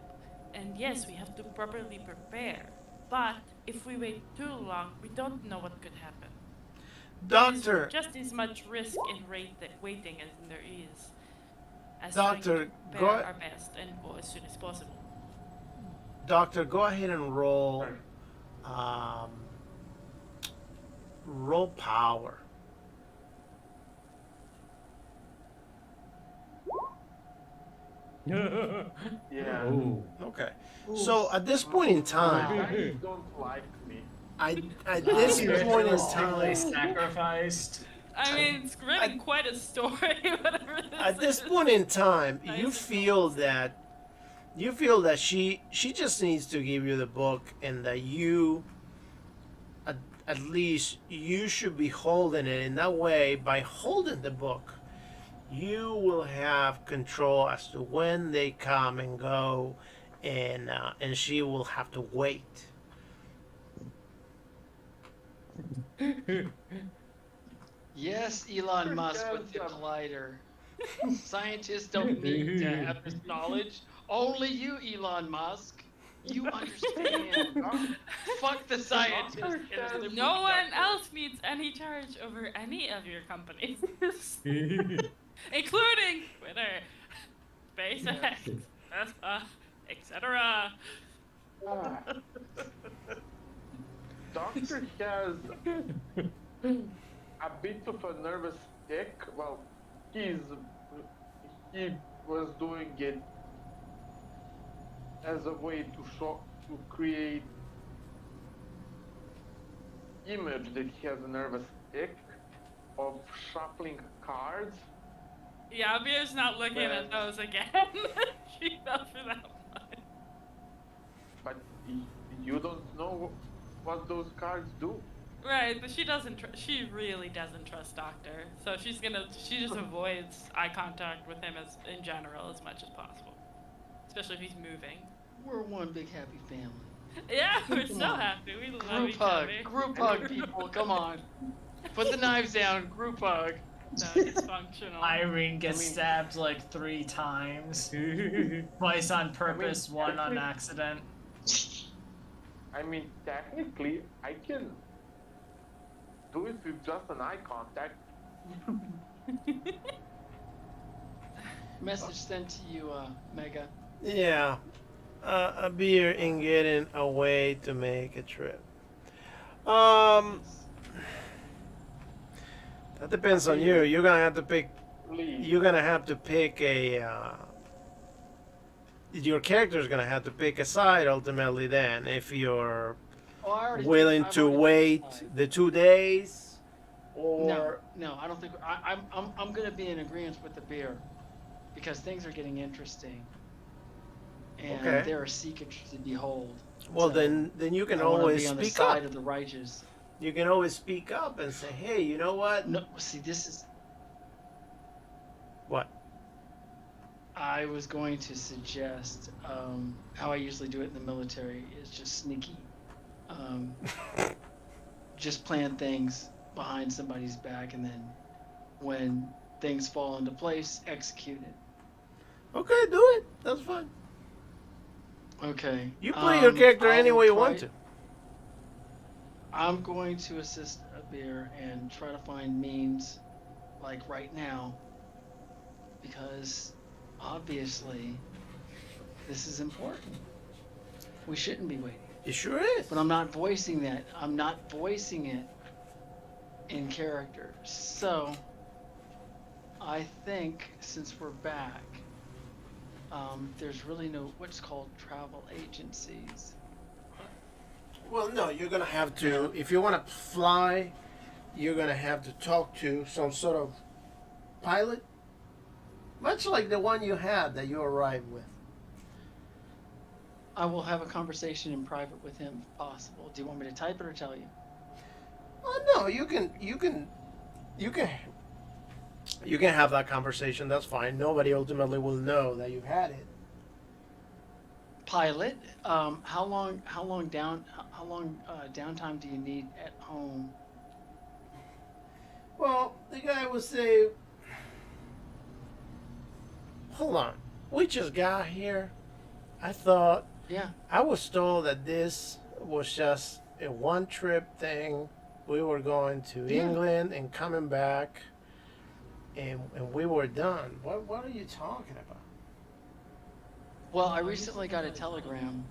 And yes, we have to properly prepare. But if we wait too long, we don't know what could happen. There's Doctor, just as much risk in waiting as there is. As Doctor, trying to prepare go- our best and go as soon as possible. Doctor, go ahead and roll. Roll power. Yeah. Oh. Okay. So at this point in time, Guys don't like me. at this point in Realistically time, sacrificed. I mean, it's really quite a story, whatever this at this is. point in time, Nice you and feel that she just needs to give you the book, and that you at least you should be holding it. In that way, by holding the book, you will have control as to when they come and go, and she will have to wait. Yes, Elon Musk with the collider. Scientists don't need to have this knowledge. Only you, Elon Musk. You understand. Fuck the scientists. and the No one doctor. else needs any charge over any of your companies, including Twitter, SpaceX, Tesla, etc. Doctor has a bit of a nervous tick. Well, he was doing it as a way to create image that he has a nervous tick of shuffling cards. Yeah, Beer's not looking at Well- those again. She fell for that one. But you don't know what those cards do. Right, but she doesn't. She really doesn't trust Doctor, so she just avoids eye contact with him as in general as much as possible, especially if he's moving. We're one big happy family. Yeah, we're Come so on. happy. We love Group each hug. other. Group hug, people. Come on. Put the knives down. Group hug. So dysfunctional. Irene gets stabbed like 3 times. Twice on purpose, one on accident. I mean, technically, I can do it with just an eye contact. Message sent to you, Mega. Yeah, a beer in getting away to make a trip. That depends on you. You're gonna have to pick. Please. You're gonna have to pick a. Your character's gonna have to pick a side ultimately. Then, if you're Oh, I already willing I've to already wait decided. the 2 days, or No, I don't think I'm gonna be in agreement with the beer, because things are getting interesting, and Okay. there are secrets to behold. well, So, then you can I wanna always be on the speak side up. of the righteous. You can always speak up and say, "Hey, you know what? No, see, this is What? I was going to suggest how I usually do it in the military is just sneaky. Um, just plan things behind somebody's back, and then when things fall into place, execute it. Okay, do it. That's fine. Okay. You play your character I'll any way you try- want to. I'm going to assist a beer and try to find means, like right now, because obviously this is important. We shouldn't be waiting. It sure is. But I'm not voicing that. I'm not voicing it in character. So I think since we're back, there's really no what's called travel agencies. Well, no, you're gonna have to. If you want to fly, you're gonna have to talk to some sort of pilot, much like the one you had that you arrived with. I will have a conversation in private with him if possible. Do you want me to type it or tell you? Oh no, you can have that conversation. That's fine. Nobody ultimately will know that you've had it. Pilot, how long downtime do you need at home? Well, the guy will say, "Hold on, we just got here. I thought Yeah. I was told that this was just a one-trip thing. We were going to Yeah. England and coming back, and we were done. What are you talking about?" Well, I recently got a telegram,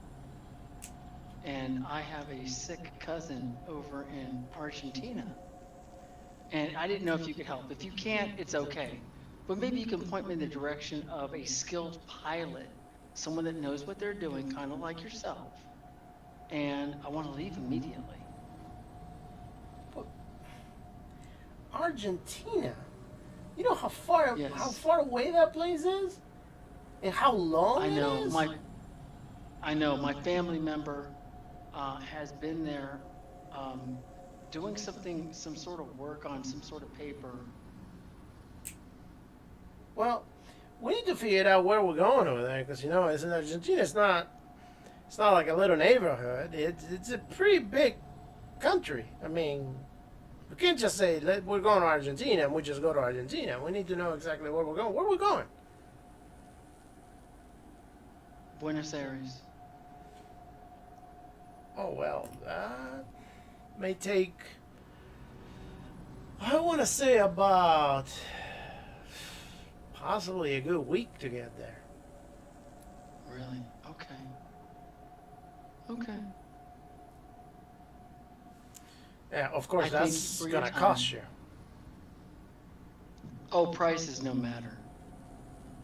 and I have a sick cousin over in Argentina. And I didn't know if you could help. If you can't, it's okay. But maybe you can point me in the direction of a skilled pilot, someone that knows what they're doing, kind of like yourself. And I want to leave immediately. Argentina. You know how far Yes. away that place is, and how long I know it is. my family member has been there doing some sort of work on some sort of paper. Well, we need to figure out where we're going over there, because it's in Argentina. It's not like a little neighborhood. It's a pretty big country. I mean, we can't just say we're going to Argentina and we just go to Argentina. We need to know exactly where we're going. Where are we going? Buenos Aires. Oh well, that may take. I want to say about possibly a good week to get there. Really? Okay. Okay. Yeah, of course, I think that's for your gonna time- cost you. Oh, price is no matter.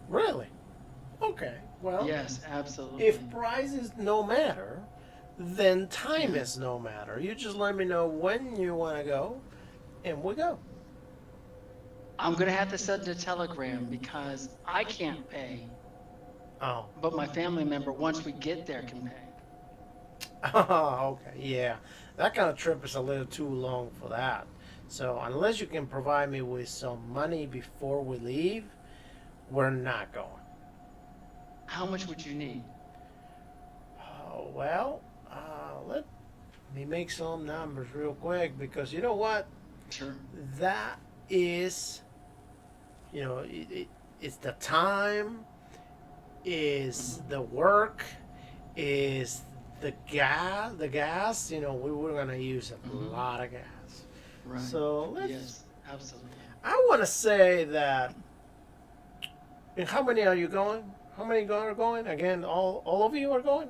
Really? Okay. Well, Yes, absolutely. if price is no matter, then time Yeah. is no matter. You just let me know when you want to go, and we go. I'm gonna have to send a telegram because I can't pay, Oh. but my family member, once we get there, can pay. Oh, okay. Yeah. That kind of trip is a little too long for that. So unless you can provide me with some money before we leave, we're not going. How much would you need? Oh, well, let me make some numbers real quick, because you know what? Sure. That is, it's the time, is the work, is the gas. We were going to use a Mhm. lot of gas. Right. So let's, Yes, absolutely. I want to say that, and how many are you going? How many are going? Again, all of you are going?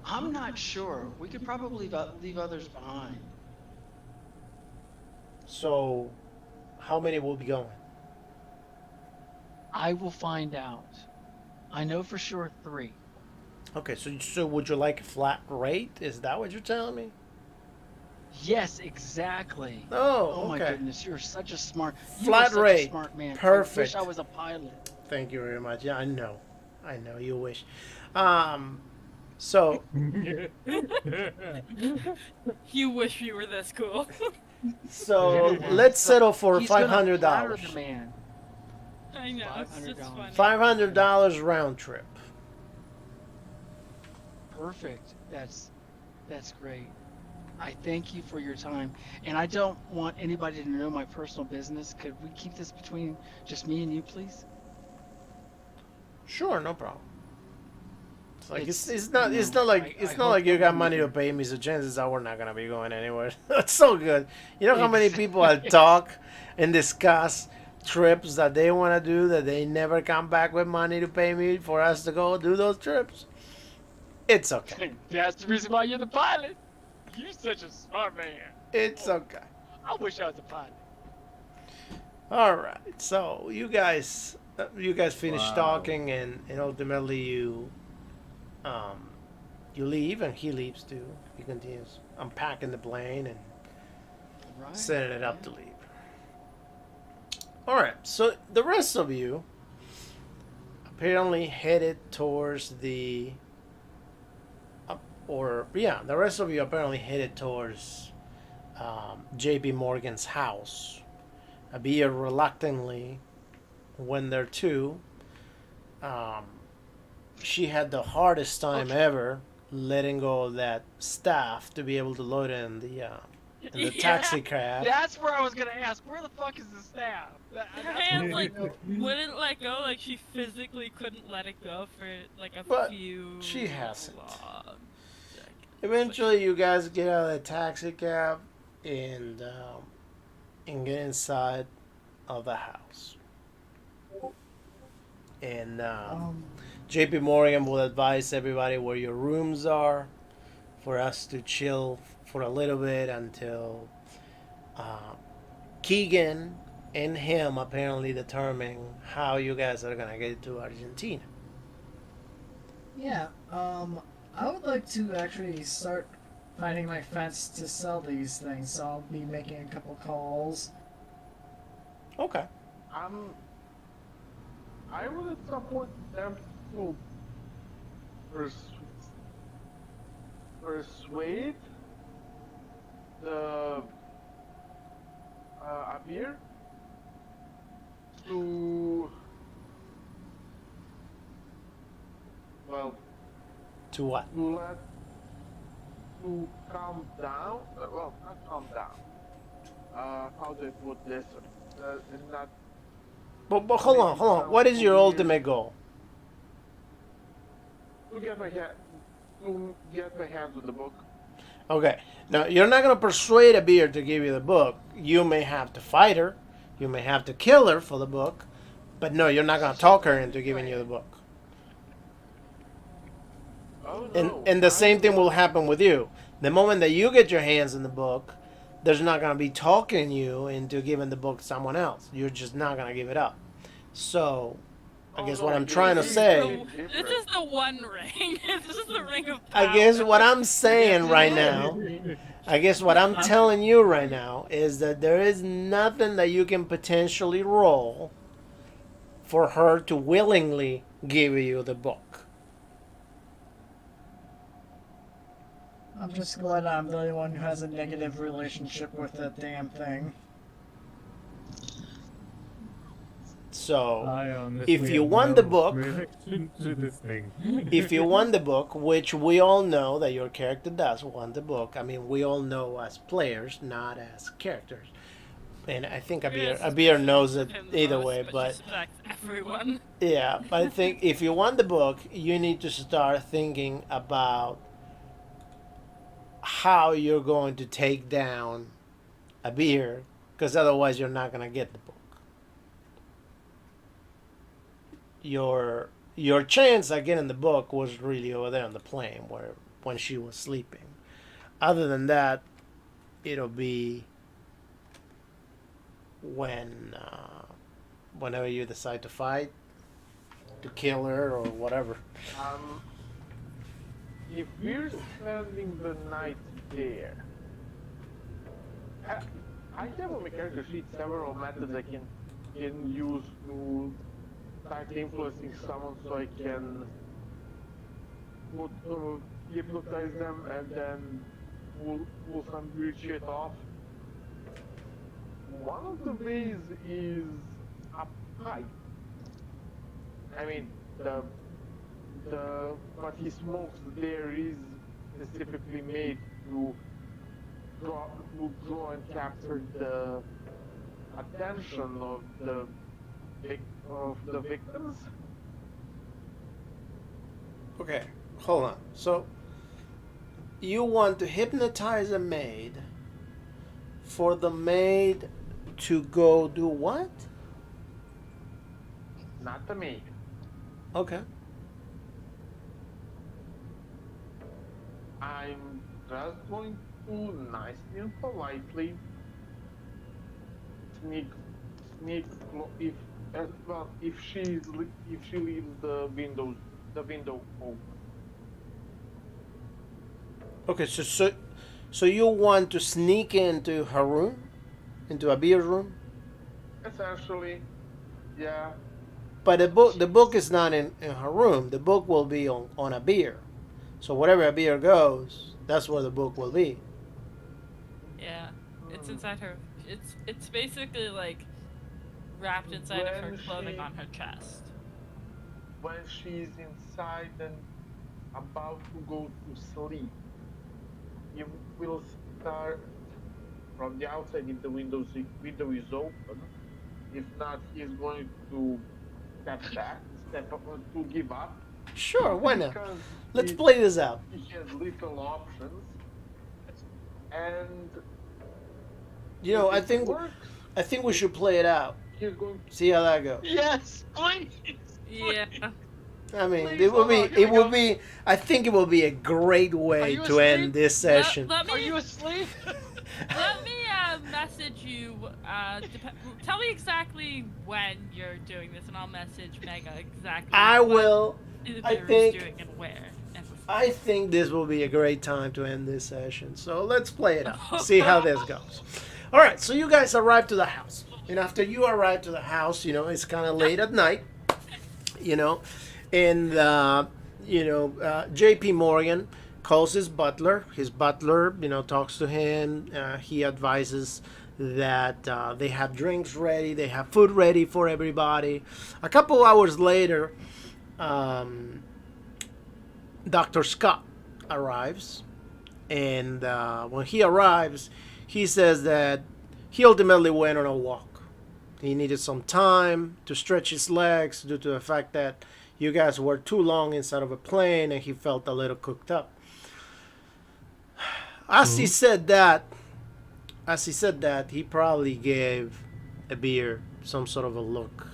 I'm not sure. We could probably leave others behind. So, how many will be going? I will find out. I know for sure 3. Okay, so would you like a flat rate? Is that what you're telling me? Yes, exactly. Oh, my okay. goodness, you're such a smart. Flat you are such rate. A smart man. I Perfect. wish I was a pilot. Thank you very much. Yeah, I know. You wish. So You wish you were this cool. so Yeah. let's settle for He's gonna flatter $500. the man. I know, it's just $500. funny. $500 round trip. Perfect. That's great. I thank you for your time, and I don't want anybody to know my personal business. Could we keep this between just me and you, please? Sure, no problem. It's like it's It's, not you it's know, not like I it's not hope like you that got we money to can- pay me, so chances are we're not gonna be going anywhere. That's so good. You know how many people I Ex- talk and discuss trips that they want to do that they never come back with money to pay me for us to go do those trips? It's okay. That's the reason why you're the pilot. You're such a smart man. It's Oh, okay. I wish I was a pilot. All right. So you guys finish Wow. talking, and ultimately um you leave, and he leaves too. He continues unpacking the plane and Right. setting it up to leave. All right. So the rest of you apparently headed towards the the rest of you apparently headed towards J.P. Morgan's house. Abia reluctantly went there too. Um, she had the hardest time ever letting go of that staff to be able to load it in the taxi cab. That's where I was gonna ask. Where the fuck is the staff? Her That's hand, what- like, wouldn't let go, like, she physically couldn't let it go for, like, a But few she hasn't. long seconds. Eventually, you guys get out of the taxi cab and get inside of the house. And JP Morgan will advise everybody where your rooms are for us to chill for a little bit until Keegan and him apparently determine how you guys are gonna get to Argentina. Yeah, I would like to actually start finding my fence to sell these things, so I'll be making a couple calls. Okay. I would support them to persuade the Abir to To what? to calm down. Well, not calm down. How do I put this? Not But hold on. What is your ultimate goal? to get my hands on the book. Okay. Now, you're not going to persuade a beer to give you the book. You may have to fight her. You may have to kill her for the book. But no, you're not going to talk her into giving you the book. Oh, And no, and the I same thing will- will happen with you. The moment that you get your hands in the book, there's not going to be talking you into giving the book to someone else. You're just not going to give it up. So, I Oh, guess no, what I'm this trying to is say... This is the one ring. This is the ring of I power. guess what I'm saying right now... I guess what I'm telling you right now is that there is nothing that you can potentially roll for her to willingly give you the book. I'm just glad I'm the only one who has a negative relationship with that damn thing. So, I honestly if you have want no the book- reaction to this thing. if you want the book, which we all know that your character does want the book, I mean, we all know as players, not as characters. And I think Abir knows it Him the either most, way, she but suspects everyone. yeah, but I think if you want the book, you need to start thinking about how you're going to take down a beer, because otherwise you're not going to get the book. Your chance at getting the book was really over there on the plane when she was sleeping. Other than that, it'll be whenever you decide to fight, to kill her or whatever. If we're spending the night there, I have on my character sheet several methods I can use to start influencing someone, so I can hypnotize them and then pull some weird shit off. One of the ways is a pipe. I mean, the what he smokes there is specifically made to draw and capture the attention of the victims. Okay, hold on. So you want to hypnotize a maid for the maid to go do what? Not the maid. Okay. I'm just going to nicely and politely if well if she leaves the window open. Okay, so you want to sneak into her room? Into a beer room? Essentially, yeah. But the book is not in her room. The book will be on a beer. So wherever a beer goes, that's where the book will be. Yeah, it's inside her. It's basically like wrapped inside of her When clothing she- on her chest. When she's inside and about to go to sleep, you will start from the outside if the window is open. If not, he is going to step up to give up. Sure, why not? Because Let's he, play this out. he has little options. And You know, if it works, I think we should play it out. he's going See how that goes. Yes, please. Yeah. I mean, Please, it will hold be. on, here It we will go. be. I think it will be a great Are way you to end asleep? this session. Let Are me you asleep? let me message you. Tell me exactly when you're doing this, and I'll message Mega exactly. I what will. the I beer is think- doing and where. And with I think this will be a great time to end this session. So let's play it out. See how this goes. All right. So you guys arrive to the house, and after you arrive to the house, you know it's kind of late at night. You know, and J.P. Morgan calls his butler. His butler, talks to him. He advises that they have drinks ready, they have food ready for everybody. A couple hours later, Dr. Scott arrives, and when he arrives, he says that he ultimately went on a walk. He needed some time to stretch his legs due to the fact that you guys were too long inside of a plane, and he felt a little cooked up. As he said that, he probably gave a beer some sort of a look,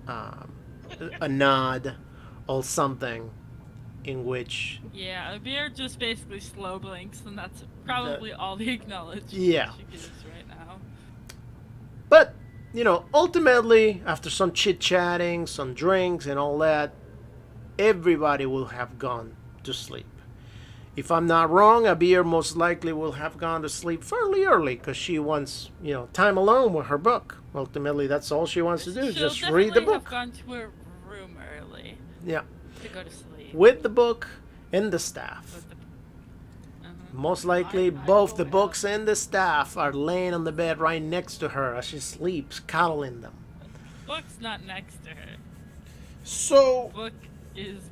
a nod, or something, in which Yeah, a beer just basically slow blinks, and that's probably all the acknowledgement Yeah. she gives right now. But, ultimately, after some chit-chatting, some drinks and all that, everybody will have gone to sleep. If I'm not wrong, Abir most likely will have gone to sleep fairly early because she wants, time alone with her book. Ultimately, that's all she wants to do, She'll just read the definitely book. have gone to her room early Yeah, to go to sleep. with the book and the staff. With the- Most likely, both the books and the staff are laying on the bed right next to her as she sleeps, cuddling them. Book's not next to her. So, Book is.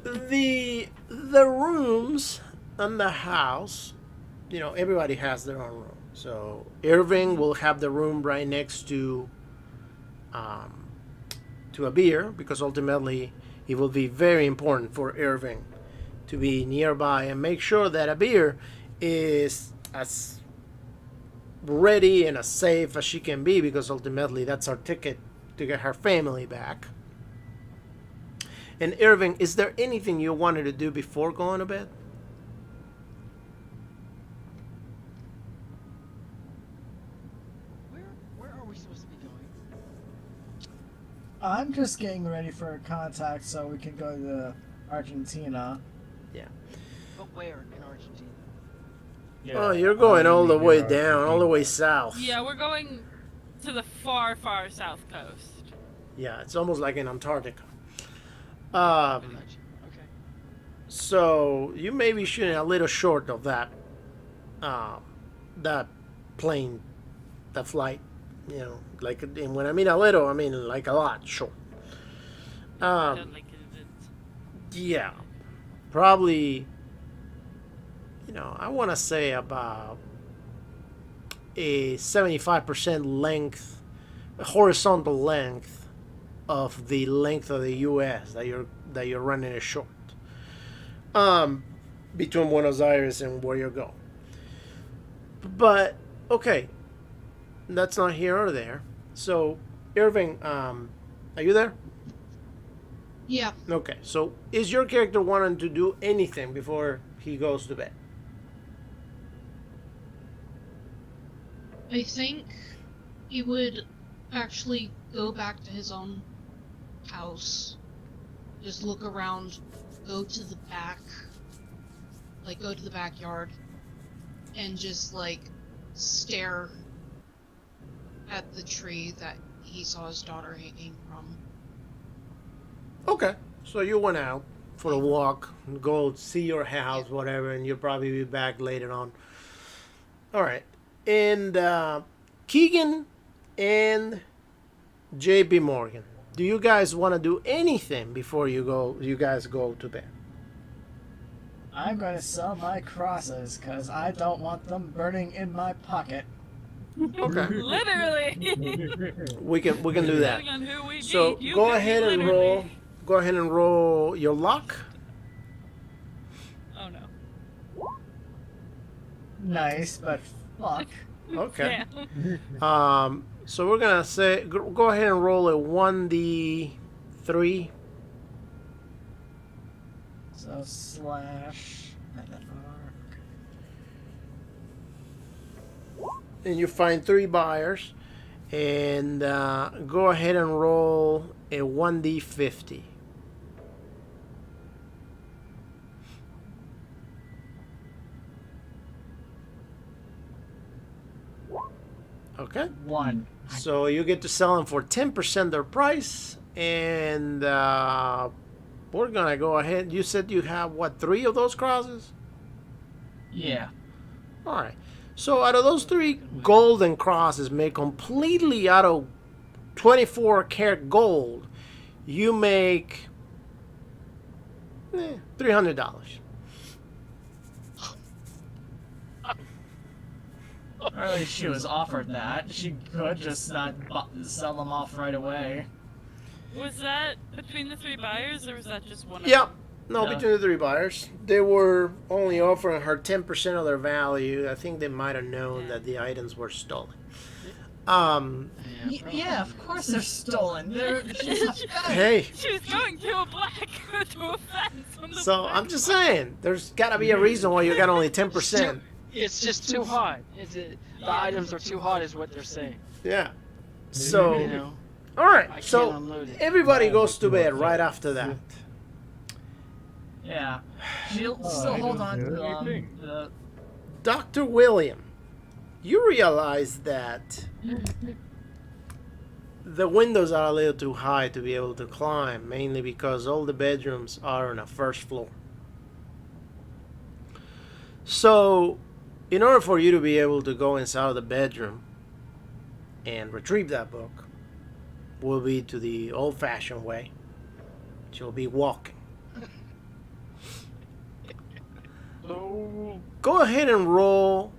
the rooms in the house, everybody has their own room. So Irving will have the room right next to a beer, because ultimately it will be very important for Irving to be nearby and make sure that a beer is as ready and as safe as she can be, because ultimately that's our ticket to get her family back. And Irving, is there anything you wanted to do before going to bed? Where are we supposed to be going? I'm just getting ready for a contact so we can go to Argentina. But where in Argentina? Oh, you're going all the way Argentina. down, all the way south. Yeah, we're going to the far, far south coast. Yeah, it's almost like in Antarctica. I got you. Okay. So you may be shooting a little short of that plane, that flight. Like, and when I mean a little, I mean like a lot short. Don't like it. Yeah, probably. I want to say about a 75% length, horizontal length of the length of the U.S. that you're running it short. Between Buenos Aires and where you're going. But okay, that's not here or there. So, Irving, are you there? Yeah. Okay. So, is your character wanting to do anything before he goes to bed? I think he would actually go back to his own house, just look around, go to the back, go to the backyard, and just stare at the tree that he saw his daughter hanging from. Okay. So you went out for a walk, go see your house, whatever, and you'll probably be back later on. All right. And Keegan and JP Morgan, do you guys want to do anything before you guys go to bed? I'm going to sell my crosses because I don't want them burning in my pocket. Okay. Literally. We can do that. Depending on who we So beat, you go could be ahead and literally- roll. Go ahead and roll your luck. Oh no. Nice, but fuck. Okay. Yeah. So we're gonna say go ahead and roll a 1d3. So slash and then R. And you find 3 buyers, and go ahead and roll a 1d50. Okay. 1. So you get to sell them for 10% their price, and we're gonna go ahead. You said you have what, 3 of those crosses? Yeah. All right. So out of those 3 golden crosses made completely out of 24 karat gold, you make $300. Or at least she was offered that. She could just not sell them off right away. Was that between the 3 buyers, or was that just one? Yep. No, Yeah. between the 3 buyers, they were only offering her 10% of their value. I think they might have known that the items were stolen. Yeah, of course they're stolen. She's not bad. Hey, She was going to a black to a fence on the so black I'm just saying, there's got to be a reason why you got only 10%. It's just too hot. The items are too hot, is what they're saying. Yeah. So, You know, all right. I can't So unload it. everybody goes to bed right after that. Yeah. She'll still hold on to the... Dr. William, you realize that the windows are a little too high to be able to climb, mainly because all the bedrooms are on the first floor. So, in order for you to be able to go inside of the bedroom and retrieve that book, will be to the old-fashioned way. She'll be walking. So, Go ahead and roll.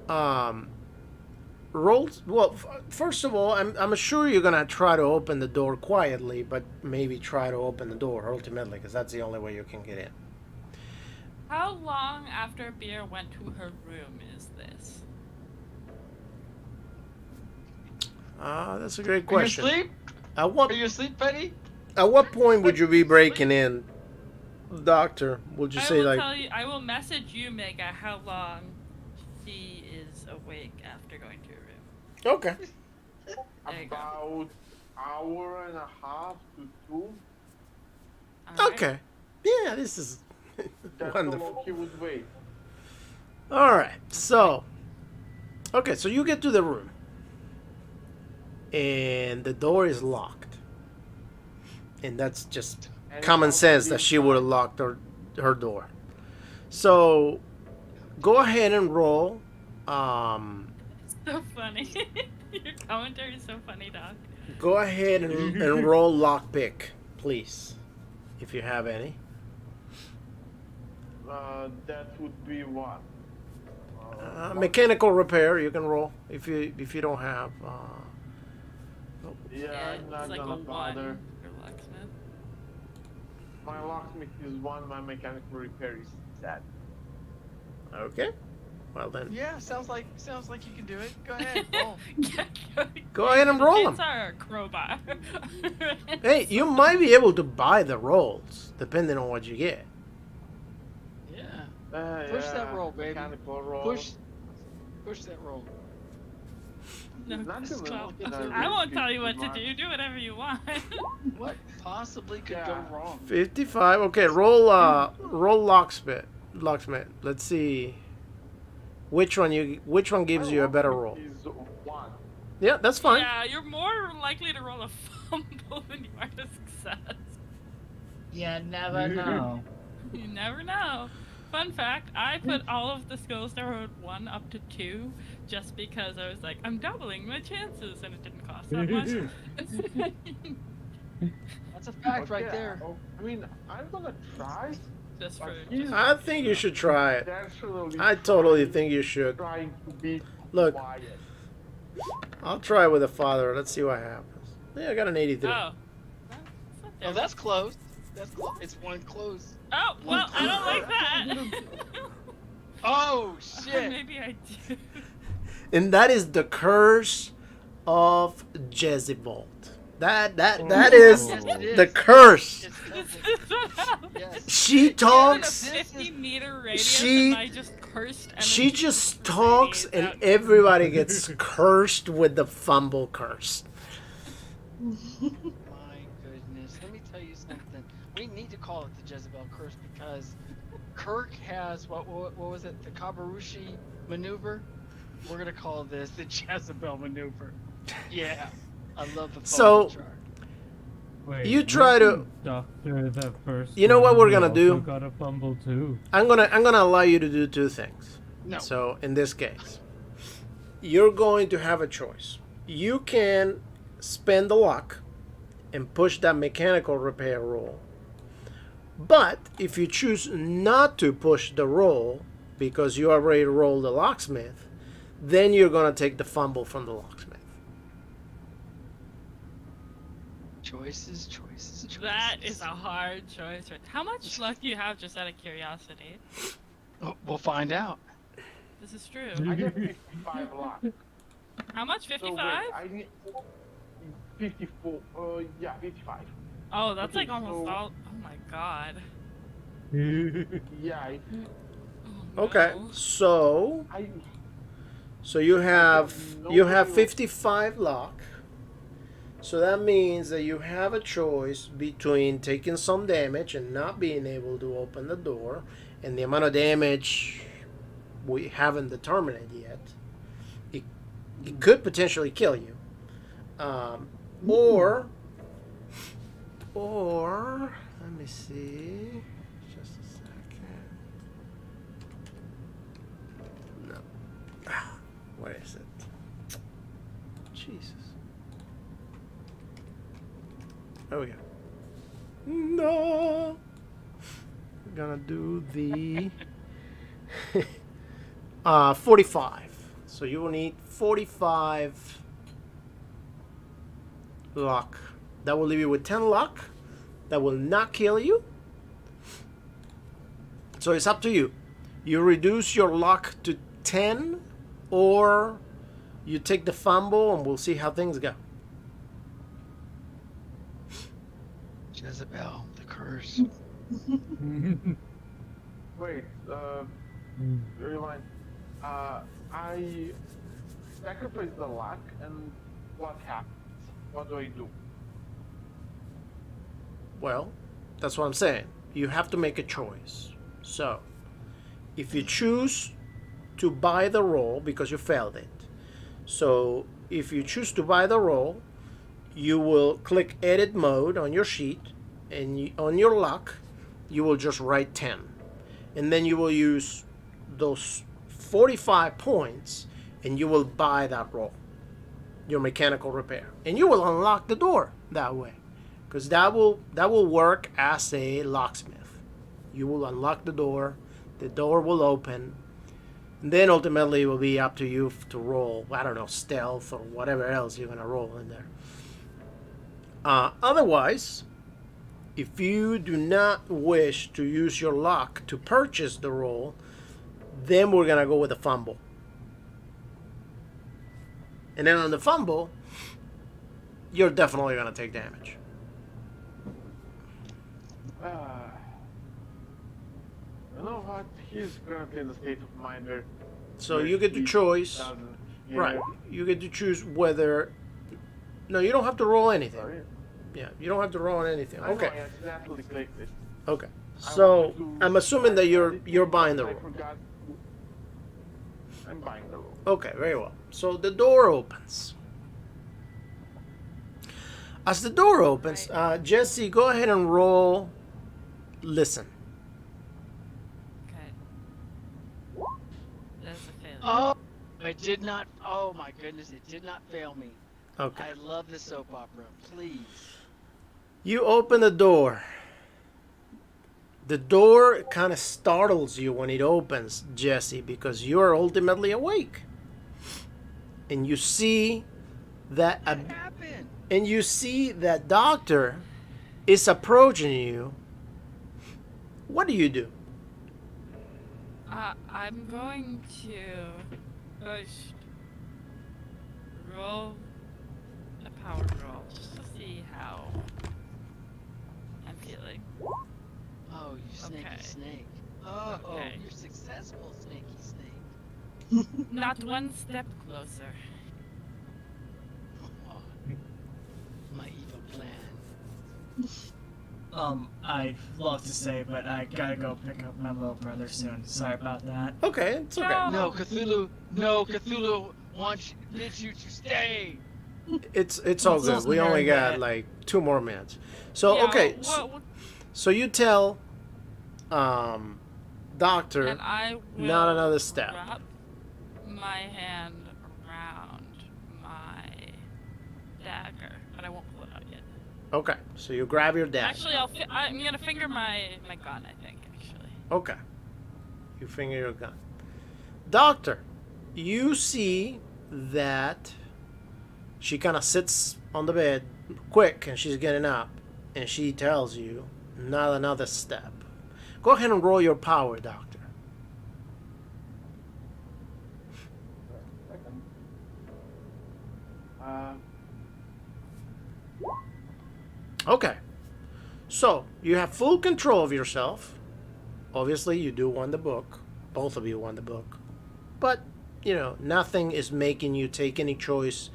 I'm Rolls. Well, first of all, I'm sure you're gonna try to open the door quietly, but maybe try to open the door ultimately, because that's the only way you can get in. How long after Beer went to her room is this? That's a great Are you question. asleep? At what Are you asleep, Penny? at what point would you be breaking in, Doctor? Would you I say will like? tell you. I will message you, Mega, how long she is awake after going to her room. Okay. There you go. about hour and a half to 2. Alright. Okay. Yeah, this is That's wonderful. how long he would wait. All right. So, okay. So you get to the room, and the door is locked, and that's just And common how sense to that be she would have locked her door. So, go ahead and roll. So funny. Your commentary is so funny, Doc. Go ahead and roll lockpick. please, if you have any. That would be what? Mechanical repair, you can roll if you don't have. Yeah, I'm not it's like gonna a bother. one for locksmith. My locksmith is 1, my mechanical repair is set. Okay. Well then, Yeah, sounds like you can do it. Go ahead, roll. go ahead and roll It's them. our crowbar. Hey, you might be able to buy the rolls depending on what you get. Yeah. Push that roll, baby. Mechanical roll. Push that roll. No, Not it's gonna twelve. look at I won't it. tell you what to do. Do whatever you want. What possibly could Yeah. go wrong? 55. Okay, roll locksmith. Let's see. Which one gives you a better roll? Is 1. Yeah, that's fine. Yeah, you're more likely to roll a fumble than you are to success. You never know. You never know. Fun fact, I put all of the skills that were at 1 up to 2 just because I was like, I'm doubling my chances, and it didn't cost that much. That's a fact right Okay, there. I mean, I'm gonna try. Just But for he's I think you should try it. intentionally I totally think you should. trying to be Look. quiet. I'll try with the father. Let's see what happens. Yeah, I got an 83. Oh. Oh, that's close. That's close. It's one close. Oh, well, I don't like that. Oh shit! Maybe I do. And that is the curse of Jezebel. That is Yes, it is. the curse. It's This covered. is what happens. Yes. She In talks. a 50-meter radius, she- and I just cursed. And She then just the talks radius and out. everybody gets cursed with the fumble curse. My goodness. Let me tell you something. We need to call it the Jezebel curse because Kirk has what was it? The Kabarushi maneuver. We're gonna call this the Jezebel maneuver. Yeah, I love the So- fumble chart. Wait, You try to- wasn't Doctor the first. You know what one we're who gonna also do? Got a fumble too. I'm gonna allow you to do two things. No. So in this case, you're going to have a choice. You can spend the luck and push that mechanical repair roll. But if you choose not to push the roll because you already rolled the locksmith, then you're gonna take the fumble from the locksmith. Choices. That is a hard choice. Right? How much luck do you have, just out of curiosity? Oh, we'll find out. This is true. I get 55 luck. How much? So wait, 55? I need 54. Yeah, 55. Oh, that's Okay, like almost so- all. Oh my god. Yeah, Oh, Okay, no. so you have 55 luck. So that means that you have a choice between taking some damage and not being able to open the door, and the amount of damage we haven't determined it yet. It could potentially kill you, or let me see, just a second. No, where is it? Jesus. There we go. No. We're gonna do the 45. So you will need 45 luck. That will leave you with 10 luck. That will not kill you. So it's up to you. You reduce your luck to 10, or you take the fumble, and we'll see how things go. Jezebel, the curse. wait, rewind. I sacrifice the luck, and what happens? What do I do? Well, that's what I'm saying. You have to make a choice. So, if you choose to buy the roll because you failed it, so if you choose to buy the roll, you will click edit mode on your sheet, and on your luck, you will just write 10. And then you will use those 45 points and you will buy that roll, your mechanical repair. And you will unlock the door that way. because that will work as a locksmith. You will unlock the door will open, and then ultimately it will be up to you to roll, I don't know, stealth or whatever else you're gonna roll in there. Otherwise, if you do not wish to use your luck to purchase the roll, then we're gonna go with a fumble. And then on the fumble, you're definitely gonna take damage. You know what? He's currently in a state of mind where. So where you get to he choose. doesn't- Right. You get to choose whether. No, you don't have to roll anything. Sorry. Yeah, you don't have to roll anything. I know, Okay. I accidentally clicked it. Okay. I So wanted to- I'm assuming that I you're buying the I roll. forgot. I'm buying the roll. Okay, very well. So the door opens. As the door opens, Jesse, go ahead and roll. Listen. Okay. That's a failure. Oh, it did not. Oh my goodness, it did not fail me. Okay. I love the soap opera. Please. You open the door. The door kind of startles you when it opens, Jesse, because you're ultimately awake. And you see that What happened? and you see that doctor is approaching you. What do you do? I'm going to first roll a power roll just to see how I'm feeling. Oh, you snaky Okay. snake. Oh, Okay. you're successful, snaky snake. Not one step closer. Oh, my evil plan. I'd love to say, but I gotta go pick up my little brother soon. Sorry about that. Okay, it's okay. No, Cthulhu. No, Cthulhu needs you to stay. It's all good. We only got like 2 more minutes. So Yeah, okay, well, so you tell doctor and I will not another step. wrap my hand around my dagger, but I won't pull it out yet. Okay, so you grab your dagger. Actually, I'm gonna finger my gun. I think actually. Okay. You finger your gun. Doctor, you see that she kind of sits on the bed quick and she's getting up and she tells you not another step. Go ahead and roll your power, doctor. Okay. So, you have full control of yourself. Obviously, you do want the book. Both of you want the book. But, nothing is making you take any choice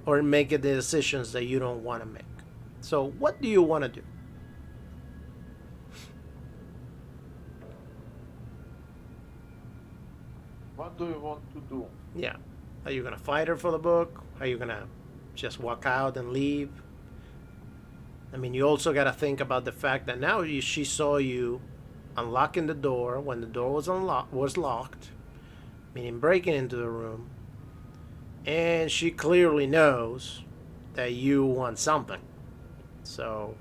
or make the decisions that you don't want to make. So, what do you want to do? What do you want to do? Yeah. Are you going to fight her for the book? Are you going to just walk out and leave? I mean, you also got to think about the fact that now she saw you unlocking the door when the door was locked, meaning breaking into the room, and she clearly knows that you want something. So,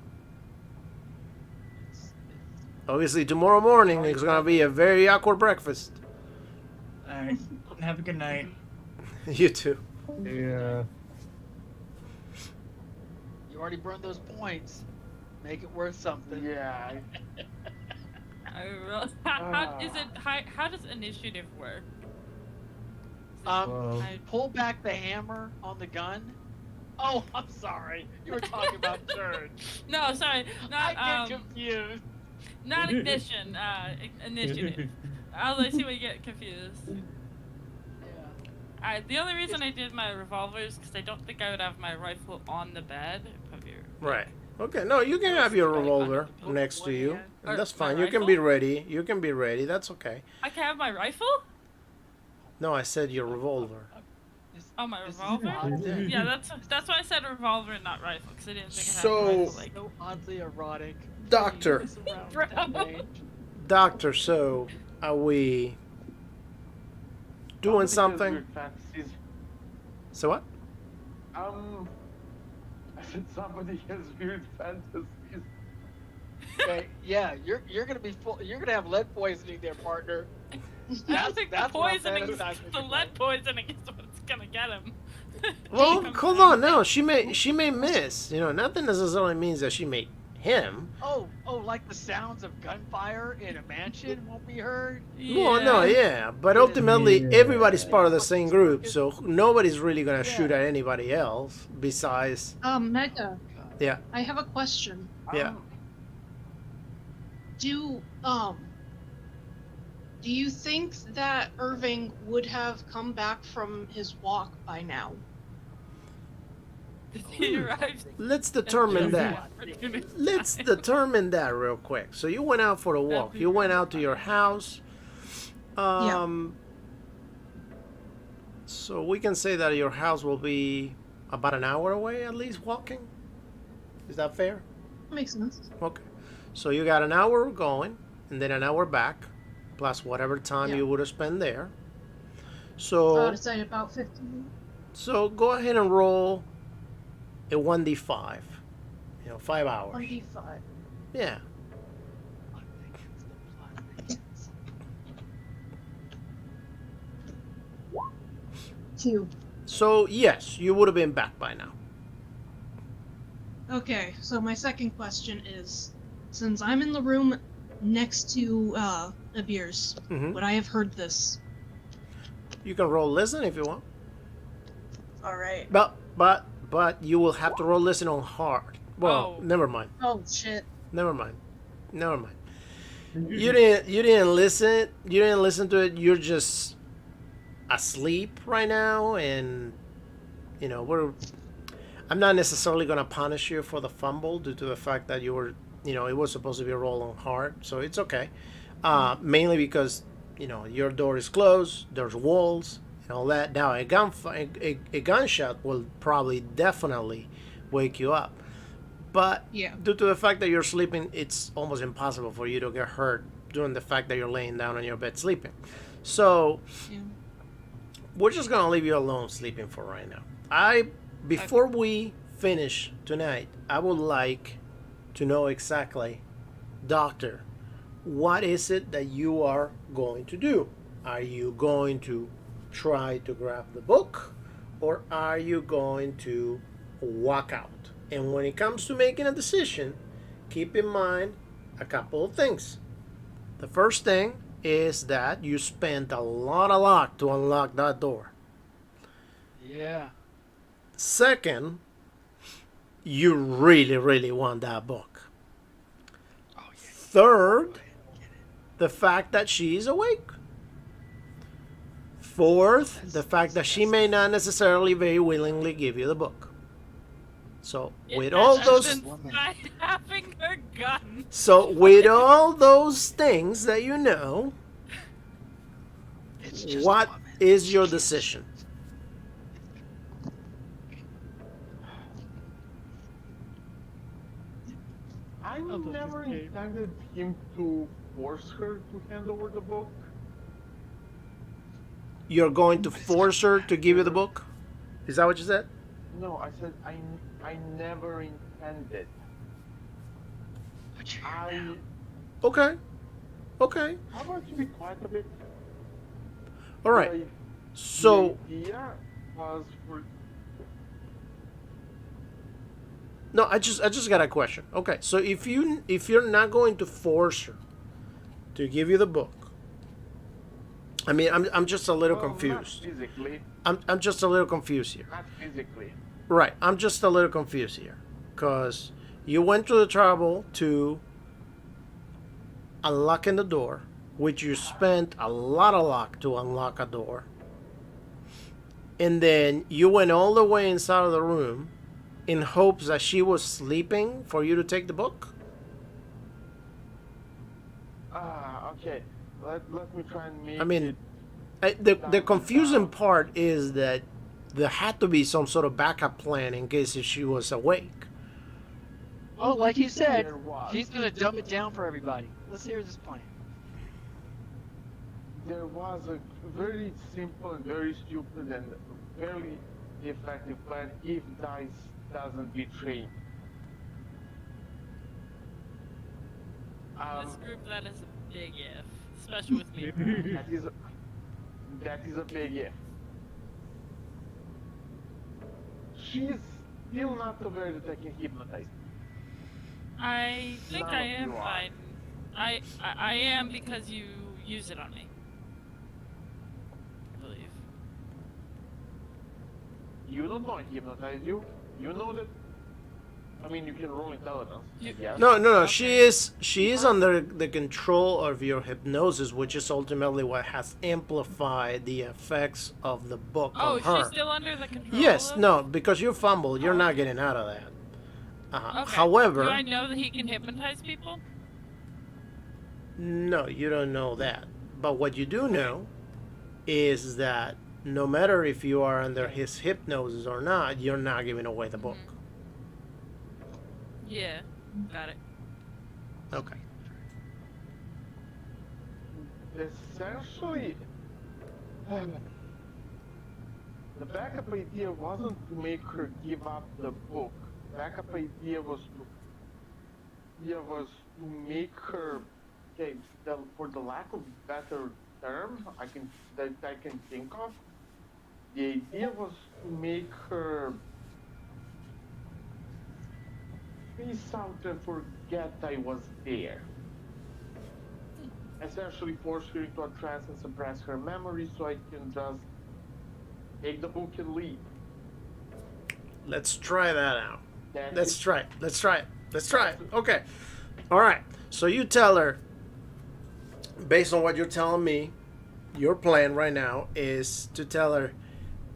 obviously, tomorrow morning is going to be a very awkward breakfast. Alright, have a good night. You too. Yeah. You already burned those points. Make it worth something. Yeah. I roll. How does initiative work? Well, Pull back the hammer on the gun. Oh, I'm sorry. You were talking about turn. No, sorry, not I get confused. not ignition. Initiative. I see where you get confused. Yeah. The only reason I did my revolver is because I don't think I would have my rifle on the bed. Right. Okay, no, you can have your revolver next to you. Or That's my fine. You can rifle? be ready. You can be ready. That's okay. I can have my rifle? No, I said your revolver. Oh, my This is revolver? odd. Yeah, that's why I said revolver and not rifle, because I didn't think I had So- a rifle. Like, So oddly erotic. Doctor. Please, around Bro. that age. Doctor, so are we doing Because something? weird fantasies. So what? I that somebody has weird fantasies. Okay, yeah, you're gonna be full. You're gonna have lead poisoning there, partner. I That's- don't think that's the what I'm poisoning, fantasizing the about. lead poisoning is what's gonna get him. Well, Comes hold down on. to No, that. she may miss. You know, nothing necessarily means that she may him. Oh, like the sounds of gunfire in a mansion won't be heard. Well, no, yeah, but Yeah. ultimately everybody's Yeah. part of the same group, so nobody's really gonna shoot Yeah. at anybody else besides. Mega, Yeah. I have a question. Yeah. Do you think that Irving would have come back from his walk by now? He arrives. Let's determine that. Let's determine that real quick. So you went out for a walk. You went out to your house. So we can say that your house will be about an hour away at least walking. Is that fair? Makes sense. Okay. So you got an hour going and then an hour back, plus whatever time Yeah. you would have spent there. I So would say about 15. so go ahead and roll a 1d5. 5 hours. 25. Yeah. Two. So yes, you would have been back by now. Okay, so my second question is, since I'm in the room next to Abir's, Mhm. would I have heard this? You can roll listen if you want. Alright. But you will have to roll listen on hard. Well, Oh. never mind. Oh shit. Never mind. You didn't listen. You didn't listen to it. You're just asleep right now, and I'm not necessarily gonna punish you for the fumble due to the fact that you were, it was supposed to be a roll on hard, so it's okay. Mainly because your door is closed. There's walls and all that. Now a gunshot will probably definitely wake you up. But Yeah. due to the fact that you're sleeping, it's almost impossible for you to get hurt during the fact that you're laying down on your bed sleeping. So Yeah. we're just gonna leave you alone sleeping for right now. Before we finish tonight, I would like to know exactly, Doctor, what is it that you are going to do? Are you going to try to grab the book, or are you going to walk out? And when it comes to making a decision, keep in mind a couple of things. The first thing is that you spent a lot of luck to unlock that door. Yeah. Second, you really, really want that book. Oh yeah. Third, the fact that she is awake. Fourth, the fact that she may not necessarily very willingly give you the book. So with all those By having her gun. So with all those things that you know, It's just what a woman. is your decision? I love never this game. intended him to force her to hand over the book. You're going to force her to give you the book? Is that what you said? No, I said I never intended. But you're I. here now. Okay. Okay. How about you be quiet a bit? All right. Like, So the idea was for. no, I just got a question. Okay. So if you're not going to force her to give you the book, I mean, I'm just a little Well, confused. Not physically. I'm just a little confused here. Not physically. Right. I'm just a little confused here. Because you went to the trouble to unlocking the door, which you spent a lot of luck to unlock a door. And then you went all the way inside of the room in hopes that she was sleeping for you to take the book? Okay. Let me try and make I mean, it. the confusing part is that there had to be some sort of backup plan in case if she was awake. Oh, like he said, There was. he's gonna dumb it down for everybody. Let's hear this plan. There was a very simple and very stupid and very effective plan if dice doesn't betray me. In this group, that is a big if, especially with me. That is a big if. She's still not aware that I can hypnotize. I think None I of am you are. fine. I am because you use it on me. I believe. You don't know I hypnotize you. You know that. I mean, you can roll intelligence. Yes. No, Okay. she is under the control of your hypnosis, which is ultimately what has amplified the effects of the book Oh, on her. she's still under the control Yes, of? no, because you fumbled, you're Oh, not okay. getting out of that. Okay. However, Do I know that he can hypnotize people? no, you don't know that. But what you do know is that no matter if you are under his hypnosis or not, you're not giving away the book. Yeah, got it. Okay. Essentially, the backup idea wasn't to make her give up the book. Backup idea was to make her, okay, for the lack of better term I can think of, the idea was to make her peace out and forget I was there. Essentially force her into a trance and suppress her memory so I can just take the book and leave. Let's try that out. That's Let's it. try it. Let's try it. Let's try it. Okay. All right. So you tell her, based on what you're telling me, your plan right now is to tell her,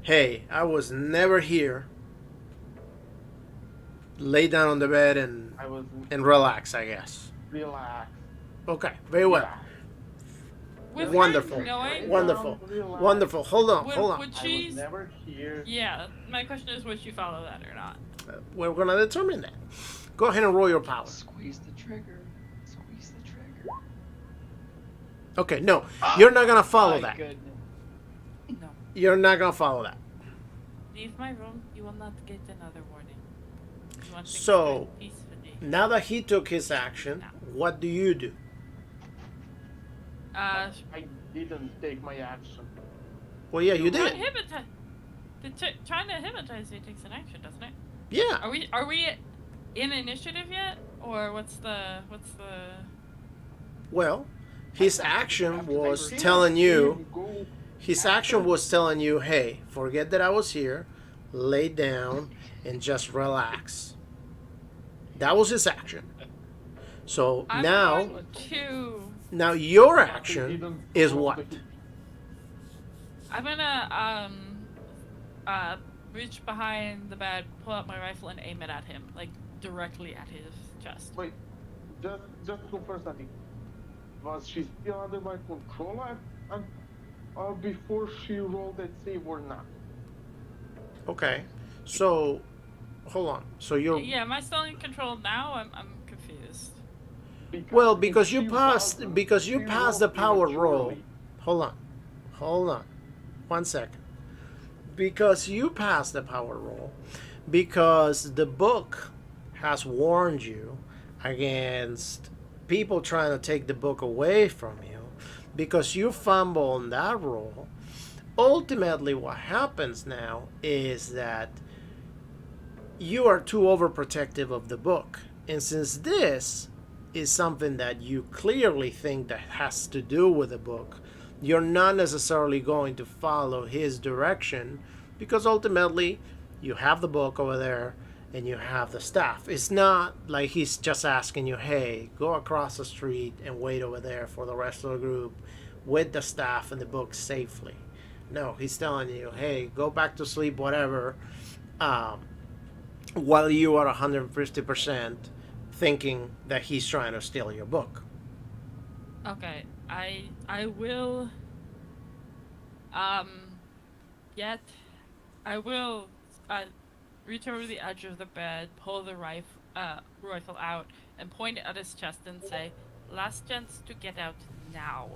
hey, I was never here. Lay down on the bed and I was relax, I guess. relaxed. Okay. Very well. Yeah. With Wonderful. her knowing, Wonderful. Relax. Wonderful. Hold on. Hold on. would I she? was never here. Yeah, my question is, would she follow that or not? We're going to determine that. Go ahead and roll your power. Squeeze the trigger. Squeeze the trigger. Okay. No, you're not going to follow My that. goodness. No. You're not going to follow that. Leave my room. You will not get another warning. You want to So- get peacefully. Now that he took his action, what do you do? Uh, I didn't take my action. Well, yeah, you trying to did. hypnotize. Trying to hypnotize you takes an action, doesn't it? Yeah. Are we in initiative yet, or what's the? Well, his action was telling you. Go His action was telling you, hey, forget that I was here, lay down, and just relax. That was his action. So I'm now, going to. now your action is what? I'm gonna reach behind the bed, pull out my rifle, and aim it at him, like directly at his chest. Wait, just confirm something. Was she still under my control before she rolled that save or not? Okay. So, hold on. So you're Yeah, am I still in control now? I'm confused. well if because you she passed wasn't, because you she passed the rolled power roll. prematurely. Hold on. 1 second. Because you passed the power roll, because the book has warned you against people trying to take the book away from you, because you fumble on that roll. Ultimately, what happens now is that you are too overprotective of the book. And since this is something that you clearly think that has to do with the book, you're not necessarily going to follow his direction, because ultimately you have the book over there and you have the staff. It's not like he's just asking you, hey, go across the street and wait over there for the rest of the group with the staff and the book safely. No, he's telling you, hey, go back to sleep, whatever, while you are 150% thinking that he's trying to steal your book. Okay, I will. Yet, I will reach over the edge of the bed, pull the rifle out, and point it at his chest and say, "Last chance to get out now.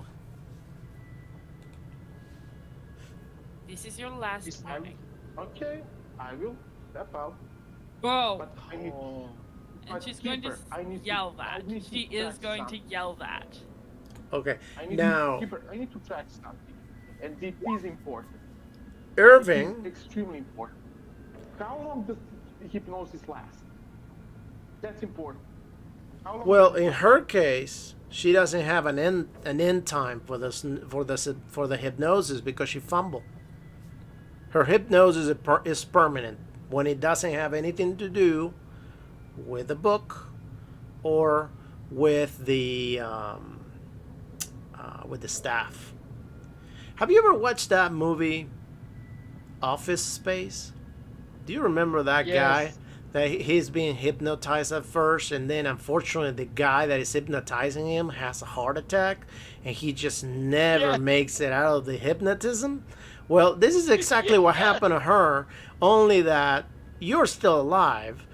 This is your last warning." Okay, I will step out. Bro. But I need, Oh. And but she's going to Keeper, I need yell to, that. I need to She is track going to something. yell that. Okay. I need Now, Keeper, I need to track something, and it is important. It Irving. is extremely important. How long does hypnosis last? That's important. How long Well, does it in last? her case, she doesn't have an end time for the hypnosis because she fumbled. Her hypnosis is permanent when it doesn't have anything to do with the book or with the staff. Have you ever watched that movie, Office Space? Do you remember that guy? Yes. That he's being hypnotized at first, and then unfortunately the guy that is hypnotizing him has a heart attack, and he just never Yeah. makes it out of the hypnotism. Well, this is exactly what happened to her, only that you're still alive,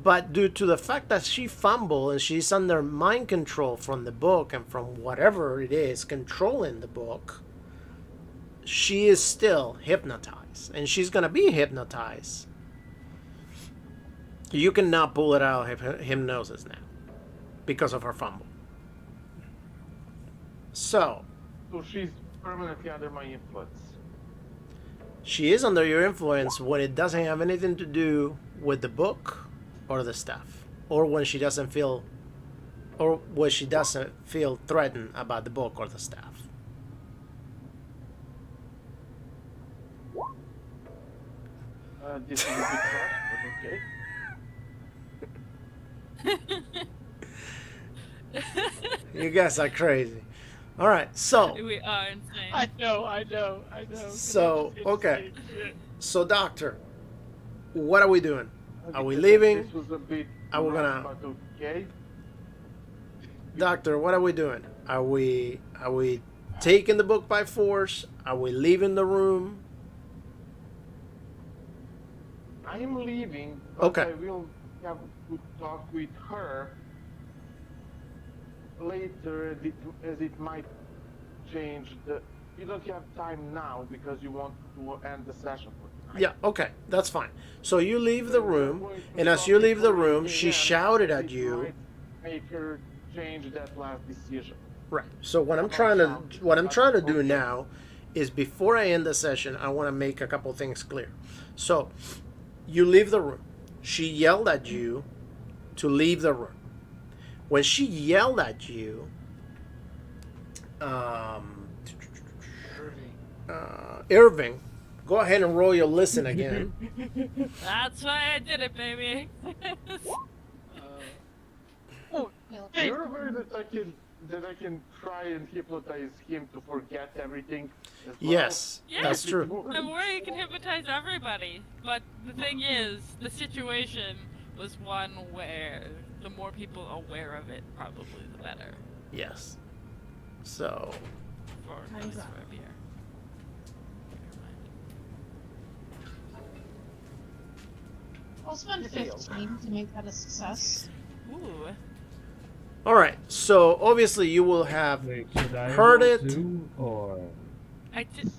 but due to the fact that she fumbled and she's under mind control from the book and from whatever it is controlling the book, she is still hypnotized, and she's gonna be hypnotized. You cannot pull it out of hypnosis now because of her fumble. So, So she's permanently under my influence. she is under your influence when it doesn't have anything to do with the book or the stuff, or when she doesn't feel threatened about the book or the staff. This is a bit harsh, but okay. You guys are crazy. All right, so We are insane. I know. So, It's okay. insane shit. so doctor, what are we doing? Are we This- leaving? This was a bit Are we rough, gonna- but okay. Doctor, what are we doing? Are we taking the book by force? Are we leaving the room? I am leaving, but Okay. I will have to talk with her later, as it might change the. You don't have time now because you want to end the session for tonight. Yeah, okay, that's fine. So you leave the So we're room, going to and as talk you with leave the her room, again, she shouted as at it you. might make her change that last decision. Right. So what I'm About trying to sound. what I'm trying to do Okay. now is before I end the session, I want to make a couple things clear. So you leave the room. She yelled at you to leave the room. When she yelled at you, Irving, go ahead and roll your listen again. That's why I did it, baby. Oh, well, You're aware that I can try and hypnotize him to forget everything as well? Yes, Yeah. that's true. I'm worried you can hypnotize everybody. But the thing is, the situation was one where the more people aware of it, probably the better. Yes. So For at least for up here. I'll spend 15 to make that a success. Ooh. all right. So obviously you will have Wait, should I heard roll it. too, or I did.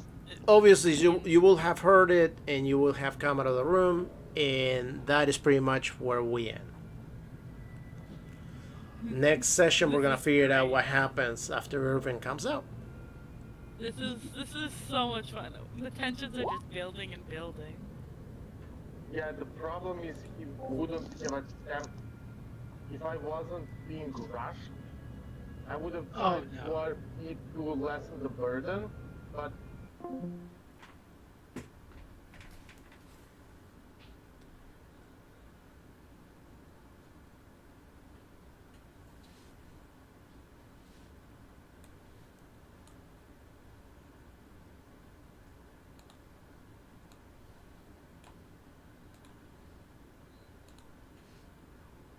Obviously you will have heard it and you will have come out of the room, and that is pretty much where we end. Next session we're gonna figure out what happens after Irving comes out. This is so much fun. The tensions are just building and building. Yeah, the problem is he wouldn't have attempt. If I wasn't being rushed, I would have Oh, tried no. for it to lessen the burden, but